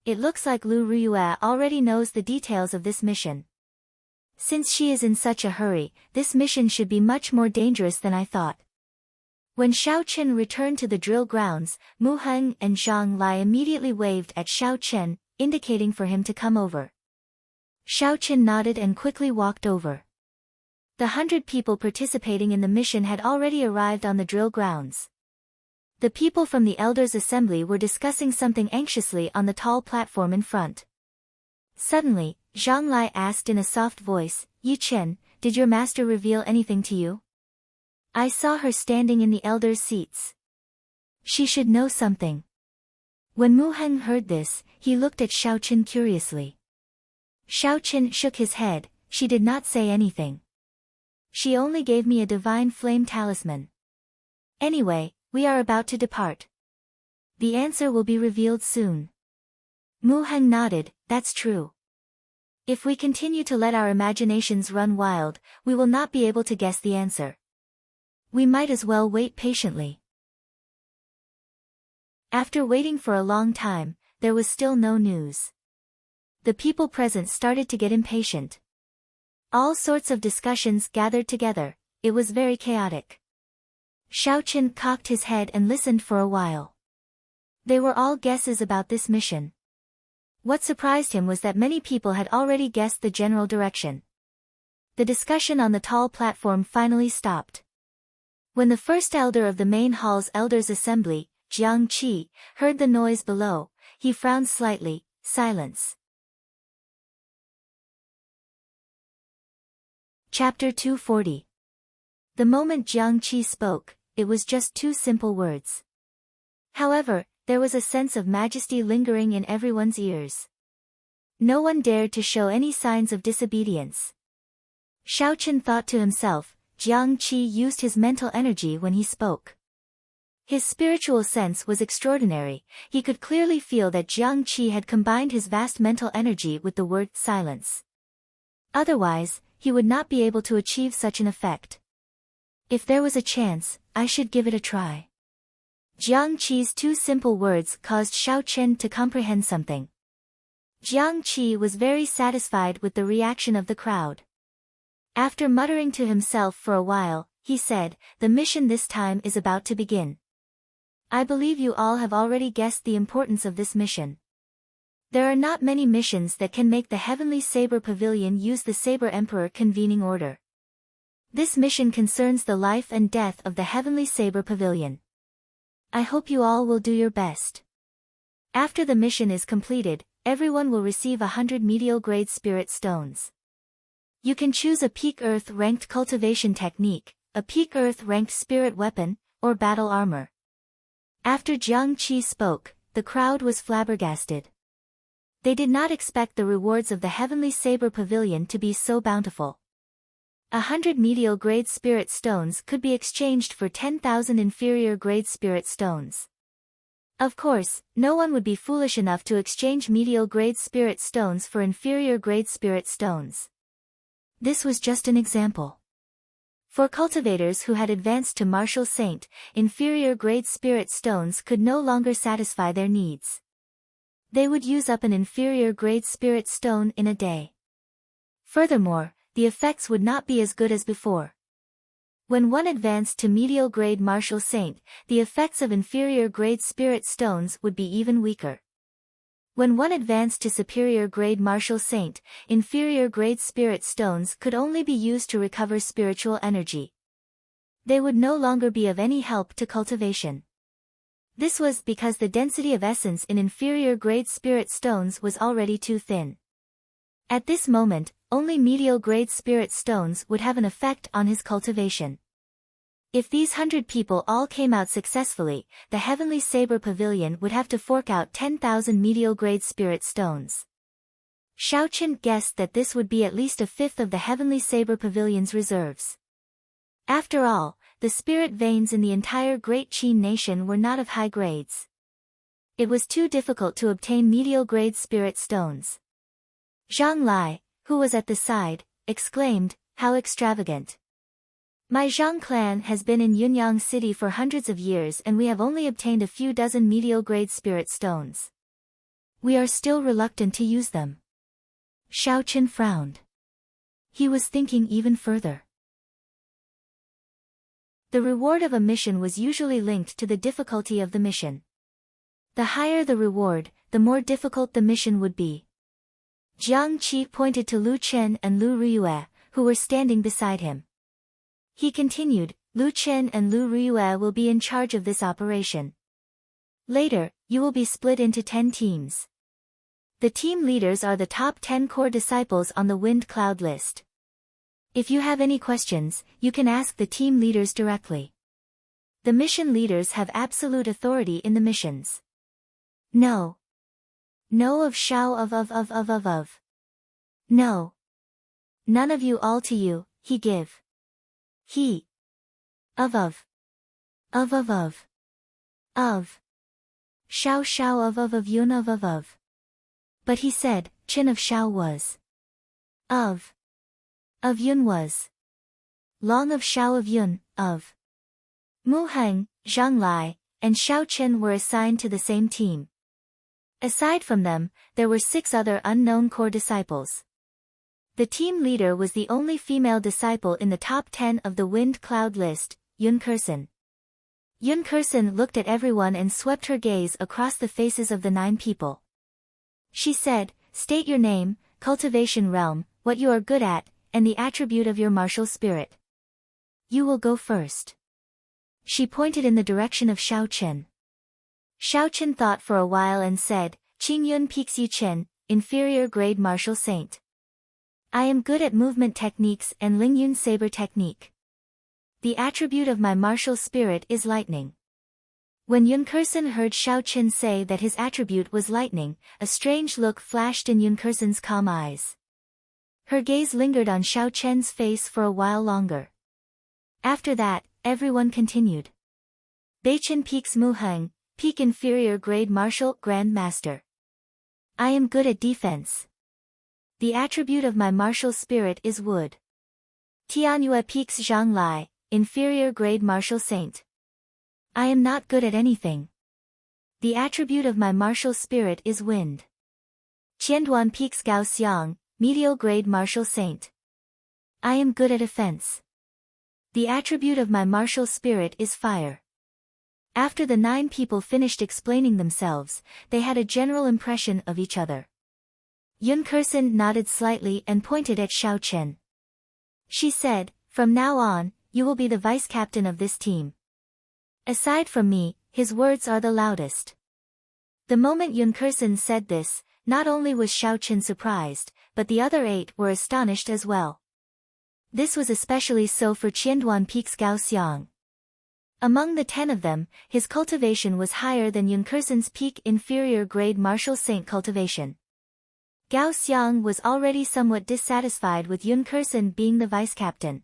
It looks like Lu Riyue already knows the details of this mission. Since she is in such a hurry, this mission should be much more dangerous than I thought. When Xiaochen returned to the drill grounds, Mu Heng and Zhang Lai immediately waved at Xiaochen, indicating for him to come over. Xiaochen nodded and quickly walked over. The 100 people participating in the mission had already arrived on the drill grounds. The people from the Elders' Assembly were discussing something anxiously on the tall platform in front. Suddenly, Zhang Lai asked in a soft voice, "Yi Chen, did your master reveal anything to you? I saw her standing in the elders' seats. She should know something." When Mu Heng heard this, he looked at Xiaochen curiously. Xiaochen shook his head. She did not say anything. She only gave me a divine flame talisman. Anyway, we are about to depart. The answer will be revealed soon. Mu Heng nodded, "That's true. If we continue to let our imaginations run wild, we will not be able to guess the answer. We might as well wait patiently." After waiting for a long time, there was still no news. The people present started to get impatient. All sorts of discussions gathered together. It was very chaotic. Xiaochen cocked his head and listened for a while. They were all guesses about this mission. What surprised him was that many people had already guessed the general direction. The discussion on the tall platform finally stopped. When the first elder of the main hall's elders' assembly, Jiang Qi, heard the noise below, he frowned slightly. Silence. Chapter 240. The moment Jiang Qi spoke, it was just 2 simple words. However, there was a sense of majesty lingering in everyone's ears. No one dared to show any signs of disobedience. Xiaochen thought to himself, Jiang Qi used his mental energy when he spoke. His spiritual sense was extraordinary. He could clearly feel that Jiang Qi had combined his vast mental energy with the word silence. Otherwise, he would not be able to achieve such an effect. If there was a chance, I should give it a try. Jiang Qi's 2 simple words caused Xiaochen to comprehend something. Jiang Qi was very satisfied with the reaction of the crowd. After muttering to himself for a while, he said, "The mission this time is about to begin. I believe you all have already guessed the importance of this mission. There are not many missions that can make the Heavenly Saber Pavilion use the Saber Emperor convening order. This mission concerns the life and death of the Heavenly Saber Pavilion. I hope you all will do your best. After the mission is completed, everyone will receive 100 medial grade spirit stones. You can choose a peak earth ranked cultivation technique, a peak earth ranked spirit weapon, or battle armor." After Jiang Qi spoke, the crowd was flabbergasted. They did not expect the rewards of the Heavenly Saber Pavilion to be so bountiful. 100 medial grade spirit stones could be exchanged for 10,000 inferior grade spirit stones. Of course, no one would be foolish enough to exchange medial grade spirit stones for inferior grade spirit stones. This was just an example. For cultivators who had advanced to martial saint, inferior grade spirit stones could no longer satisfy their needs. They would use up an inferior grade spirit stone in a day. Furthermore, the effects would not be as good as before. When one advanced to medial grade martial saint, the effects of inferior grade spirit stones would be even weaker. When one advanced to superior grade martial saint, inferior grade spirit stones could only be used to recover spiritual energy. They would no longer be of any help to cultivation. This was because the density of essence in inferior grade spirit stones was already too thin. At this moment, only medial grade spirit stones would have an effect on his cultivation. If these 100 people all came out successfully, the Heavenly Saber Pavilion would have to fork out 10,000 medial grade spirit stones. Xiaoqian guessed that this would be at least a fifth of the Heavenly Saber Pavilion's reserves. After all, the spirit veins in the entire Great Qin nation were not of high grades. It was too difficult to obtain medial grade spirit stones. Zhang Lai, who was at the side, exclaimed, "How extravagant! My Zhang clan has been in Yunyang City for hundreds of years and we have only obtained a few dozen medial grade spirit stones. We are still reluctant to use them." Xiaoqian frowned. He was thinking even further. The reward of a mission was usually linked to the difficulty of the mission. The higher the reward, the more difficult the mission would be. Jiang Qi pointed to Lu Chen and Lu Riyue, who were standing beside him. He continued, "Lu Chen and Lu Riyue will be in charge of this operation. Later, you will be split into 10 teams. The team leaders are the top 10 core disciples on the wind cloud list. If you have any questions, you can ask the team leaders directly. The mission leaders have absolute authority in the missions. No. No of Shao of. No. None of you all to you, he give. He. Of. Of. Shao of Yun of. But he said, Qin of Shao was. Of Yun was. Long of Shao of Yun, of. Mu Heng, Zhang Lai, and Xiaoqian were assigned to the same team. Aside from them, there were 6 other unknown core disciples. The team leader was the only female disciple in the top 10 of the wind cloud list, Yun Kersen. Yun Kersen looked at everyone and swept her gaze across the faces of the 9 people. She said, "State your name, cultivation realm, what you are good at, and the attribute of your martial spirit. You will go first." She pointed in the direction of Xiaoqian. Xiaoqian thought for a while and said, "Qingyun Pixi Chen, inferior grade martial saint. I am good at movement techniques and Lingyun saber technique. The attribute of my martial spirit is lightning." When Yun Kersen heard Xiaoqian say that his attribute was lightning, a strange look flashed in Yun Kersen's calm eyes. Her gaze lingered on Xiaoqian's face for a while longer. After that, everyone continued. Beichen Peaks Mu Heng, Peak inferior grade martial Grand Master. I am good at defense. The attribute of my martial spirit is wood. Tianyue Peaks Zhang Lai, inferior grade martial saint. I am not good at anything. The attribute of my martial spirit is wind. Qianduan Peaks Gao Xiang, medial grade martial saint. I am good at offense. The attribute of my martial spirit is fire. After the 9 people finished explaining themselves, they had a general impression of each other. Yun Kersen nodded slightly and pointed at Xiaoqian. She said, "From now on, you will be the vice captain of this team." Aside from me, his words are the loudest. The moment Yun Kersen said this, not only was Xiaoqian surprised, but the other 8 were astonished as well. This was especially so for Qianduan Peaks Gao Xiang. Among the 10 of them, his cultivation was higher than Yun Kersen's peak inferior grade martial saint cultivation. Gao Xiang was already somewhat dissatisfied with Yun Kursen being the vice-captain.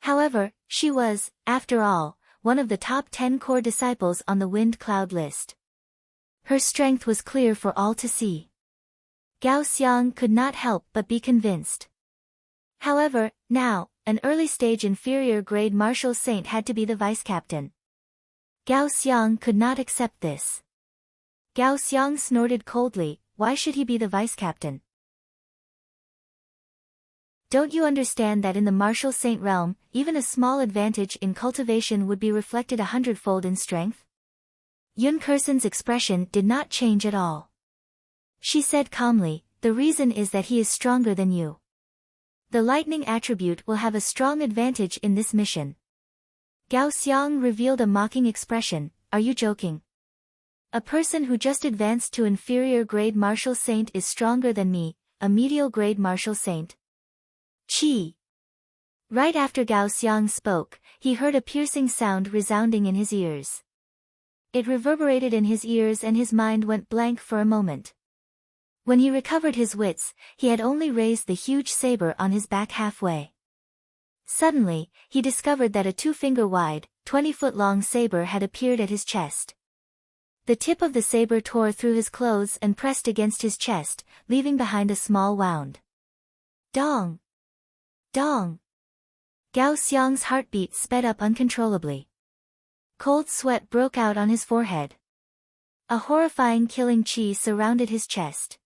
However, she was, after all, one of the top 10 core disciples on the wind cloud list. Her strength was clear for all to see. Gao Xiang could not help but be convinced. However, now, an early-stage inferior-grade martial saint had to be the vice-captain. Gao Xiang could not accept this. Gao Xiang snorted coldly, why should he be the vice-captain? Don't you understand that in the martial saint realm, even a small advantage in cultivation would be reflected 100-fold in strength? Yun Kursen's expression did not change at all. She said calmly, the reason is that he is stronger than you. The lightning attribute will have a strong advantage in this mission. Gao Xiang revealed a mocking expression, are you joking? A person who just advanced to inferior grade martial saint is stronger than me, a medial grade martial saint. Chi. Right after Gao Xiang spoke, he heard a piercing sound resounding in his ears. It reverberated in his ears and his mind went blank for a moment. When he recovered his wits, he had only raised the huge saber on his back halfway. Suddenly, he discovered that a 2-finger-wide, 20-foot-long saber had appeared at his chest. The tip of the saber tore through his clothes and pressed against his chest, leaving behind a small wound. Dong! Dong! Gao Xiang's heartbeat sped up uncontrollably. Cold sweat broke out on his forehead. A horrifying killing chi surrounded his chest.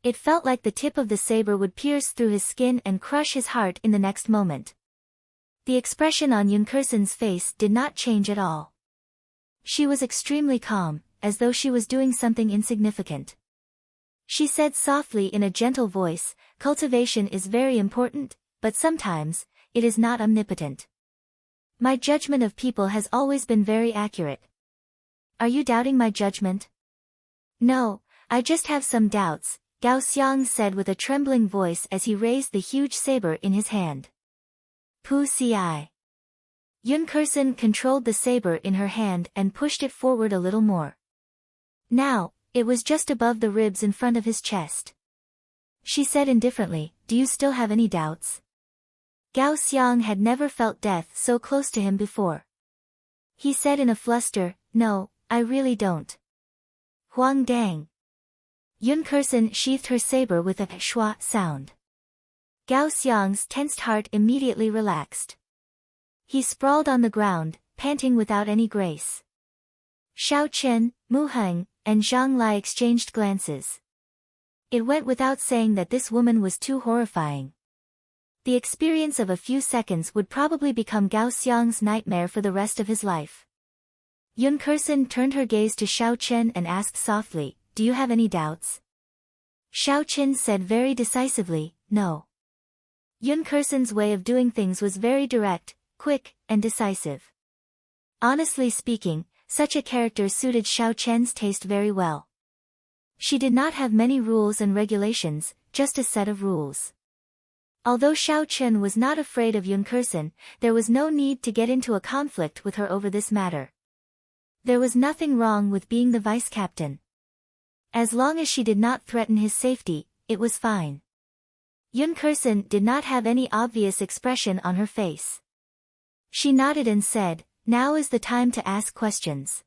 It felt like the tip of the saber would pierce through his skin and crush his heart in the next moment. The expression on Yun Kursen's face did not change at all. She was extremely calm, as though she was doing something insignificant. She said softly in a gentle voice, cultivation is very important, but sometimes, it is not omnipotent. My judgment of people has always been very accurate. Are you doubting my judgment? No, I just have some doubts, Gao Xiang said with a trembling voice as he raised the huge saber in his hand. Pu ci. Yun Kursen controlled the saber in her hand and pushed it forward a little more. Now, it was just above the ribs in front of his chest. She said indifferently, do you still have any doubts? Gao Xiang had never felt death so close to him before. He said in a fluster, no, I really don't. Huang Dang. Yun Kursen sheathed her saber with a schwa sound. Gao Xiang's tensed heart immediately relaxed. He sprawled on the ground, panting without any grace. Xiao Chen, Mu Heng, and Zhang Lai exchanged glances. It went without saying that this woman was too horrifying. The experience of a few seconds would probably become Gao Xiang's nightmare for the rest of his life. Yun Kursen turned her gaze to Xiao Chen and asked softly, do you have any doubts? Xiao Chen said very decisively, no. Yun Kursen's way of doing things was very direct, quick, and decisive. Honestly speaking, such a character suited Xiao Chen's taste very well. She did not have many rules and regulations, just a set of rules. Although Xiao Chen was not afraid of Yun Kursen, there was no need to get into a conflict with her over this matter. There was nothing wrong with being the vice-captain. As long as she did not threaten his safety, it was fine. Yun Kursen did not have any obvious expression on her face. She nodded and said, now is the time to ask questions.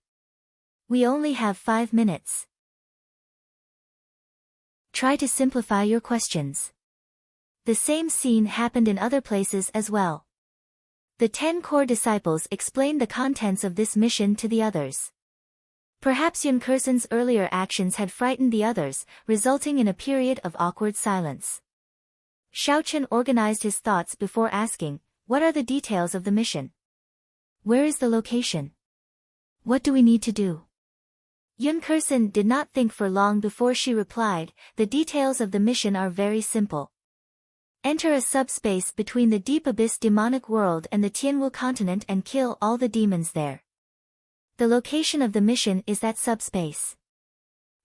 We only have 5 minutes. Try to simplify your questions. The same scene happened in other places as well. The 10 core disciples explained the contents of this mission to the others. Perhaps Yun Kursen's earlier actions had frightened the others, resulting in a period of awkward silence. Xiao Chen organized his thoughts before asking, what are the details of the mission? Where is the location? What do we need to do? Yun Kursen did not think for long before she replied, the details of the mission are very simple. Enter a subspace between the Deep Abyss demonic world and the Tianwu continent and kill all the demons there. The location of the mission is that subspace.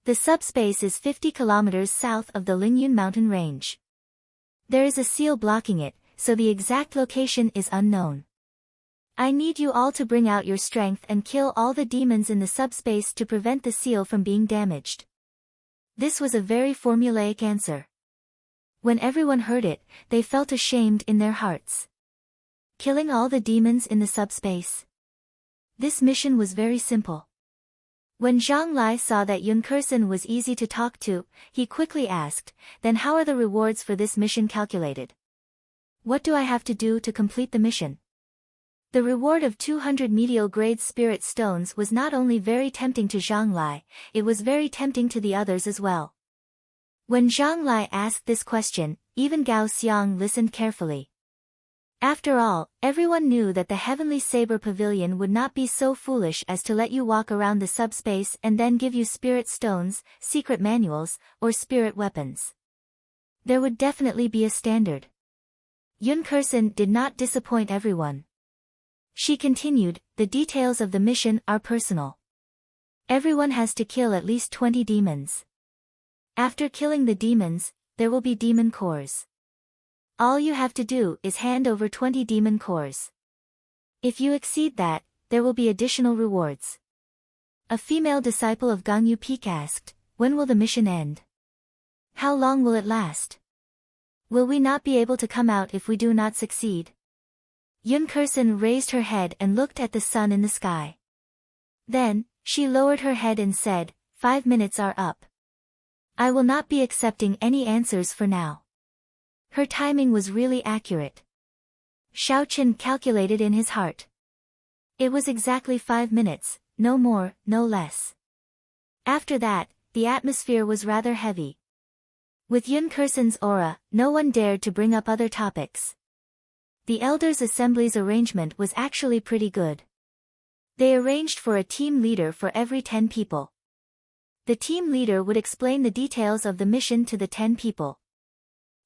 The subspace is 50 kilometers south of the Lingyun mountain range. There is a seal blocking it, so the exact location is unknown. I need you all to bring out your strength and kill all the demons in the subspace to prevent the seal from being damaged. This was a very formulaic answer. When everyone heard it, they felt ashamed in their hearts. Killing all the demons in the subspace. This mission was very simple. When Zhang Lai saw that Yun Kursen was easy to talk to, he quickly asked, "Then how are the rewards for this mission calculated? What do I have to do to complete the mission?" The reward of 200 medial grade spirit stones was not only very tempting to Zhang Lai, it was very tempting to the others as well. When Zhang Lai asked this question, even Gao Xiang listened carefully. After all, everyone knew that the Heavenly Saber Pavilion would not be so foolish as to let you walk around the subspace and then give you spirit stones, secret manuals, or spirit weapons. There would definitely be a standard. Yun Kursen did not disappoint everyone. She continued, "The details of the mission are personal. Everyone has to kill at least 20 demons. After killing the demons, there will be demon cores. All you have to do is hand over 20 demon cores. If you exceed that, there will be additional rewards." A female disciple of Gang Yu Peak asked, "When will the mission end? How long will it last? Will we not be able to come out if we do not succeed?" Yun Kursen raised her head and looked at the sun in the sky. Then, she lowered her head and said, 5 minutes are up. I will not be accepting any answers for now." Her timing was really accurate. Xiao Chen calculated in his heart. It was exactly 5 minutes, no more, no less. After that, the atmosphere was rather heavy. With Yun Kursen's aura, no one dared to bring up other topics. The Elders' Assembly's arrangement was actually pretty good. They arranged for a team leader for every 10 people. The team leader would explain the details of the mission to the 10 people.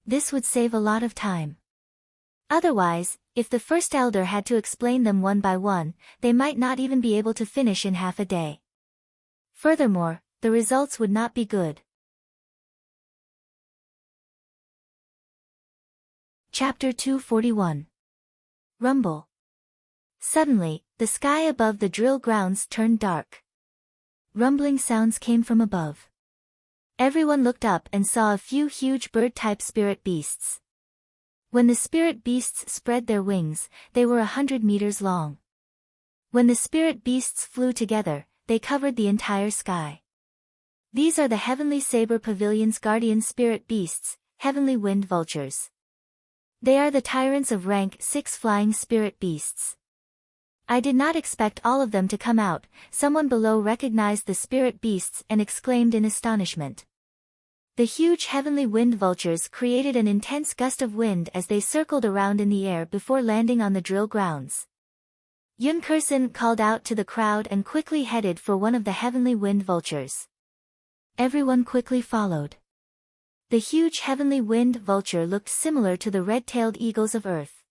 This would save a lot of time. Otherwise, if the first elder had to explain them one by one, they might not even be able to finish in half a day. Furthermore, the results would not be good. Chapter 241. Rumble. Suddenly, the sky above the drill grounds turned dark. Rumbling sounds came from above. Everyone looked up and saw a few huge bird-type spirit beasts. When the spirit beasts spread their wings, they were 100 meters long. When the spirit beasts flew together, they covered the entire sky. These are the Heavenly Saber Pavilion's guardian spirit beasts, Heavenly Wind Vultures. They are the tyrants of rank 6 flying spirit beasts. I did not expect all of them to come out. Someone below recognized the spirit beasts and exclaimed in astonishment. The huge Heavenly Wind Vultures created an intense gust of wind as they circled around in the air before landing on the drill grounds. Yun Kursen called out to the crowd and quickly headed for one of the Heavenly Wind Vultures. Everyone quickly followed. The huge Heavenly Wind Vulture looked similar to the red-tailed eagles of Earth.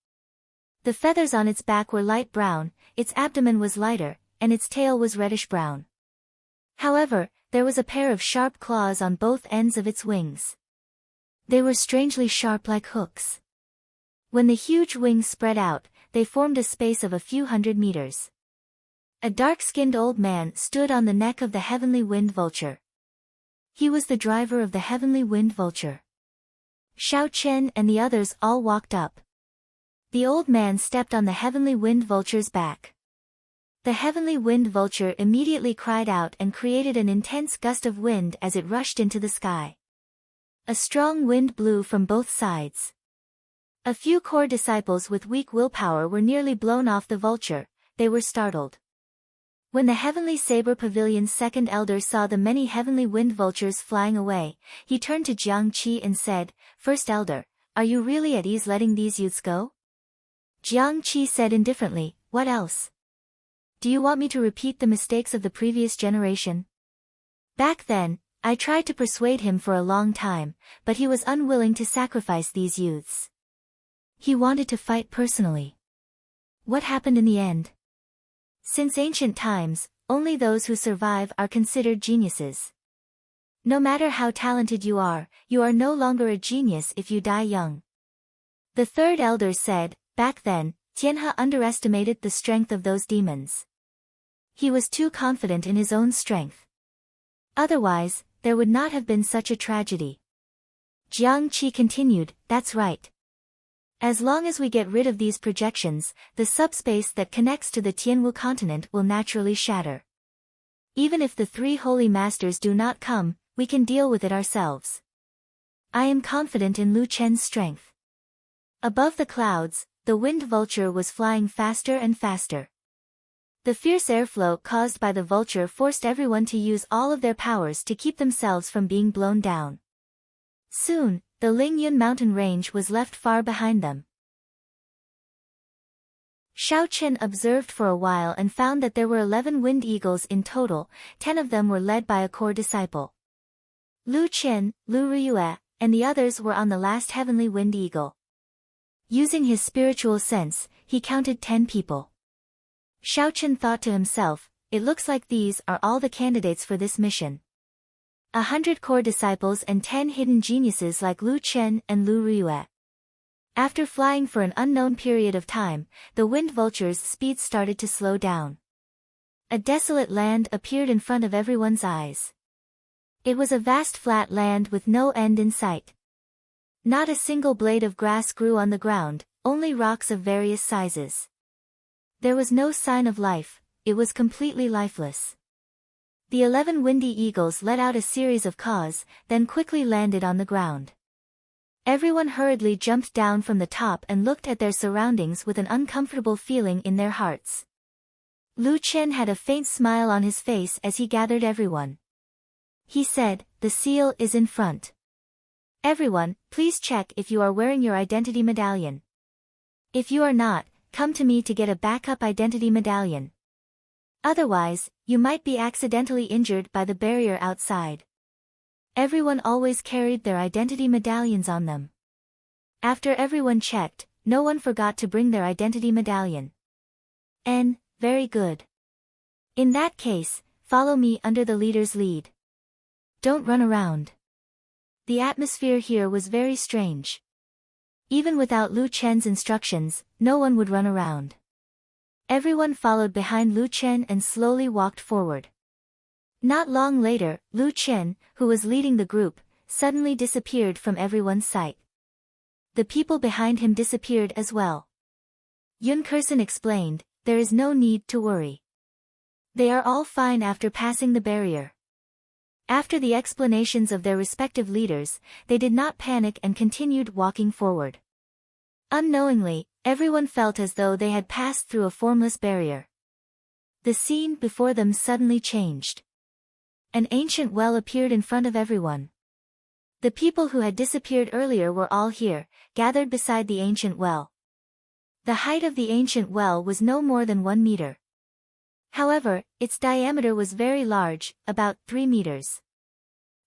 The feathers on its back were light brown, its abdomen was lighter, and its tail was reddish-brown. However, there was a pair of sharp claws on both ends of its wings. They were strangely sharp like hooks. When the huge wings spread out, they formed a space of a few 100 meters. A dark-skinned old man stood on the neck of the Heavenly Wind Vulture. He was the driver of the Heavenly Wind Vulture. Xiao Chen and the others all walked up. The old man stepped on the Heavenly Wind Vulture's back. The Heavenly Wind Vulture immediately cried out and created an intense gust of wind as it rushed into the sky. A strong wind blew from both sides. A few core disciples with weak willpower were nearly blown off the vulture. They were startled. When the Heavenly Saber Pavilion's second elder saw the many Heavenly Wind Vultures flying away, he turned to Jiang Qi and said, "First elder, are you really at ease letting these youths go?" Jiang Qi said indifferently, "What else? Do you want me to repeat the mistakes of the previous generation? Back then, I tried to persuade him for a long time, but he was unwilling to sacrifice these youths. He wanted to fight personally. What happened in the end? Since ancient times, only those who survive are considered geniuses. No matter how talented you are no longer a genius if you die young." The third elder said, "Back then, Tianhe underestimated the strength of those demons. He was too confident in his own strength. Otherwise, there would not have been such a tragedy. Jiang Qi continued, that's right. As long as we get rid of these projections, the subspace that connects to the Tianwu continent will naturally shatter. Even if the three holy masters do not come, we can deal with it ourselves. I am confident in Lu Chen's strength. Above the clouds, the wind vulture was flying faster and faster. The fierce airflow caused by the vulture forced everyone to use all of their powers to keep themselves from being blown down. Soon, the Lingyun mountain range was left far behind them. Xiaochen observed for a while and found that there were 11 wind eagles in total, 10 of them were led by a core disciple. Lu Qin, Lu Riyue, and the others were on the last heavenly wind eagle. Using his spiritual sense, he counted 10 people. Xiaochen thought to himself, it looks like these are all the candidates for this mission. 100 core disciples and 10 hidden geniuses like Lu Chen and Lu Riyue. After flying for an unknown period of time, the wind vulture's speed started to slow down. A desolate land appeared in front of everyone's eyes. It was a vast flat land with no end in sight. Not a single blade of grass grew on the ground, only rocks of various sizes. There was no sign of life, it was completely lifeless. The 11 windy eagles let out a series of caws, then quickly landed on the ground. Everyone hurriedly jumped down from the top and looked at their surroundings with an uncomfortable feeling in their hearts. Lu Chen had a faint smile on his face as he gathered everyone. He said, the seal is in front. Everyone, please check if you are wearing your identity medallion. If you are not, come to me to get a backup identity medallion. Otherwise, you might be accidentally injured by the barrier outside. Everyone always carried their identity medallions on them. After everyone checked, no one forgot to bring their identity medallion. Very good. In that case, follow me under the leader's lead. Don't run around. The atmosphere here was very strange. Even without Lu Chen's instructions, no one would run around. Everyone followed behind Lu Chen and slowly walked forward. Not long later, Lu Chen, who was leading the group, suddenly disappeared from everyone's sight. The people behind him disappeared as well. Yun Kersen explained, there is no need to worry. They are all fine after passing the barrier. After the explanations of their respective leaders, they did not panic and continued walking forward. Unknowingly, everyone felt as though they had passed through a formless barrier. The scene before them suddenly changed. An ancient well appeared in front of everyone. The people who had disappeared earlier were all here, gathered beside the ancient well. The height of the ancient well was no more than 1 meter. However, its diameter was very large, about 3 meters.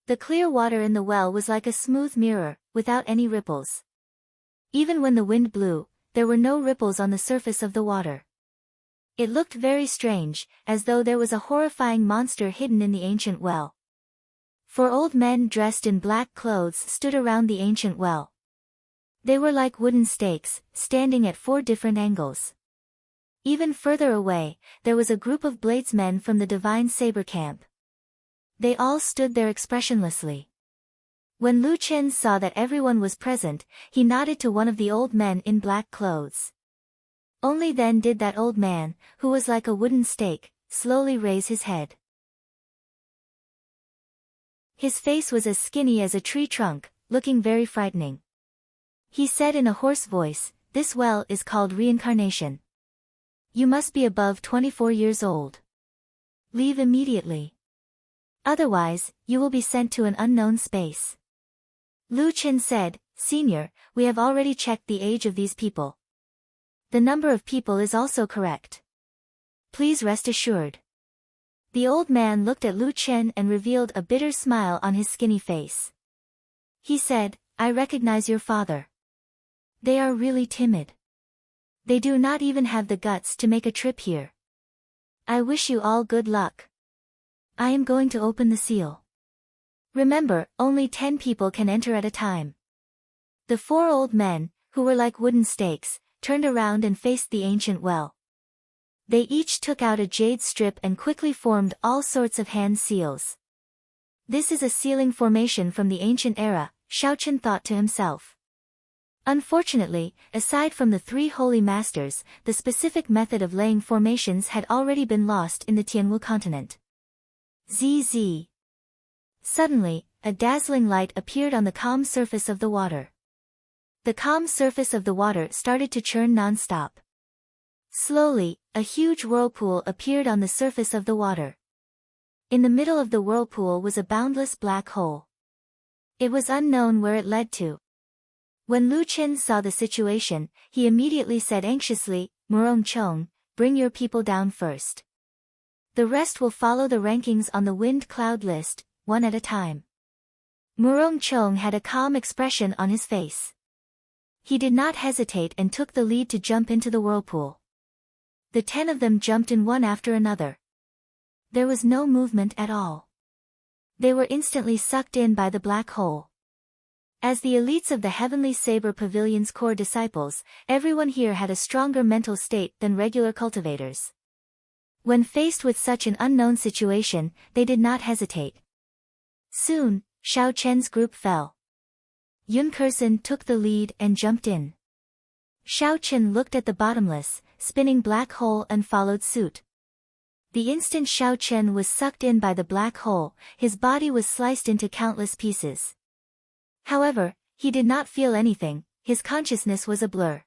The clear water in the well was like a smooth mirror, without any ripples. Even when the wind blew, there were no ripples on the surface of the water. It looked very strange, as though there was a horrifying monster hidden in the ancient well. 4 old men dressed in black clothes stood around the ancient well. They were like wooden stakes, standing at 4 different angles. Even further away, there was a group of bladesmen from the Divine Saber camp. They all stood there expressionlessly. When Lu Chen saw that everyone was present, he nodded to one of the old men in black clothes. Only then did that old man, who was like a wooden stake, slowly raise his head. His face was as skinny as a tree trunk, looking very frightening. He said in a hoarse voice, "This well is called reincarnation. You must be above 24 years old. Leave immediately. Otherwise, you will be sent to an unknown space." Lu Chen said, "Senior, we have already checked the age of these people. The number of people is also correct. Please rest assured." The old man looked at Lu Chen and revealed a bitter smile on his skinny face. He said, "I recognize your father. They are really timid. They do not even have the guts to make a trip here. I wish you all good luck. I am going to open the seal. Remember, only 10 people can enter at a time." The 4 old men, who were like wooden stakes, turned around and faced the ancient well. They each took out a jade strip and quickly formed all sorts of hand seals. This is a sealing formation from the ancient era, Xiaochen thought to himself. Unfortunately, aside from the three holy masters, the specific method of laying formations had already been lost in the Tianwu continent. ZZ. Suddenly, a dazzling light appeared on the calm surface of the water. The calm surface of the water started to churn non-stop. Slowly, a huge whirlpool appeared on the surface of the water. In the middle of the whirlpool was a boundless black hole. It was unknown where it led to. When Lu Qin saw the situation, he immediately said anxiously, "Murong Chong, bring your people down first. The rest will follow the rankings on the wind cloud list, one at a time." Murong Chong had a calm expression on his face. He did not hesitate and took the lead to jump into the whirlpool. The 10 of them jumped in one after another. There was no movement at all. They were instantly sucked in by the black hole. As the elites of the Heavenly Saber Pavilion's core disciples, everyone here had a stronger mental state than regular cultivators. When faced with such an unknown situation, they did not hesitate. Soon, Xiaochen's group fell. Yun Kursen took the lead and jumped in. Xiaochen looked at the bottomless, spinning black hole and followed suit. The instant Xiaochen was sucked in by the black hole, his body was sliced into countless pieces. However, he did not feel anything, his consciousness was a blur.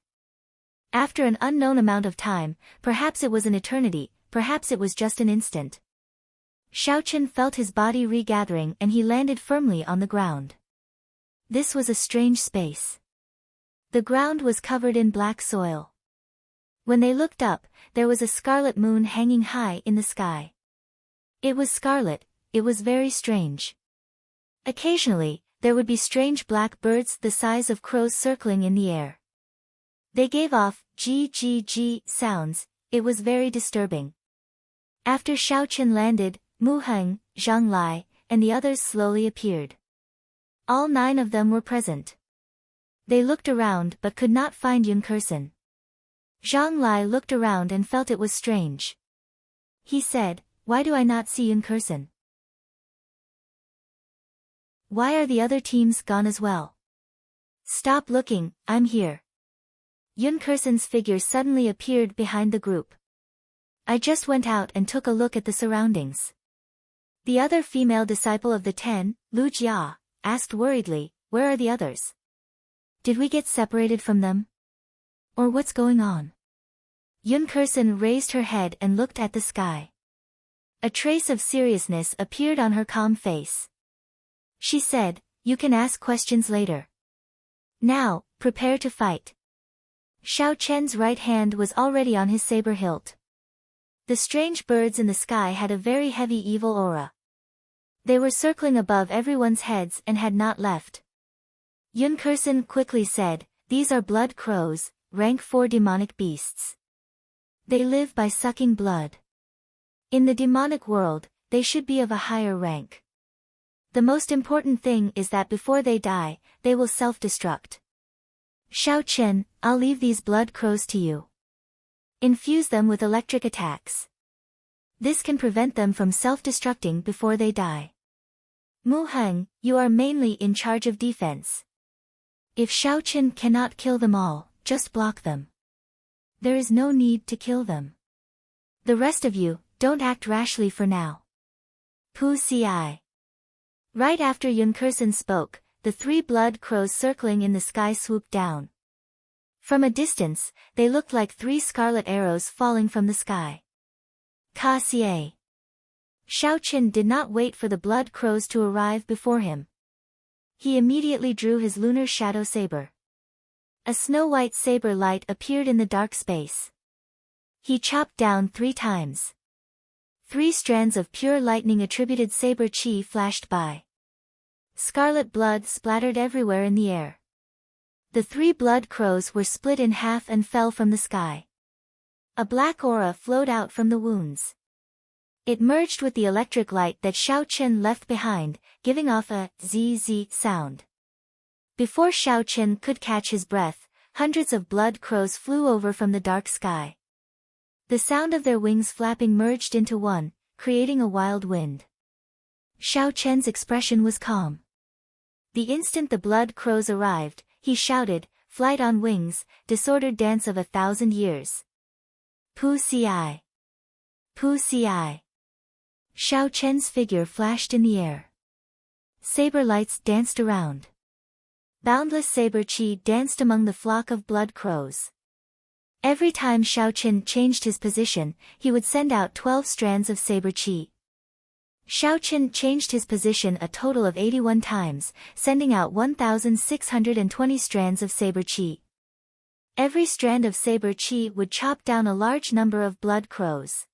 After an unknown amount of time, perhaps it was an eternity, perhaps it was just an instant. Xiaochen felt his body regathering and he landed firmly on the ground. This was a strange space. The ground was covered in black soil. When they looked up, there was a scarlet moon hanging high in the sky. It was scarlet, it was very strange. Occasionally, there would be strange black birds the size of crows circling in the air. They gave off g sounds, it was very disturbing. After Xiaochen landed, Mu Heng, Zhang Lai, and the others slowly appeared. All 9 of them were present. They looked around but could not find Yun Kursen. Zhang Lai looked around and felt it was strange. He said, "Why do I not see Yun Kursen? Why are the other teams gone as well? Stop looking, I'm here." Yun Kursen's figure suddenly appeared behind the group. "I just went out and took a look at the surroundings." The other female disciple of the 10, Lu Jia, asked worriedly, "Where are the others? Did we get separated from them? Or what's going on?" Yun Kursen raised her head and looked at the sky. A trace of seriousness appeared on her calm face. She said, "You can ask questions later. Now, prepare to fight." Xiaochen's right hand was already on his saber hilt. The strange birds in the sky had a very heavy evil aura. They were circling above everyone's heads and had not left. Yun Kursen quickly said, "These are blood crows, rank 4 demonic beasts. They live by sucking blood. In the demonic world, they should be of a higher rank. The most important thing is that before they die, they will self-destruct. Xiaochen, I'll leave these blood crows to you. Infuse them with electric attacks. This can prevent them from self-destructing before they die. Mu Heng, you are mainly in charge of defense. If Xiaochen cannot kill them all, just block them. There is no need to kill them. The rest of you, don't act rashly for now." Pu Ci. Right after Yun Kursen spoke, the 3 blood crows circling in the sky swooped down. From a distance, they looked like 3 scarlet arrows falling from the sky. Ka Xie. Xiaochen did not wait for the blood crows to arrive before him. He immediately drew his lunar shadow saber. A snow-white saber light appeared in the dark space. He chopped down 3 times. 3 strands of pure lightning attributed saber chi flashed by. Scarlet blood splattered everywhere in the air. The 3 blood crows were split in half and fell from the sky. A black aura flowed out from the wounds. It merged with the electric light that Xiaochen left behind, giving off a zzz sound. Before Xiaochen could catch his breath, hundreds of blood crows flew over from the dark sky. The sound of their wings flapping merged into one, creating a wild wind. Xiao Chen's expression was calm. The instant the blood crows arrived, he shouted, "Flight on wings, disordered dance of 1,000 years. Pu ci. Pu ci." Xiao Chen's figure flashed in the air. Saber lights danced around. Boundless saber chi danced among the flock of blood crows. Every time Xiao Chen changed his position, he would send out 12 strands of saber chi. Xiao Chen changed his position a total of 81 times, sending out 1,620 strands of saber chi. Every strand of saber chi would chop down a large number of blood crows.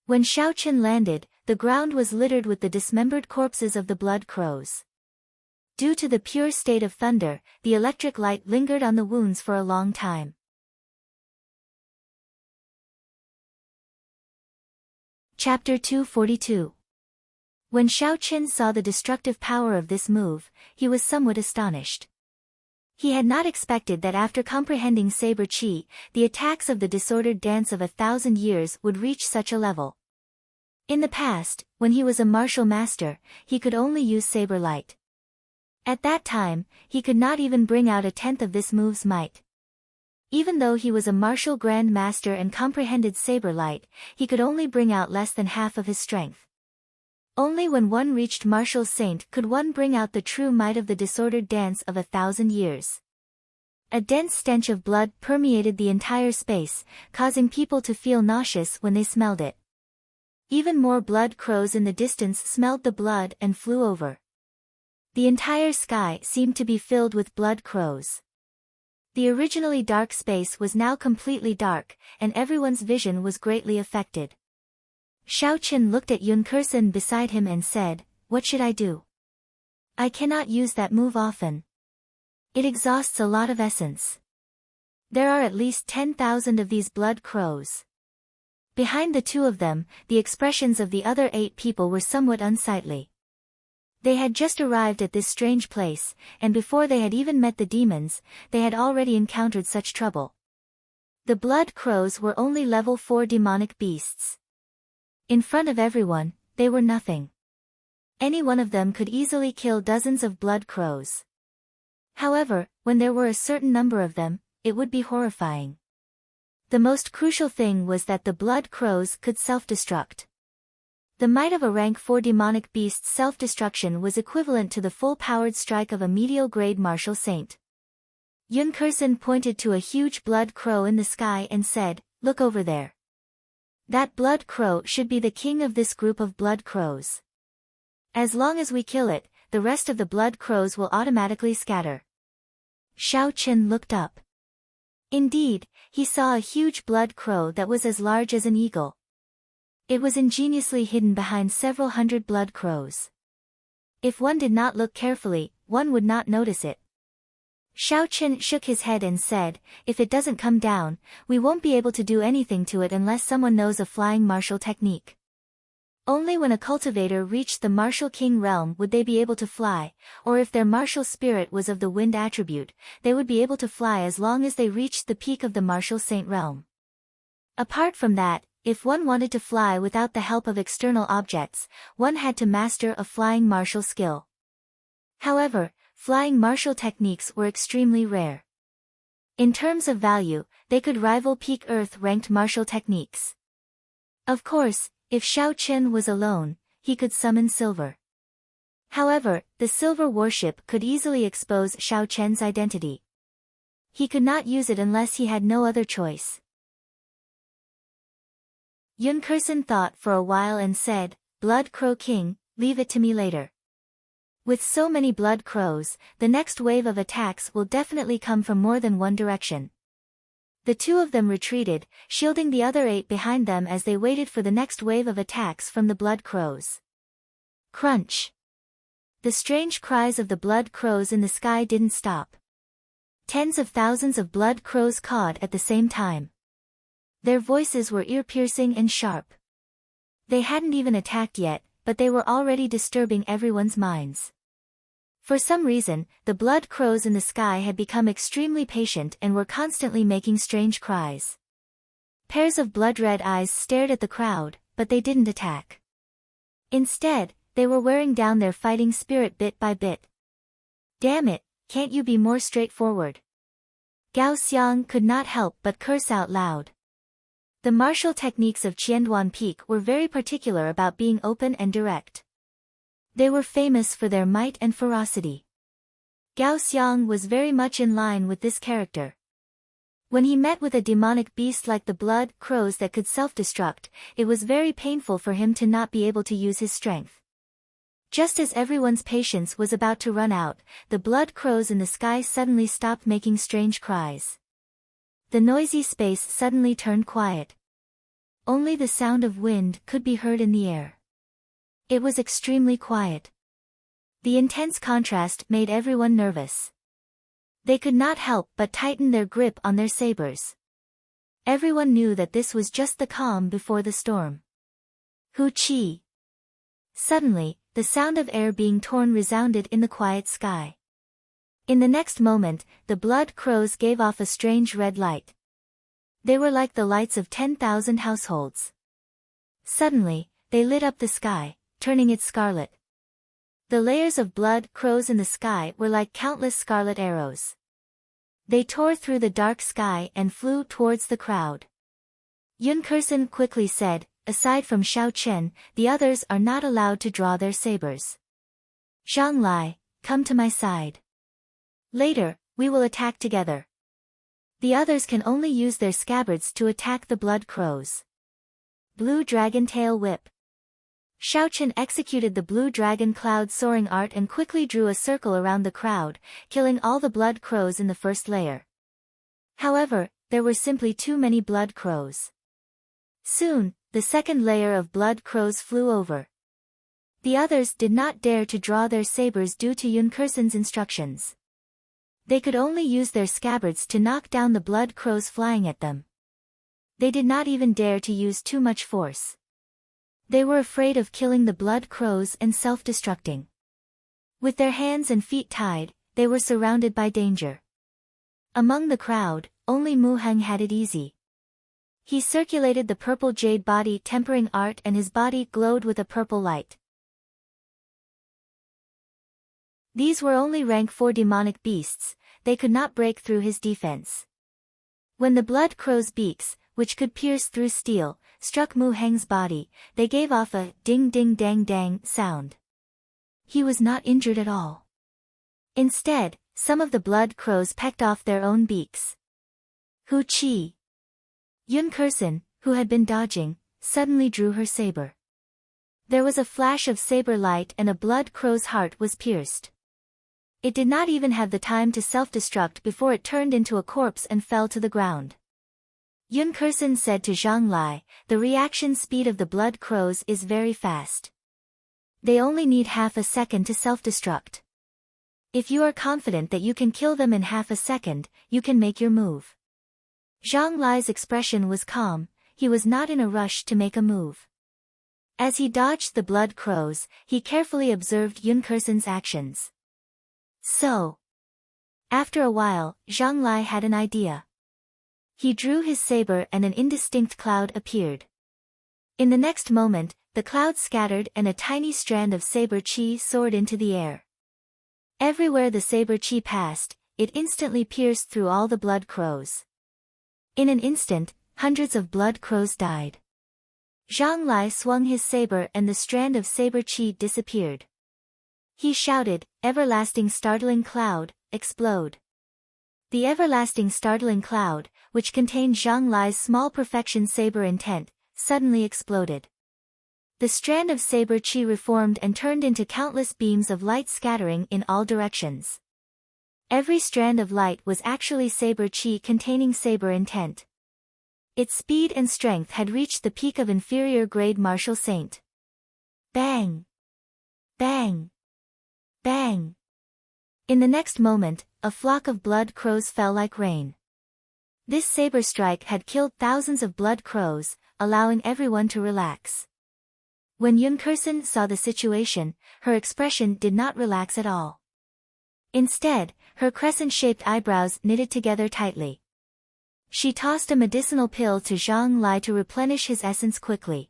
When Xiao Chen landed, the ground was littered with the dismembered corpses of the blood crows. Due to the pure state of thunder, the electric light lingered on the wounds for a long time. Chapter 242. When Xiao Chen saw the destructive power of this move, he was somewhat astonished. He had not expected that after comprehending saber chi, the attacks of the disordered dance of 1,000 years would reach such a level. In the past, when he was a martial master, he could only use saber light. At that time, he could not even bring out a tenth of this move's might. Even though he was a martial grand master and comprehended saber light, he could only bring out less than half of his strength. Only when one reached martial saint could one bring out the true might of the disordered dance of 1,000 years. A dense stench of blood permeated the entire space, causing people to feel nauseous when they smelled it. Even more blood crows in the distance smelled the blood and flew over. The entire sky seemed to be filled with blood crows. The originally dark space was now completely dark, and everyone's vision was greatly affected. Xiao Chen looked at Yun Kursen beside him and said, "What should I do? I cannot use that move often. It exhausts a lot of essence. There are at least 10,000 of these blood crows." Behind the two of them, the expressions of the other 8 people were somewhat unsightly. They had just arrived at this strange place, and before they had even met the demons, they had already encountered such trouble. The blood crows were only level 4 demonic beasts. In front of everyone, they were nothing. Any one of them could easily kill dozens of blood crows. However, when there were a certain number of them, it would be horrifying. The most crucial thing was that the blood crows could self-destruct. The might of a rank 4 demonic beast's self-destruction was equivalent to the full-powered strike of a medial-grade martial saint. Yun Kursen pointed to a huge blood crow in the sky and said, "Look over there. That blood crow should be the king of this group of blood crows. As long as we kill it, the rest of the blood crows will automatically scatter." Xiao Chen looked up. Indeed, he saw a huge blood crow that was as large as an eagle. It was ingeniously hidden behind several hundred blood crows. If one did not look carefully, one would not notice it. Xiao Chen shook his head and said, "If it doesn't come down, we won't be able to do anything to it unless someone knows a flying martial technique. Only when a cultivator reached the martial king realm would they be able to fly, or if their martial spirit was of the wind attribute, they would be able to fly as long as they reached the peak of the martial saint realm. Apart from that, if one wanted to fly without the help of external objects, one had to master a flying martial skill. However, flying martial techniques were extremely rare. In terms of value, they could rival peak Earth-ranked martial techniques. Of course, if Xiao Chen was alone, he could summon silver. However, the silver warship could easily expose Xiao Chen's identity. He could not use it unless he had no other choice. Yun Kursen thought for a while and said, "Blood Crow King, leave it to me later. With so many blood crows, the next wave of attacks will definitely come from more than one direction." The two of them retreated, shielding the other 8 behind them as they waited for the next wave of attacks from the blood crows. Crunch! The strange cries of the blood crows in the sky didn't stop. Tens of thousands of blood crows cawed at the same time. Their voices were ear-piercing and sharp. They hadn't even attacked yet, but they were already disturbing everyone's minds. For some reason, the blood crows in the sky had become extremely patient and were constantly making strange cries. Pairs of blood-red eyes stared at the crowd, but they didn't attack. Instead, they were wearing down their fighting spirit bit by bit. Damn it, can't you be more straightforward? Gao Xiang could not help but curse out loud. The martial techniques of Qianduan Peak were very particular about being open and direct. They were famous for their might and ferocity. Gao Xiang was very much in line with this character. When he met with a demonic beast like the blood crows that could self-destruct, it was very painful for him to not be able to use his strength. Just as everyone's patience was about to run out, the blood crows in the sky suddenly stopped making strange cries. The noisy space suddenly turned quiet. Only the sound of wind could be heard in the air. It was extremely quiet. The intense contrast made everyone nervous. They could not help but tighten their grip on their sabers. Everyone knew that this was just the calm before the storm. Hu Qi. Suddenly, the sound of air being torn resounded in the quiet sky. In the next moment, the blood crows gave off a strange red light. They were like the lights of 10,000 households. Suddenly, they lit up the sky, turning it scarlet. The layers of blood crows in the sky were like countless scarlet arrows. They tore through the dark sky and flew towards the crowd. Yun Kursen quickly said, "Aside from Xiao Chen, the others are not allowed to draw their sabers. Zhang Lai, come to my side. Later, we will attack together." The others can only use their scabbards to attack the blood crows. Blue Dragon Tail Whip. Xiao Chen executed the blue dragon cloud soaring art and quickly drew a circle around the crowd, killing all the blood crows in the first layer. However, there were simply too many blood crows. Soon, the second layer of blood crows flew over. The others did not dare to draw their sabers due to Yun Kursen's instructions. They could only use their scabbards to knock down the blood crows flying at them. They did not even dare to use too much force. They were afraid of killing the blood crows and self-destructing. With their hands and feet tied, they were surrounded by danger. Among the crowd, only Mu Heng had it easy. He circulated the purple jade body tempering art and his body glowed with a purple light. These were only rank 4 demonic beasts, they could not break through his defense. When the blood crow's beaks, which could pierce through steel, struck Mu Heng's body, they gave off a ding-ding-dang-dang sound. He was not injured at all. Instead, some of the blood crows pecked off their own beaks. Hu Qi. Yun Kursen, who had been dodging, suddenly drew her saber. There was a flash of saber light and a blood crow's heart was pierced. It did not even have the time to self-destruct before it turned into a corpse and fell to the ground. Yun Kursen said to Zhang Lai, "The reaction speed of the blood crows is very fast. They only need half a second to self-destruct. If you are confident that you can kill them in half a second, you can make your move." Zhang Lai's expression was calm, he was not in a rush to make a move. As he dodged the blood crows, he carefully observed Yun Kursen's actions. So, after a while, Zhang Lai had an idea. He drew his saber and an indistinct cloud appeared. In the next moment, the cloud scattered and a tiny strand of saber chi soared into the air. Everywhere the saber chi passed, it instantly pierced through all the blood crows. In an instant, hundreds of blood crows died. Zhang Lai swung his saber and the strand of saber chi disappeared. He shouted, "Everlasting startling cloud, explode." The everlasting startling cloud, which contained Zhang Lai's small perfection saber intent, suddenly exploded. The strand of saber chi reformed and turned into countless beams of light scattering in all directions. Every strand of light was actually saber chi containing saber intent. Its speed and strength had reached the peak of inferior grade martial saint. Bang! Bang! Bang! In the next moment, a flock of blood crows fell like rain. This saber strike had killed thousands of blood crows, allowing everyone to relax. When Yun Kursen saw the situation, her expression did not relax at all. Instead, her crescent-shaped eyebrows knitted together tightly. She tossed a medicinal pill to Zhang Lai to replenish his essence quickly.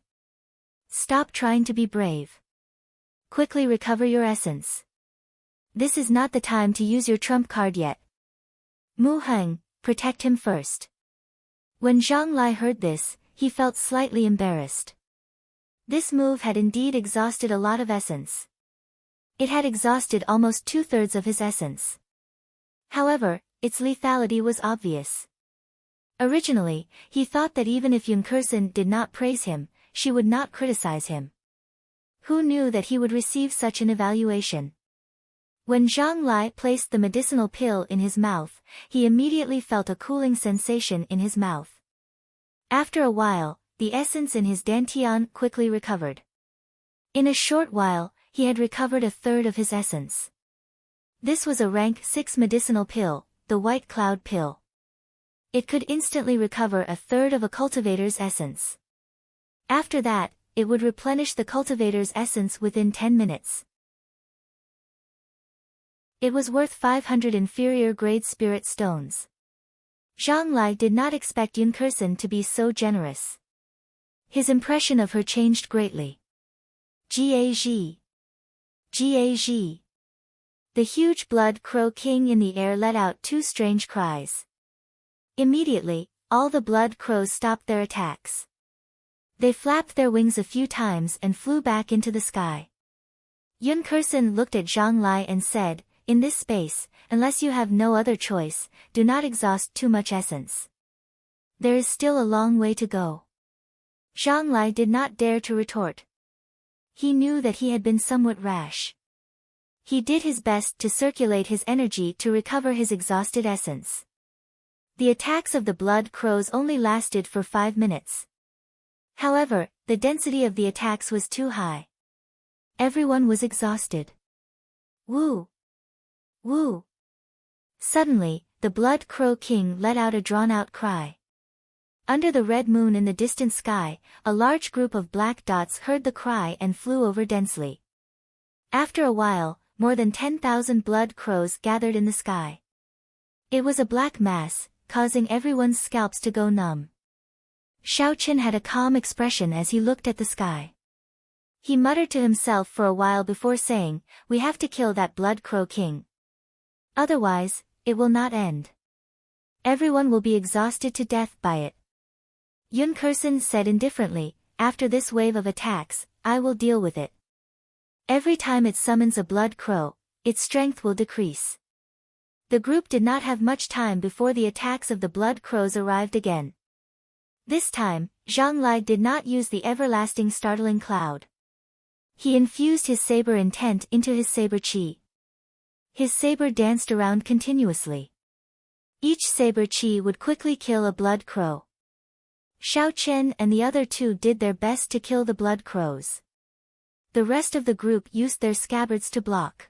"Stop trying to be brave. quickly recover your essence. This is not the time to use your trump card yet. Mu Heng, protect him first. When Zhang Lai heard this, he felt slightly embarrassed. This move had indeed exhausted a lot of essence. It had exhausted almost 2/3 of his essence. However, its lethality was obvious. Originally, he thought that even if Yun Kursen did not praise him, she would not criticize him. Who knew that he would receive such an evaluation? When Zhang Lai placed the medicinal pill in his mouth, he immediately felt a cooling sensation in his mouth. After a while, the essence in his dantian quickly recovered. In a short while, he had recovered 1/3 of his essence. This was a rank 6 medicinal pill, the White Cloud pill. It could instantly recover 1/3 of a cultivator's essence. After that, it would replenish the cultivator's essence within 10 minutes. It was worth 500 inferior grade spirit stones. Zhang Lai did not expect Yun Kursen to be so generous. His impression of her changed greatly. Gag. Gag. The huge blood crow king in the air let out 2 strange cries. Immediately, all the blood crows stopped their attacks. They flapped their wings a few times and flew back into the sky. Yun Kursen looked at Zhang Lai and said, "In this space, unless you have no other choice, do not exhaust too much essence. There is still a long way to go." Zhang Lai did not dare to retort. He knew that he had been somewhat rash. He did his best to circulate his energy to recover his exhausted essence. The attacks of the blood crows only lasted for 5 minutes. However, the density of the attacks was too high. Everyone was exhausted. Woo! Woo! Suddenly, the blood crow king let out a drawn-out cry. Under the red moon in the distant sky, a large group of black dots heard the cry and flew over densely. After a while, more than 10,000 blood crows gathered in the sky. It was a black mass, causing everyone's scalps to go numb. Xiaochen had a calm expression as he looked at the sky. He muttered to himself for a while before saying, "We have to kill that blood crow king. Otherwise, it will not end. Everyone will be exhausted to death by it." Yun Kursen said indifferently, "After this wave of attacks, I will deal with it. Every time it summons a blood crow, its strength will decrease." The group did not have much time before the attacks of the blood crows arrived again. This time, Zhang Lai did not use the everlasting startling cloud. He infused his saber intent into his saber chi. His saber danced around continuously. Each saber chi would quickly kill a blood crow. Xiaochen and the other 2 did their best to kill the blood crows. The rest of the group used their scabbards to block.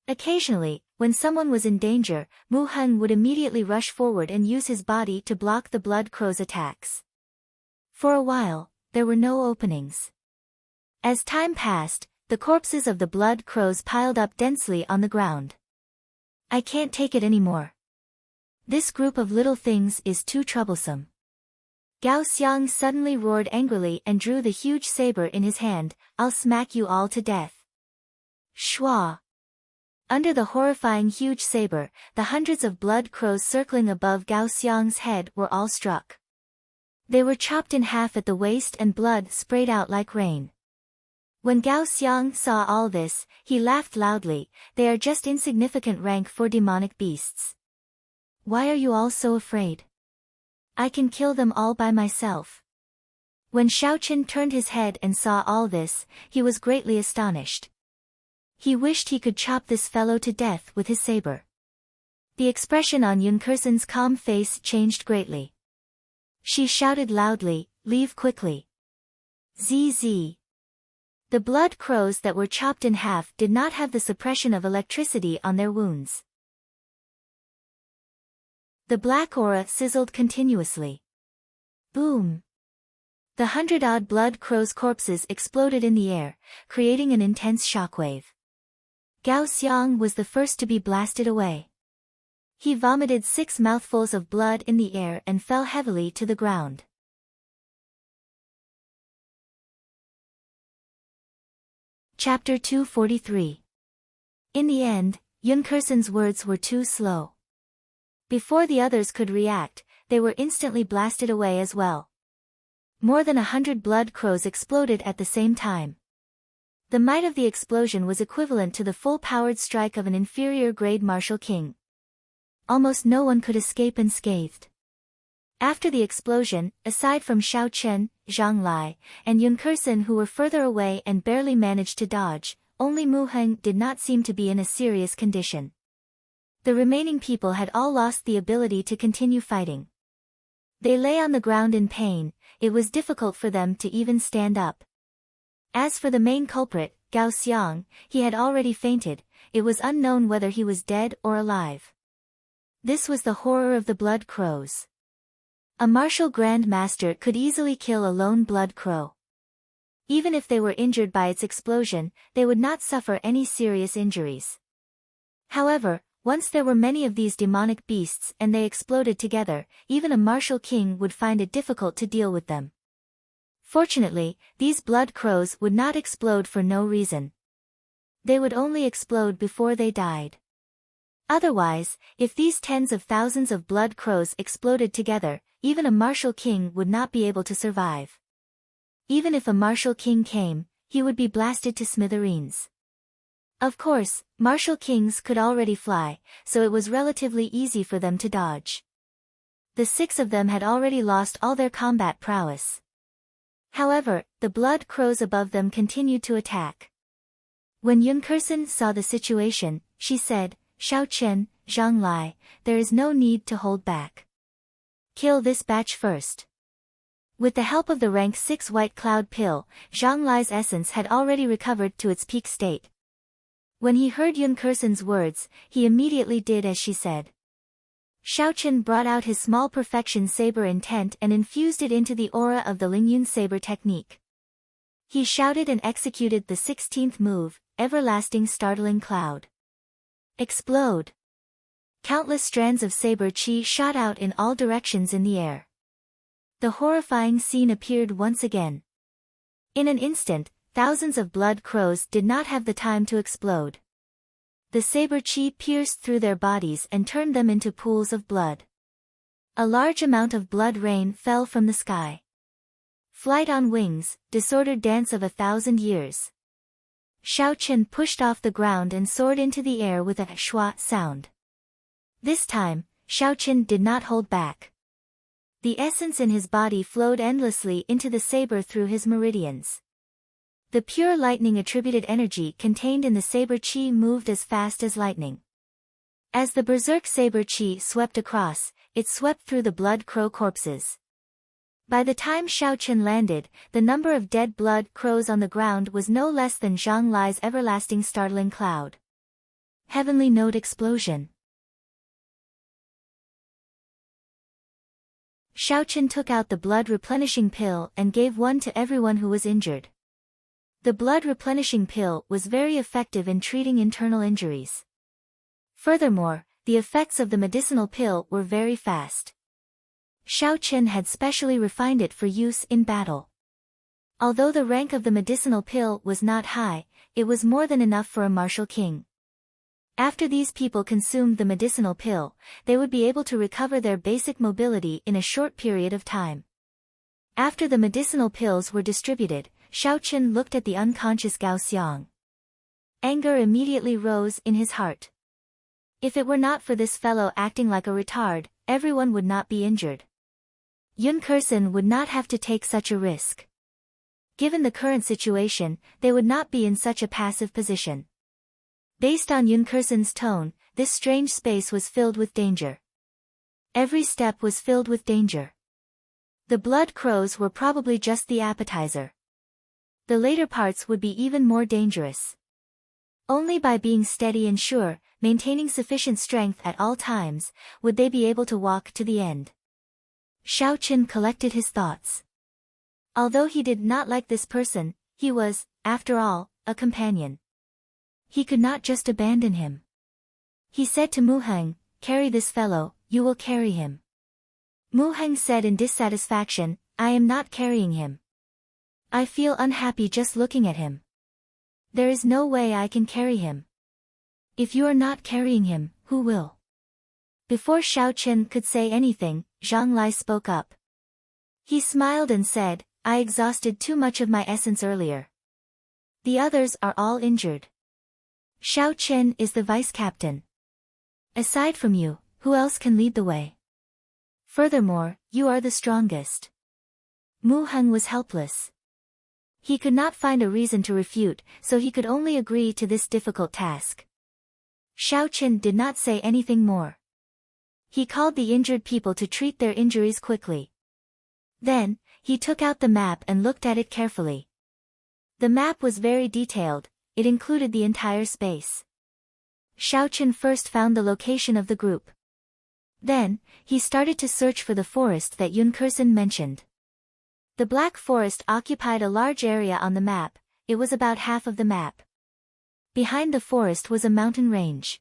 Occasionally, when someone was in danger, Mu Heng would immediately rush forward and use his body to block the blood crow's attacks. For a while, there were no openings. As time passed, the corpses of the blood crows piled up densely on the ground. "I can't take it anymore. This group of little things is too troublesome." Gao Xiang suddenly roared angrily and drew the huge saber in his hand, "I'll smack you all to death." Shua! Under the horrifying huge saber, the hundreds of blood crows circling above Gao Xiang's head were all struck. They were chopped in half at the waist and blood sprayed out like rain. When Gao Xiang saw all this, he laughed loudly. "They are just insignificant rank for demonic beasts. Why are you all so afraid? I can kill them all by myself." When Xiaochen turned his head and saw all this, he was greatly astonished. He wished he could chop this fellow to death with his saber. The expression on Yun Kursen's calm face changed greatly. She shouted loudly, "Leave quickly." ZZ. The blood crows that were chopped in half did not have the suppression of electricity on their wounds. The black aura sizzled continuously. Boom! The 100-odd blood crows' corpses exploded in the air, creating an intense shockwave. Gao Xiang was the first to be blasted away. He vomited 6 mouthfuls of blood in the air and fell heavily to the ground. Chapter 243. In the end, Yun Kursen's words were too slow. Before the others could react, they were instantly blasted away as well. More than 100 blood crows exploded at the same time. The might of the explosion was equivalent to the full-powered strike of an inferior-grade martial king. Almost no one could escape unscathed. After the explosion, aside from Xiao Chen, Zhang Lai, and Yun Kursen who were further away and barely managed to dodge, only Mu Heng did not seem to be in a serious condition. The remaining people had all lost the ability to continue fighting. They lay on the ground in pain, it was difficult for them to even stand up. As for the main culprit, Gao Xiang, he had already fainted, it was unknown whether he was dead or alive. This was the horror of the blood crows. A martial Grand Master could easily kill a lone blood crow. Even if they were injured by its explosion, they would not suffer any serious injuries. However, once there were many of these demonic beasts and they exploded together, even a martial king would find it difficult to deal with them. Fortunately, these blood crows would not explode for no reason. They would only explode before they died. Otherwise, if these tens of thousands of blood crows exploded together, even a martial king would not be able to survive. Even if a martial king came, he would be blasted to smithereens. Of course, martial kings could already fly, so it was relatively easy for them to dodge. The 6 of them had already lost all their combat prowess. However, the blood crows above them continued to attack. When Yun Kursen saw the situation, she said, "Xiao Chen, Zhang Lai, there is no need to hold back. Kill this batch first." With the help of the rank 6 white cloud pill, Zhang Lai's essence had already recovered to its peak state. When he heard Yun Kursen's words, he immediately did as she said. Xiao Chen brought out his small perfection saber intent and infused it into the aura of the Lingyun saber technique. He shouted and executed the 16th move, Everlasting Startling Cloud. Explode! Countless strands of saber chi shot out in all directions in the air. The horrifying scene appeared once again. In an instant, thousands of blood crows did not have the time to explode. The saber chi pierced through their bodies and turned them into pools of blood. A large amount of blood rain fell from the sky. Flight on wings, disordered dance of 1,000 years. Xiao Chen pushed off the ground and soared into the air with a schwa sound. This time, Xiao Chen did not hold back. The essence in his body flowed endlessly into the saber through his meridians. The pure lightning attributed energy contained in the saber chi moved as fast as lightning. As the berserk saber chi swept across, it swept through the blood crow corpses. By the time Xiao Chen landed, the number of dead blood crows on the ground was no less than Zhang Lai's everlasting startling cloud. Heavenly Note Explosion. Xiao Chen took out the blood replenishing pill and gave one to everyone who was injured. The blood replenishing pill was very effective in treating internal injuries. Furthermore, the effects of the medicinal pill were very fast. Xiao Chen had specially refined it for use in battle. Although the rank of the medicinal pill was not high, it was more than enough for a martial king. After these people consumed the medicinal pill, they would be able to recover their basic mobility in a short period of time. After the medicinal pills were distributed, Xiao Chen looked at the unconscious Gao Xiang. Anger immediately rose in his heart. If it were not for this fellow acting like a retard, everyone would not be injured. Yun Kursen would not have to take such a risk. Given the current situation, they would not be in such a passive position. Based on Yun Kursen's tone, this strange space was filled with danger. Every step was filled with danger. The blood crows were probably just the appetizer. The later parts would be even more dangerous. Only by being steady and sure, maintaining sufficient strength at all times, would they be able to walk to the end. Xiao Chen collected his thoughts. Although he did not like this person, he was, after all, a companion. He could not just abandon him. He said to Mu Heng, "Carry this fellow, you will carry him." Mu Heng said in dissatisfaction, "I am not carrying him. I feel unhappy just looking at him." There is no way I can carry him. If you are not carrying him, who will? Before Xiao Chen could say anything, Zhang Lai spoke up. He smiled and said, I exhausted too much of my essence earlier. The others are all injured. Xiao Chen is the vice captain. Aside from you, who else can lead the way? Furthermore, you are the strongest. Mu Heng was helpless. He could not find a reason to refute, so he could only agree to this difficult task. Xiao Chen did not say anything more. He called the injured people to treat their injuries quickly. Then, he took out the map and looked at it carefully. The map was very detailed, it included the entire space. Xiao Chen first found the location of the group. Then, he started to search for the forest that Yun Kursen mentioned. The Black Forest occupied a large area on the map, it was about half of the map. Behind the forest was a mountain range.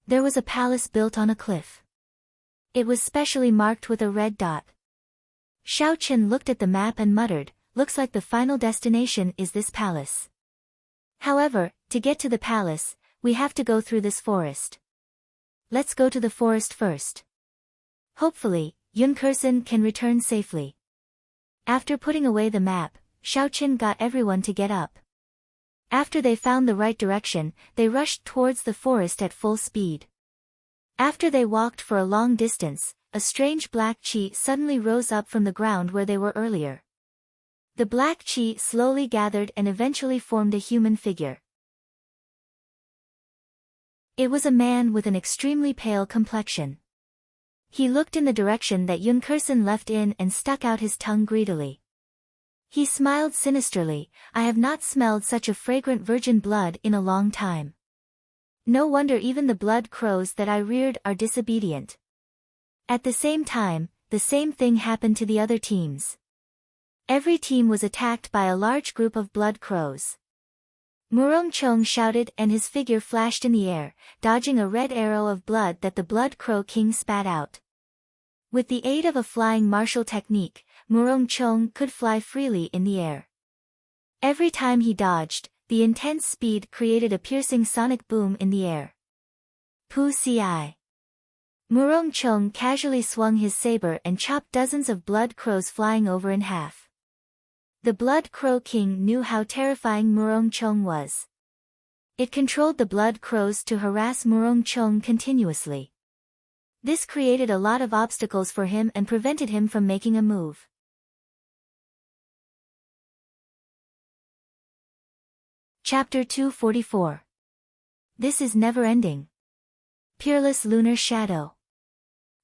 There was a palace built on a cliff. It was specially marked with a red dot. Xiao Chen looked at the map and muttered, looks like the final destination is this palace. However, to get to the palace, we have to go through this forest. Let's go to the forest first. Hopefully, Yun Kursen can return safely. After putting away the map, Xiao Chen got everyone to get up. After they found the right direction, they rushed towards the forest at full speed. After they walked for a long distance, a strange black chi suddenly rose up from the ground where they were earlier. The black chi slowly gathered and eventually formed a human figure. It was a man with an extremely pale complexion. He looked in the direction that Yun Kursen left in and stuck out his tongue greedily. He smiled sinisterly, I have not smelled such a fragrant virgin blood in a long time. No wonder even the blood crows that I reared are disobedient. At the same time, the same thing happened to the other teams. Every team was attacked by a large group of blood crows. Murong Chong shouted and his figure flashed in the air, dodging a red arrow of blood that the Blood Crow King spat out. With the aid of a flying martial technique, Murong Chong could fly freely in the air. Every time he dodged, the intense speed created a piercing sonic boom in the air. Pu Ci. Murong Chong casually swung his saber and chopped dozens of blood crows flying over in half. The Blood Crow King knew how terrifying Murong Chong was. It controlled the blood crows to harass Murong Chong continuously. This created a lot of obstacles for him and prevented him from making a move. Chapter 244. This is never-ending. Peerless Lunar Shadow.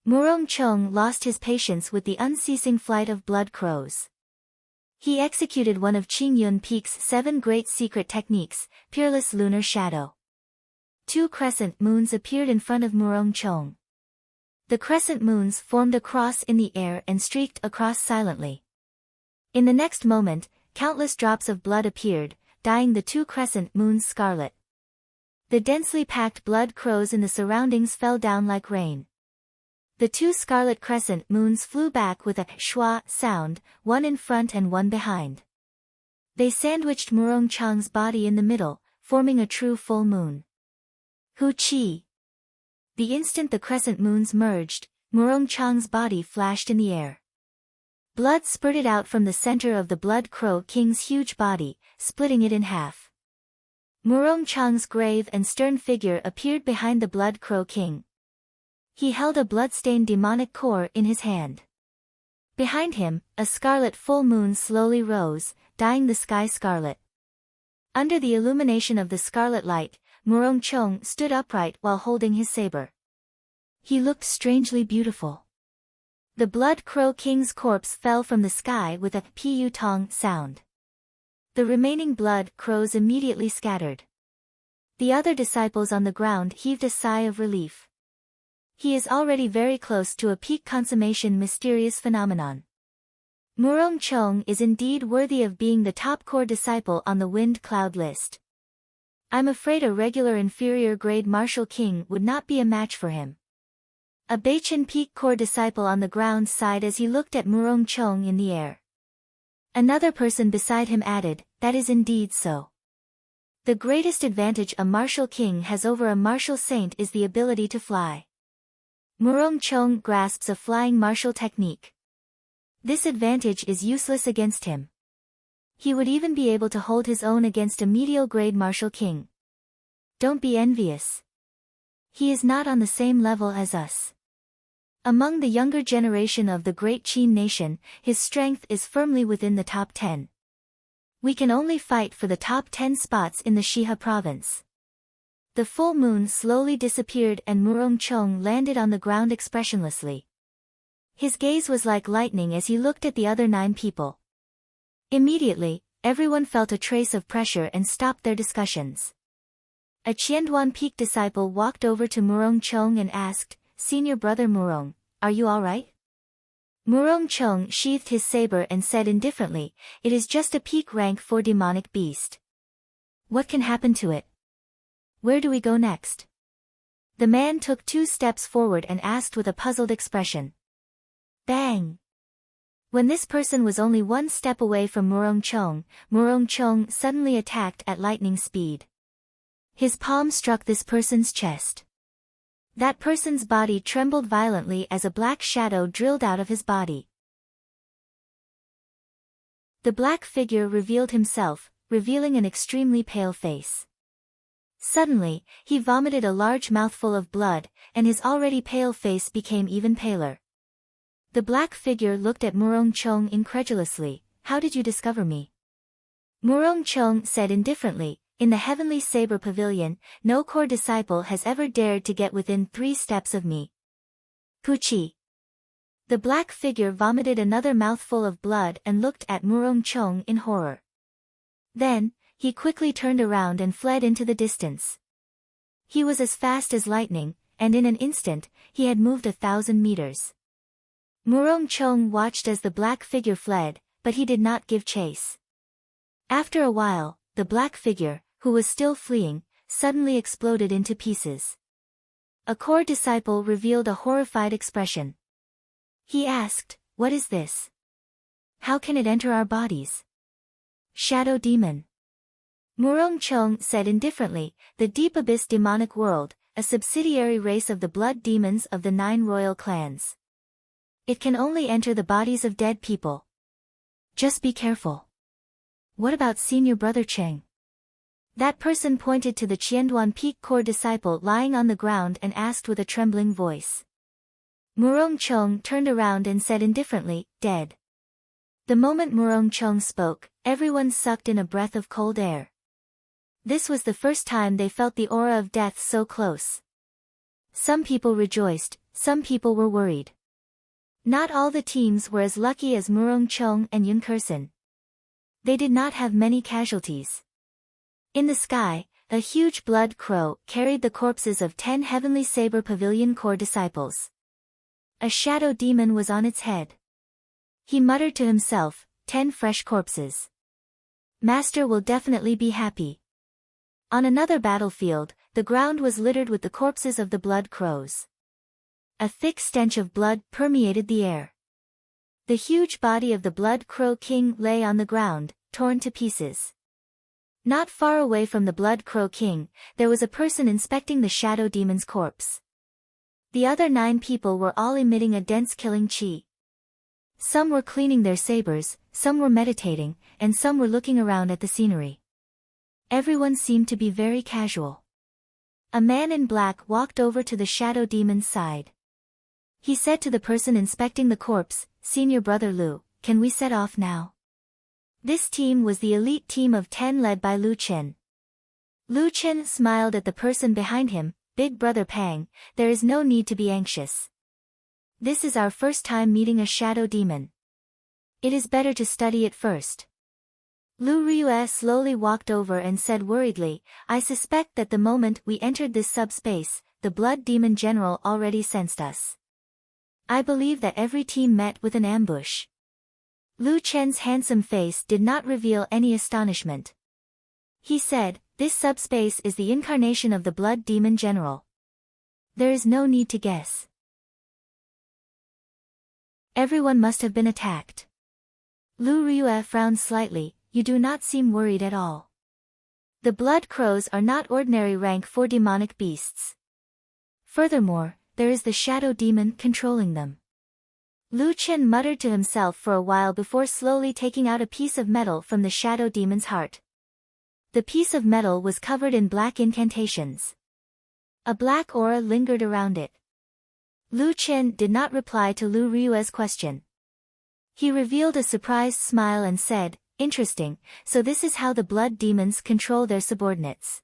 Murong Chong lost his patience with the unceasing flight of blood crows. He executed one of Qing Yun Peak's 7 great secret techniques, Peerless Lunar Shadow. 2 crescent moons appeared in front of Murong Chong. The crescent moons formed a cross in the air and streaked across silently. In the next moment, countless drops of blood appeared, dyeing the 2 crescent moons scarlet. The densely packed blood crows in the surroundings fell down like rain. The 2 scarlet crescent moons flew back with a schwa sound, one in front and one behind. They sandwiched Murong Chong's body in the middle, forming a true full moon. Hu Chi. The instant the crescent moons merged, Murong Chong's body flashed in the air. Blood spurted out from the center of the Blood Crow King's huge body, splitting it in half. Murong Chong's grave and stern figure appeared behind the Blood Crow King. He held a blood-stained demonic core in his hand. Behind him, a scarlet full moon slowly rose, dyeing the sky scarlet. Under the illumination of the scarlet light, Murong Chong stood upright while holding his saber. He looked strangely beautiful. The Blood Crow King's corpse fell from the sky with a pu tong sound. The remaining blood crows immediately scattered. The other disciples on the ground heaved a sigh of relief. He is already very close to a peak consummation mysterious phenomenon. Murong Chong is indeed worthy of being the top core disciple on the Wind Cloud list. I'm afraid a regular inferior grade Martial King would not be a match for him. A Beichen Peak core disciple on the ground sighed as he looked at Murong Chong in the air. Another person beside him added, that is indeed so. The greatest advantage a martial king has over a martial saint is the ability to fly. Murong Chong grasps a flying martial technique. This advantage is useless against him. He would even be able to hold his own against a medial-grade martial king. Don't be envious. He is not on the same level as us. Among the younger generation of the great Qin nation, his strength is firmly within the top 10. We can only fight for the top 10 spots in the Shiha province. The full moon slowly disappeared and Murong Chong landed on the ground expressionlessly. His gaze was like lightning as he looked at the other 9 people. Immediately, everyone felt a trace of pressure and stopped their discussions. A Qianduan Peak disciple walked over to Murong Chong and asked, "Senior brother Murong, are you all right?" Murong Chong sheathed his saber and said indifferently, "It is just a peak rank 4 demonic beast. What can happen to it? Where do we go next?" The man took 2 steps forward and asked with a puzzled expression. Bang! When this person was only 1 step away from Murong Chong suddenly attacked at lightning speed. His palm struck this person's chest. That person's body trembled violently as a black shadow drilled out of his body. The black figure revealed himself, revealing an extremely pale face. Suddenly, he vomited a large mouthful of blood, and his already pale face became even paler. The black figure looked at Murong Chong incredulously. "How did you discover me?" Murong Chong said indifferently, "In the Heavenly Saber Pavilion, no core disciple has ever dared to get within 3 steps of me." Puchi. The black figure vomited another mouthful of blood and looked at Murong Chong in horror. Then, he quickly turned around and fled into the distance. He was as fast as lightning, and in an instant, he had moved 1,000 meters. Murong Chong watched as the black figure fled, but he did not give chase. After a while, the black figure, who was still fleeing, suddenly exploded into pieces. A core disciple revealed a horrified expression. He asked, "What is this? How can it enter our bodies?" "Shadow demon." Murong Chong said indifferently, "The Deep Abyss demonic world, a subsidiary race of the blood demons of the 9 royal clans. It can only enter the bodies of dead people. Just be careful." "What about senior brother Cheng?" That person pointed to the Qianduan Peak core disciple lying on the ground and asked with a trembling voice. Murong Chong turned around and said indifferently, "Dead." The moment Murong Chong spoke, everyone sucked in a breath of cold air. This was the first time they felt the aura of death so close. Some people rejoiced, some people were worried. Not all the teams were as lucky as Murong Chong and Yun Kersen. They did not have many casualties. In the sky, a huge blood crow carried the corpses of 10 Heavenly Saber Pavilion core disciples. A shadow demon was on its head. He muttered to himself, 10 fresh corpses. Master will definitely be happy. On another battlefield, the ground was littered with the corpses of the blood crows. A thick stench of blood permeated the air. The huge body of the Blood Crow King lay on the ground, torn to pieces. Not far away from the Blood Crow King, there was a person inspecting the shadow demon's corpse. The other 9 people were all emitting a dense killing chi. Some were cleaning their sabers, some were meditating, and some were looking around at the scenery. Everyone seemed to be very casual. A man in black walked over to the shadow demon's side. He said to the person inspecting the corpse, "Senior brother Lu, can we set off now?" This team was the elite team of 10 led by Lu Chen. Lu Chen smiled at the person behind him, "Big brother Pang, there is no need to be anxious. This is our first time meeting a shadow demon. It is better to study it first." Lu Ryue slowly walked over and said worriedly, "I suspect that the moment we entered this subspace, the blood demon general already sensed us. I believe that every team met with an ambush." Lu Chen's handsome face did not reveal any astonishment. He said, "This subspace is the incarnation of the blood demon general. There is no need to guess. Everyone must have been attacked." Lu Ryue frowned slightly, "You do not seem worried at all." The blood crows are not ordinary rank 4 demonic beasts. Furthermore, there is the shadow demon controlling them. Lu Chen muttered to himself for a while before slowly taking out a piece of metal from the shadow demon's heart. The piece of metal was covered in black incantations. A black aura lingered around it. Lu Chen did not reply to Lu Ryue's question. He revealed a surprised smile and said, "Interesting, so this is how the blood demons control their subordinates."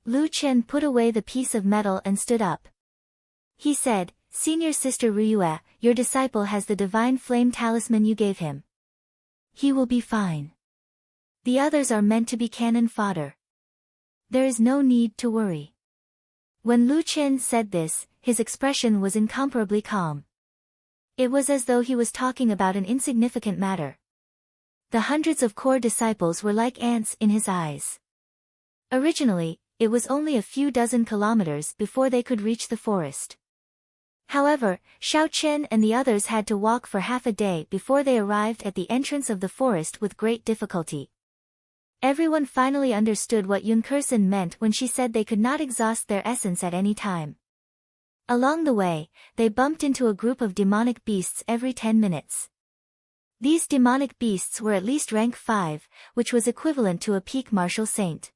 Lu Chen put away the piece of metal and stood up. He said, "Senior Sister Ryue, your disciple has the divine flame talisman you gave him. He will be fine. The others are meant to be cannon fodder. There is no need to worry." When Lu Chen said this, his expression was incomparably calm. It was as though he was talking about an insignificant matter. The hundreds of core disciples were like ants in his eyes. Originally, it was only a few dozen kilometers before they could reach the forest. However, Xiao Chen and the others had to walk for half a day before they arrived at the entrance of the forest with great difficulty. Everyone finally understood what Yun Kursen meant when she said they could not exhaust their essence at any time. Along the way, they bumped into a group of demonic beasts every 10 minutes. These demonic beasts were at least rank 5, which was equivalent to a peak martial saint.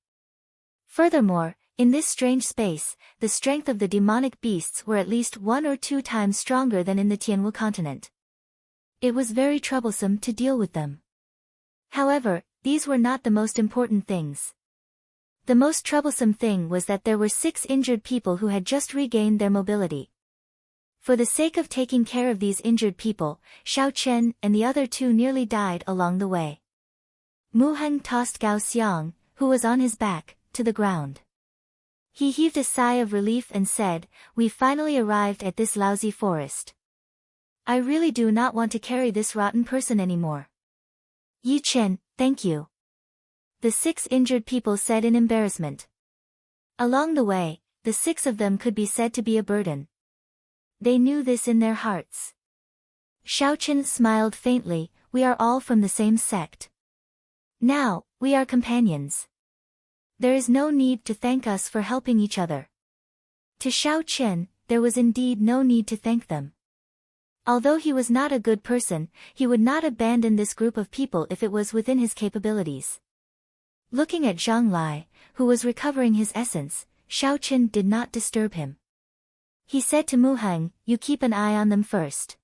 Furthermore, in this strange space, the strength of the demonic beasts were at least 1 or 2 times stronger than in the Tianwu continent. It was very troublesome to deal with them. However, these were not the most important things. The most troublesome thing was that there were 6 injured people who had just regained their mobility. For the sake of taking care of these injured people, Xiao Chen and the other 2 nearly died along the way. Mu Heng tossed Gao Xiang, who was on his back, to the ground. He heaved a sigh of relief and said, "We finally arrived at this lousy forest. I really do not want to carry this rotten person anymore." "Yi Chen, thank you," the 6 injured people said in embarrassment. Along the way, the 6 of them could be said to be a burden. They knew this in their hearts. Xiao Chen smiled faintly, "We are all from the same sect. Now, we are companions. There is no need to thank us for helping each other." To Xiao Chen, there was indeed no need to thank them. Although he was not a good person, he would not abandon this group of people if it was within his capabilities. Looking at Zhang Lai, who was recovering his essence, Xiao Chen did not disturb him. He said to Mu Heng, "You keep an eye on them first.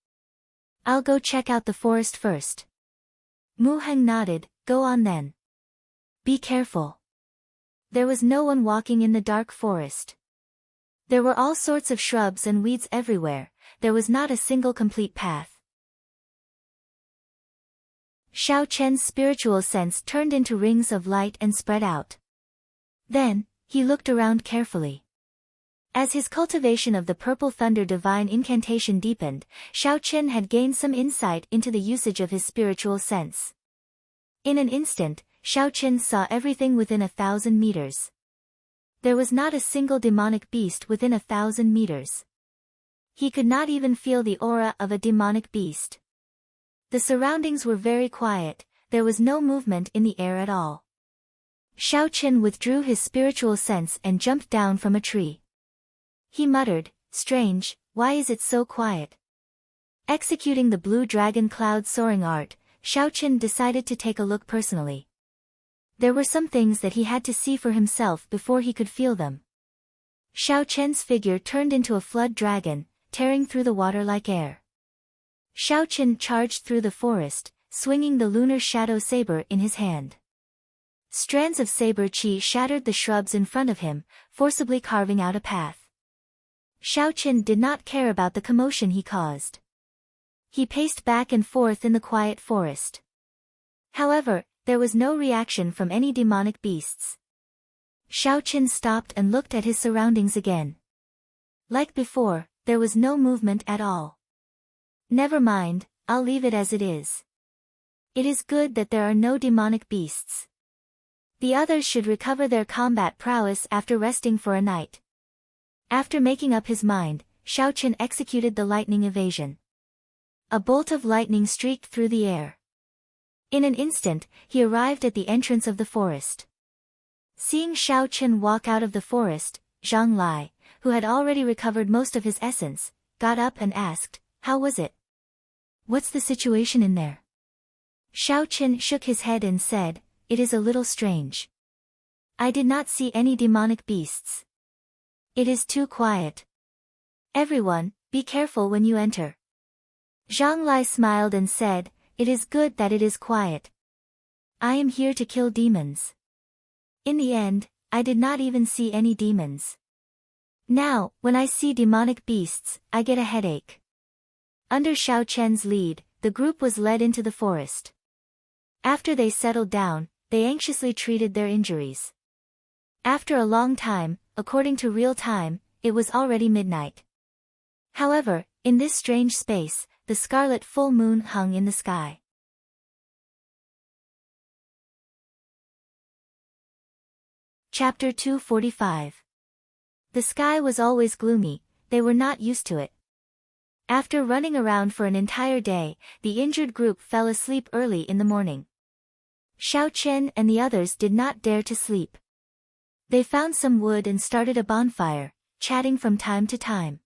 I'll go check out the forest first." Mu Heng nodded, "Go on then. Be careful." There was no one walking in the dark forest. There were all sorts of shrubs and weeds everywhere, there was not a single complete path. Xiao Chen's spiritual sense turned into rings of light and spread out. Then, he looked around carefully. As his cultivation of the Purple Thunder divine incantation deepened, Xiao Chen had gained some insight into the usage of his spiritual sense. In an instant, Xiao Chen saw everything within 1,000 meters. There was not a single demonic beast within 1,000 meters. He could not even feel the aura of a demonic beast. The surroundings were very quiet, there was no movement in the air at all. Xiao Chen withdrew his spiritual sense and jumped down from a tree. He muttered, "Strange, why is it so quiet?" Executing the blue dragon cloud soaring art, Xiao Chen decided to take a look personally. There were some things that he had to see for himself before he could feel them. Xiao Chen's figure turned into a flood dragon, tearing through the water like air. Xiao Chen charged through the forest, swinging the lunar shadow saber in his hand. Strands of saber chi shattered the shrubs in front of him, forcibly carving out a path. Xiao Chen did not care about the commotion he caused. He paced back and forth in the quiet forest. However, there was no reaction from any demonic beasts. Xiao Chen stopped and looked at his surroundings again. Like before, there was no movement at all. Never mind, I'll leave it as it is. It is good that there are no demonic beasts. The others should recover their combat prowess after resting for a night. After making up his mind, Xiao Chen executed the lightning evasion. A bolt of lightning streaked through the air. In an instant, he arrived at the entrance of the forest. Seeing Xiao Chen walk out of the forest, Zhang Lai, who had already recovered most of his essence, got up and asked, "How was it? What's the situation in there?" Xiao Chen shook his head and said, "It is a little strange. I did not see any demonic beasts. It is too quiet. Everyone, be careful when you enter." Zhang Lai smiled and said, "It is good that it is quiet. I am here to kill demons. In the end, I did not even see any demons. Now, when I see demonic beasts, I get a headache." Under Xiao Chen's lead, the group was led into the forest. After they settled down, they anxiously treated their injuries. After a long time, according to real time, it was already midnight. However, in this strange space, the scarlet full moon hung in the sky. Chapter 245. The sky was always gloomy, they were not used to it. After running around for an entire day, the injured group fell asleep early in the morning. Xiao Chen and the others did not dare to sleep. They found some wood and started a bonfire, chatting from time to time.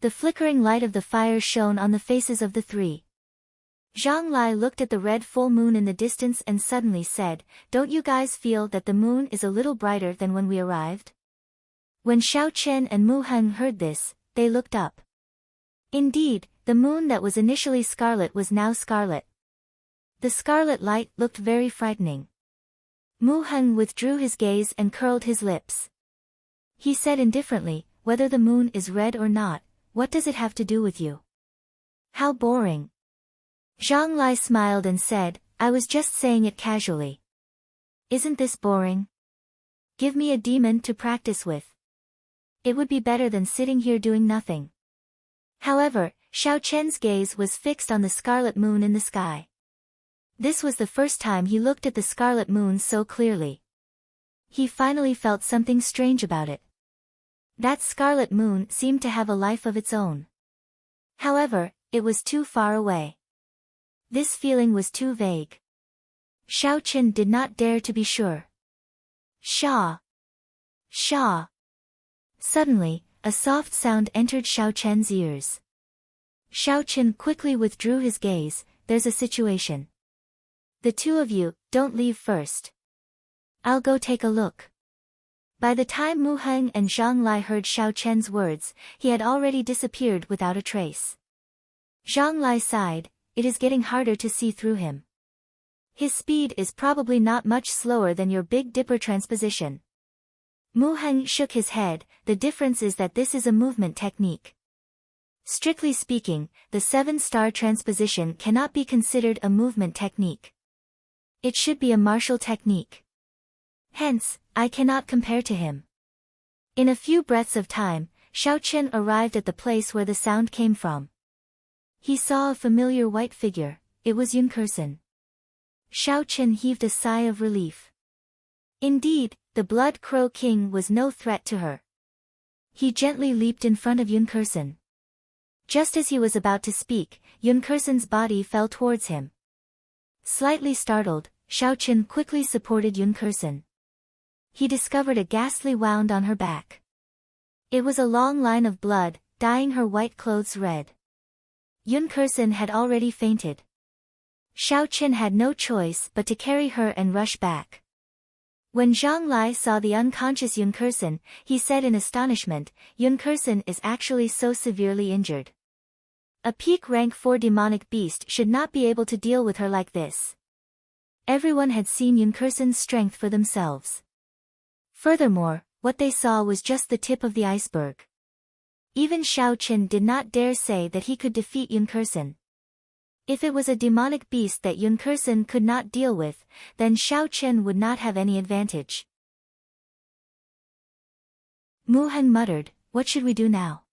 The flickering light of the fire shone on the faces of the three. Zhang Lai looked at the red full moon in the distance and suddenly said, "Don't you guys feel that the moon is a little brighter than when we arrived?" When Xiao Chen and Mu Heng heard this, they looked up. Indeed, the moon that was initially scarlet was now scarlet. The scarlet light looked very frightening. Mu Heng withdrew his gaze and curled his lips. He said indifferently, "Whether the moon is red or not, what does it have to do with you? How boring." Zhang Lai smiled and said, "I was just saying it casually. Isn't this boring? Give me a demon to practice with. It would be better than sitting here doing nothing." However, Xiao Chen's gaze was fixed on the scarlet moon in the sky. This was the first time he looked at the scarlet moon so clearly. He finally felt something strange about it. That scarlet moon seemed to have a life of its own. However, it was too far away. This feeling was too vague. Xiao Chen did not dare to be sure. Sha! Sha! Suddenly, a soft sound entered Xiao Chen's ears. Xiao Chen quickly withdrew his gaze. "There's a situation. The two of you, don't leave first. I'll go take a look." By the time Mu Heng and Zhang Lai heard Xiao Chen's words, he had already disappeared without a trace. Zhang Lai sighed, "It is getting harder to see through him. His speed is probably not much slower than your Big Dipper transposition." Mu Heng shook his head, "The difference is that this is a movement technique. Strictly speaking, the 7-star transposition cannot be considered a movement technique. It should be a martial technique. Hence, I cannot compare to him." In a few breaths of time, Xiao Chen arrived at the place where the sound came from. He saw a familiar white figure. It was Yun Kursen. Xiao Chen heaved a sigh of relief. Indeed, the Blood Crow King was no threat to her. He gently leaped in front of Yun Kursen. Just as he was about to speak, Yun Kursen's body fell towards him. Slightly startled, Xiao Chen quickly supported Yun Kursen. He discovered a ghastly wound on her back. It was a long line of blood, dyeing her white clothes red. Yun Kursen had already fainted. Xiao Chen had no choice but to carry her and rush back. When Zhang Lai saw the unconscious Yun Kursen, he said in astonishment, "Yun Kursen is actually so severely injured. A peak rank 4 demonic beast should not be able to deal with her like this." Everyone had seen Yun Kursen's strength for themselves. Furthermore, what they saw was just the tip of the iceberg. Even Xiao Chen did not dare say that he could defeat Yun Kursen. If it was a demonic beast that Yun Kursen could not deal with, then Xiao Chen would not have any advantage. Mu Heng muttered, "What should we do now?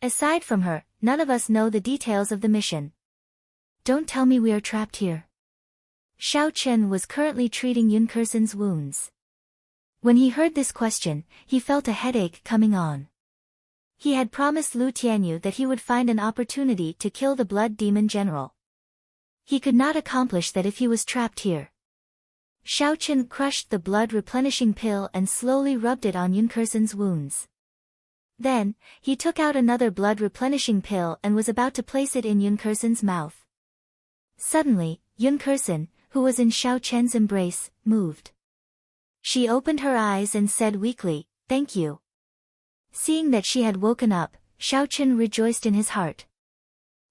Aside from her, none of us know the details of the mission. Don't tell me we are trapped here." Xiao Chen was currently treating Yun Kursen's wounds. When he heard this question, he felt a headache coming on. He had promised Lu Tianyu that he would find an opportunity to kill the Blood Demon General. He could not accomplish that if he was trapped here. Xiao Chen crushed the blood-replenishing pill and slowly rubbed it on Yun Kursen's wounds. Then, he took out another blood-replenishing pill and was about to place it in Yun Kursen's mouth. Suddenly, Yun Kursen, who was in Xiao Chen's embrace, moved. She opened her eyes and said weakly, "Thank you." Seeing that she had woken up, Xiao Chen rejoiced in his heart.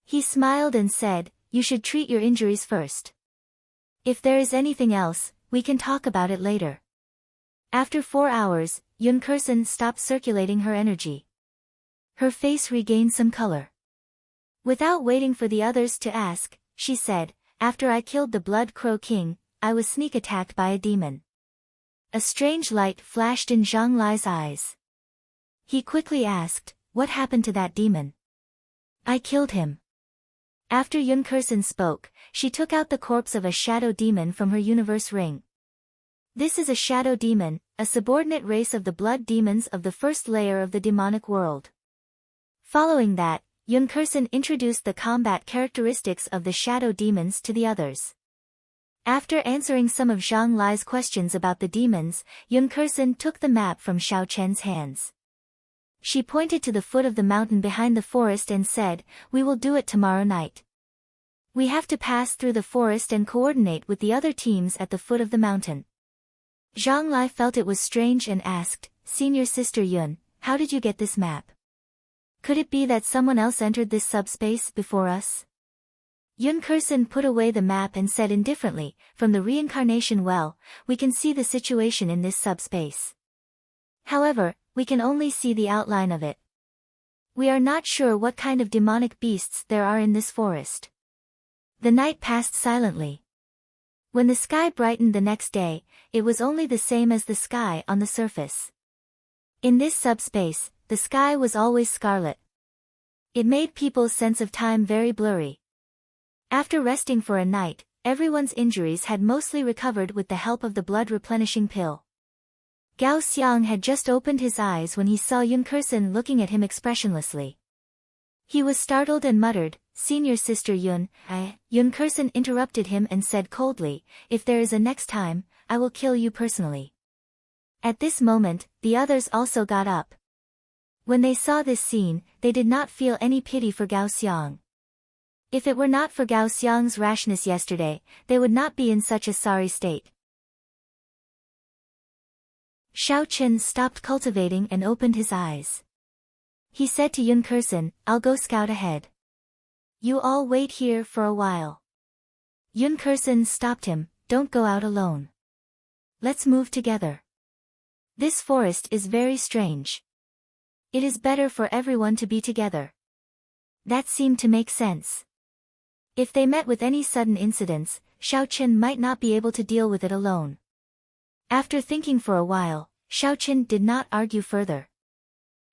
He smiled and said, "You should treat your injuries first. If there is anything else, we can talk about it later." After 4 hours, Yun Kursen stopped circulating her energy. Her face regained some color. Without waiting for the others to ask, she said, "After I killed the Blood Crow King, I was sneak attacked by a demon." A strange light flashed in Zhang Lai's eyes. He quickly asked, "What happened to that demon?" "I killed him." After Yun Kursen spoke, she took out the corpse of a shadow demon from her universe ring. This is a shadow demon, a subordinate race of the blood demons of the first layer of the demonic world. Following that, Yun Kursen introduced the combat characteristics of the shadow demons to the others. After answering some of Zhang Lai's questions about the demons, Yun Kursen took the map from Xiao Chen's hands. She pointed to the foot of the mountain behind the forest and said, "We will do it tomorrow night. We have to pass through the forest and coordinate with the other teams at the foot of the mountain." Zhang Lai felt it was strange and asked, "Senior Sister Yun, how did you get this map? Could it be that someone else entered this subspace before us?" Yun Kursen put away the map and said indifferently, "From the reincarnation well, we can see the situation in this subspace. However, we can only see the outline of it. We are not sure what kind of demonic beasts there are in this forest." The night passed silently. When the sky brightened the next day, it was only the same as the sky on the surface. In this subspace, the sky was always scarlet. It made people's sense of time very blurry. After resting for a night, everyone's injuries had mostly recovered with the help of the blood-replenishing pill. Gao Xiang had just opened his eyes when he saw Yun Kursen looking at him expressionlessly. He was startled and muttered, "Senior Sister Yun, Yun Kursen interrupted him and said coldly, "If there is a next time, I will kill you personally." At this moment, the others also got up. When they saw this scene, they did not feel any pity for Gao Xiang. If it were not for Gao Xiang's rashness yesterday, they would not be in such a sorry state. Xiao Chen stopped cultivating and opened his eyes. He said to Yun Kursen, "I'll go scout ahead. You all wait here for a while." Yun Kursen stopped him, "Don't go out alone. Let's move together. This forest is very strange. It is better for everyone to be together." That seemed to make sense. If they met with any sudden incidents, Xiao Chen might not be able to deal with it alone. After thinking for a while, Xiao Chen did not argue further.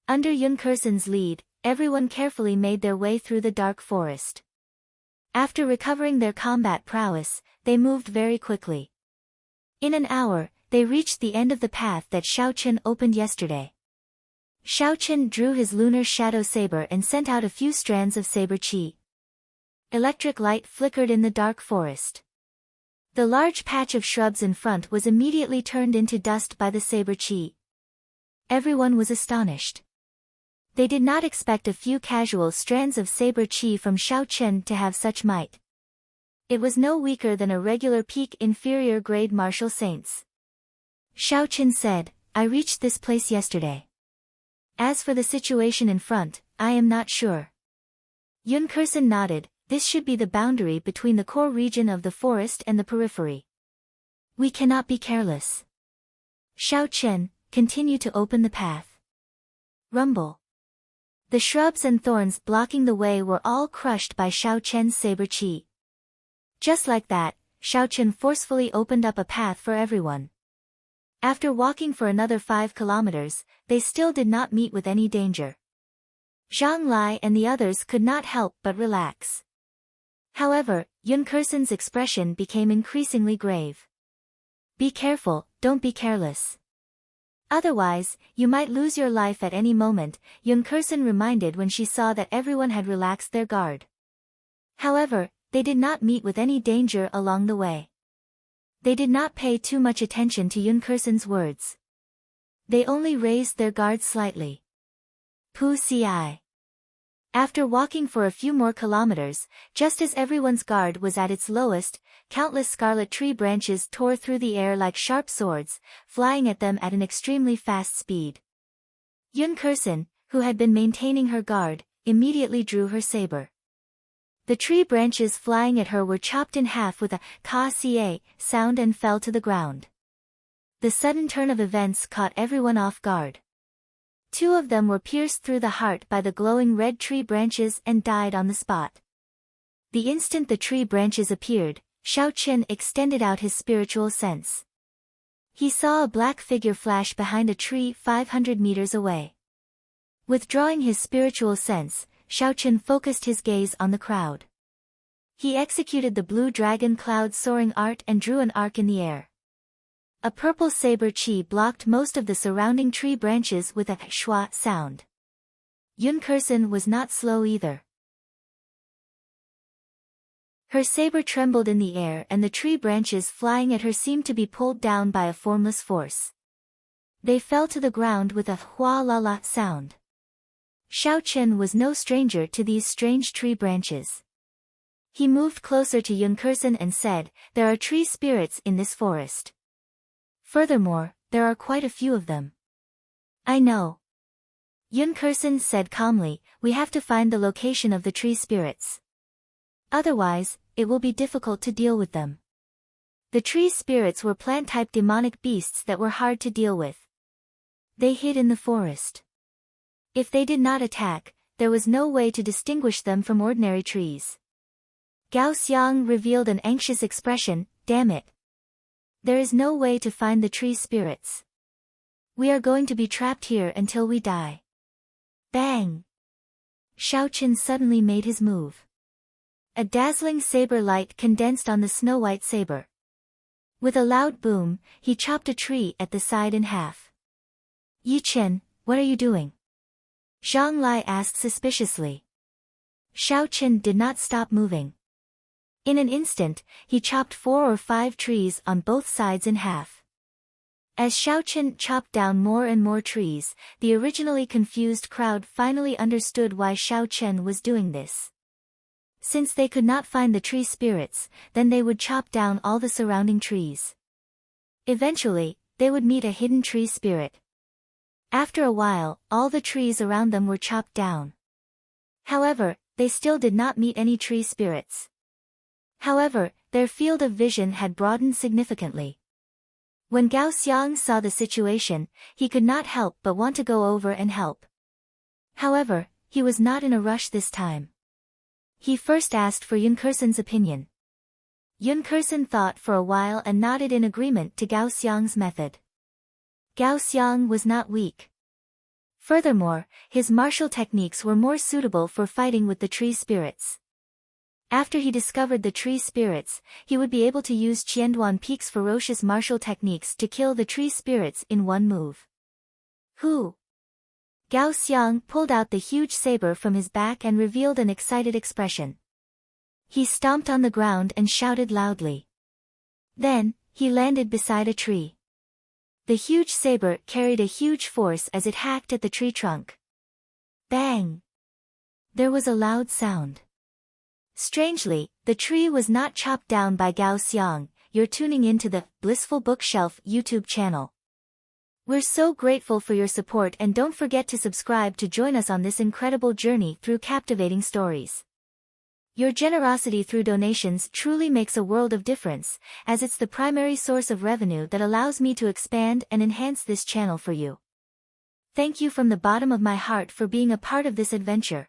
Under Yun Kursen's lead, everyone carefully made their way through the dark forest. After recovering their combat prowess, they moved very quickly. In an hour, they reached the end of the path that Xiao Chen opened yesterday. Xiao Chen drew his lunar shadow saber and sent out a few strands of saber chi. Electric light flickered in the dark forest. The large patch of shrubs in front was immediately turned into dust by the saber chi. Everyone was astonished. They did not expect a few casual strands of saber chi from Xiao Chen to have such might. It was no weaker than a regular peak inferior grade martial saints. Xiao Chen said, "I reached this place yesterday. As for the situation in front, I am not sure." Yun Kursen nodded. "This should be the boundary between the core region of the forest and the periphery. We cannot be careless." Xiao Chen, continue to open the path. Rumble. The shrubs and thorns blocking the way were all crushed by Xiao Chen's saber chi. Just like that, Xiao Chen forcefully opened up a path for everyone. After walking for another 5 kilometers, they still did not meet with any danger. Zhang Lai and the others could not help but relax. However, Yun Kursen's expression became increasingly grave. "Be careful, don't be careless. Otherwise, you might lose your life at any moment," Yun Kursen reminded when she saw that everyone had relaxed their guard. However, they did not meet with any danger along the way. They did not pay too much attention to Yun Kursen's words. They only raised their guard slightly. Pu Ci. After walking for a few more kilometers, just as everyone's guard was at its lowest, countless scarlet tree branches tore through the air like sharp swords, flying at them at an extremely fast speed. Yun Kursen, who had been maintaining her guard, immediately drew her saber. The tree branches flying at her were chopped in half with a ka-ca sound and fell to the ground. The sudden turn of events caught everyone off guard. Two of them were pierced through the heart by the glowing red tree branches and died on the spot. The instant the tree branches appeared, Xiao Chen extended out his spiritual sense. He saw a black figure flash behind a tree 500 meters away. Withdrawing his spiritual sense, Xiao Chen focused his gaze on the crowd. He executed the blue dragon cloud soaring art and drew an arc in the air. A purple saber chi blocked most of the surrounding tree branches with a schwa sound. Yun Kursen was not slow either. Her saber trembled in the air and the tree branches flying at her seemed to be pulled down by a formless force. They fell to the ground with a hua la la sound. Xiao Chen was no stranger to these strange tree branches. He moved closer to Yun Kursen and said, "There are tree spirits in this forest. Furthermore, there are quite a few of them." "I know." Yun Kursen said calmly, "We have to find the location of the tree spirits. Otherwise, it will be difficult to deal with them." The tree spirits were plant-type demonic beasts that were hard to deal with. They hid in the forest. If they did not attack, there was no way to distinguish them from ordinary trees. Gao Xiang revealed an anxious expression, "Damn it. There is no way to find the tree spirits. We are going to be trapped here until we die." Bang! Xiao Chen suddenly made his move. A dazzling saber light condensed on the snow-white saber. With a loud boom, he chopped a tree at the side in half. "Yi Chen, what are you doing?" Zhang Lai asked suspiciously. Xiao Chen did not stop moving. In an instant, he chopped 4 or 5 trees on both sides in half. As Xiao Chen chopped down more and more trees, the originally confused crowd finally understood why Xiao Chen was doing this. Since they could not find the tree spirits, then they would chop down all the surrounding trees. Eventually, they would meet a hidden tree spirit. After a while, all the trees around them were chopped down. However, they still did not meet any tree spirits. However, their field of vision had broadened significantly. When Gao Xiang saw the situation, he could not help but want to go over and help. However, he was not in a rush this time. He first asked for Yun Kursen's opinion. Yun Kursen thought for a while and nodded in agreement to Gao Xiang's method. Gao Xiang was not weak. Furthermore, his martial techniques were more suitable for fighting with the tree spirits. After he discovered the tree spirits, he would be able to use Qianduan Peak's ferocious martial techniques to kill the tree spirits in one move. "Who?" Gao Xiang pulled out the huge saber from his back and revealed an excited expression. He stomped on the ground and shouted loudly. Then, he landed beside a tree. The huge saber carried a huge force as it hacked at the tree trunk. Bang! There was a loud sound. Strangely, the tree was not chopped down by Gao Xiang. You're tuning into the Blissful Bookshelf YouTube channel. We're so grateful for your support and don't forget to subscribe to join us on this incredible journey through captivating stories. Your generosity through donations truly makes a world of difference, as it's the primary source of revenue that allows me to expand and enhance this channel for you. Thank you from the bottom of my heart for being a part of this adventure.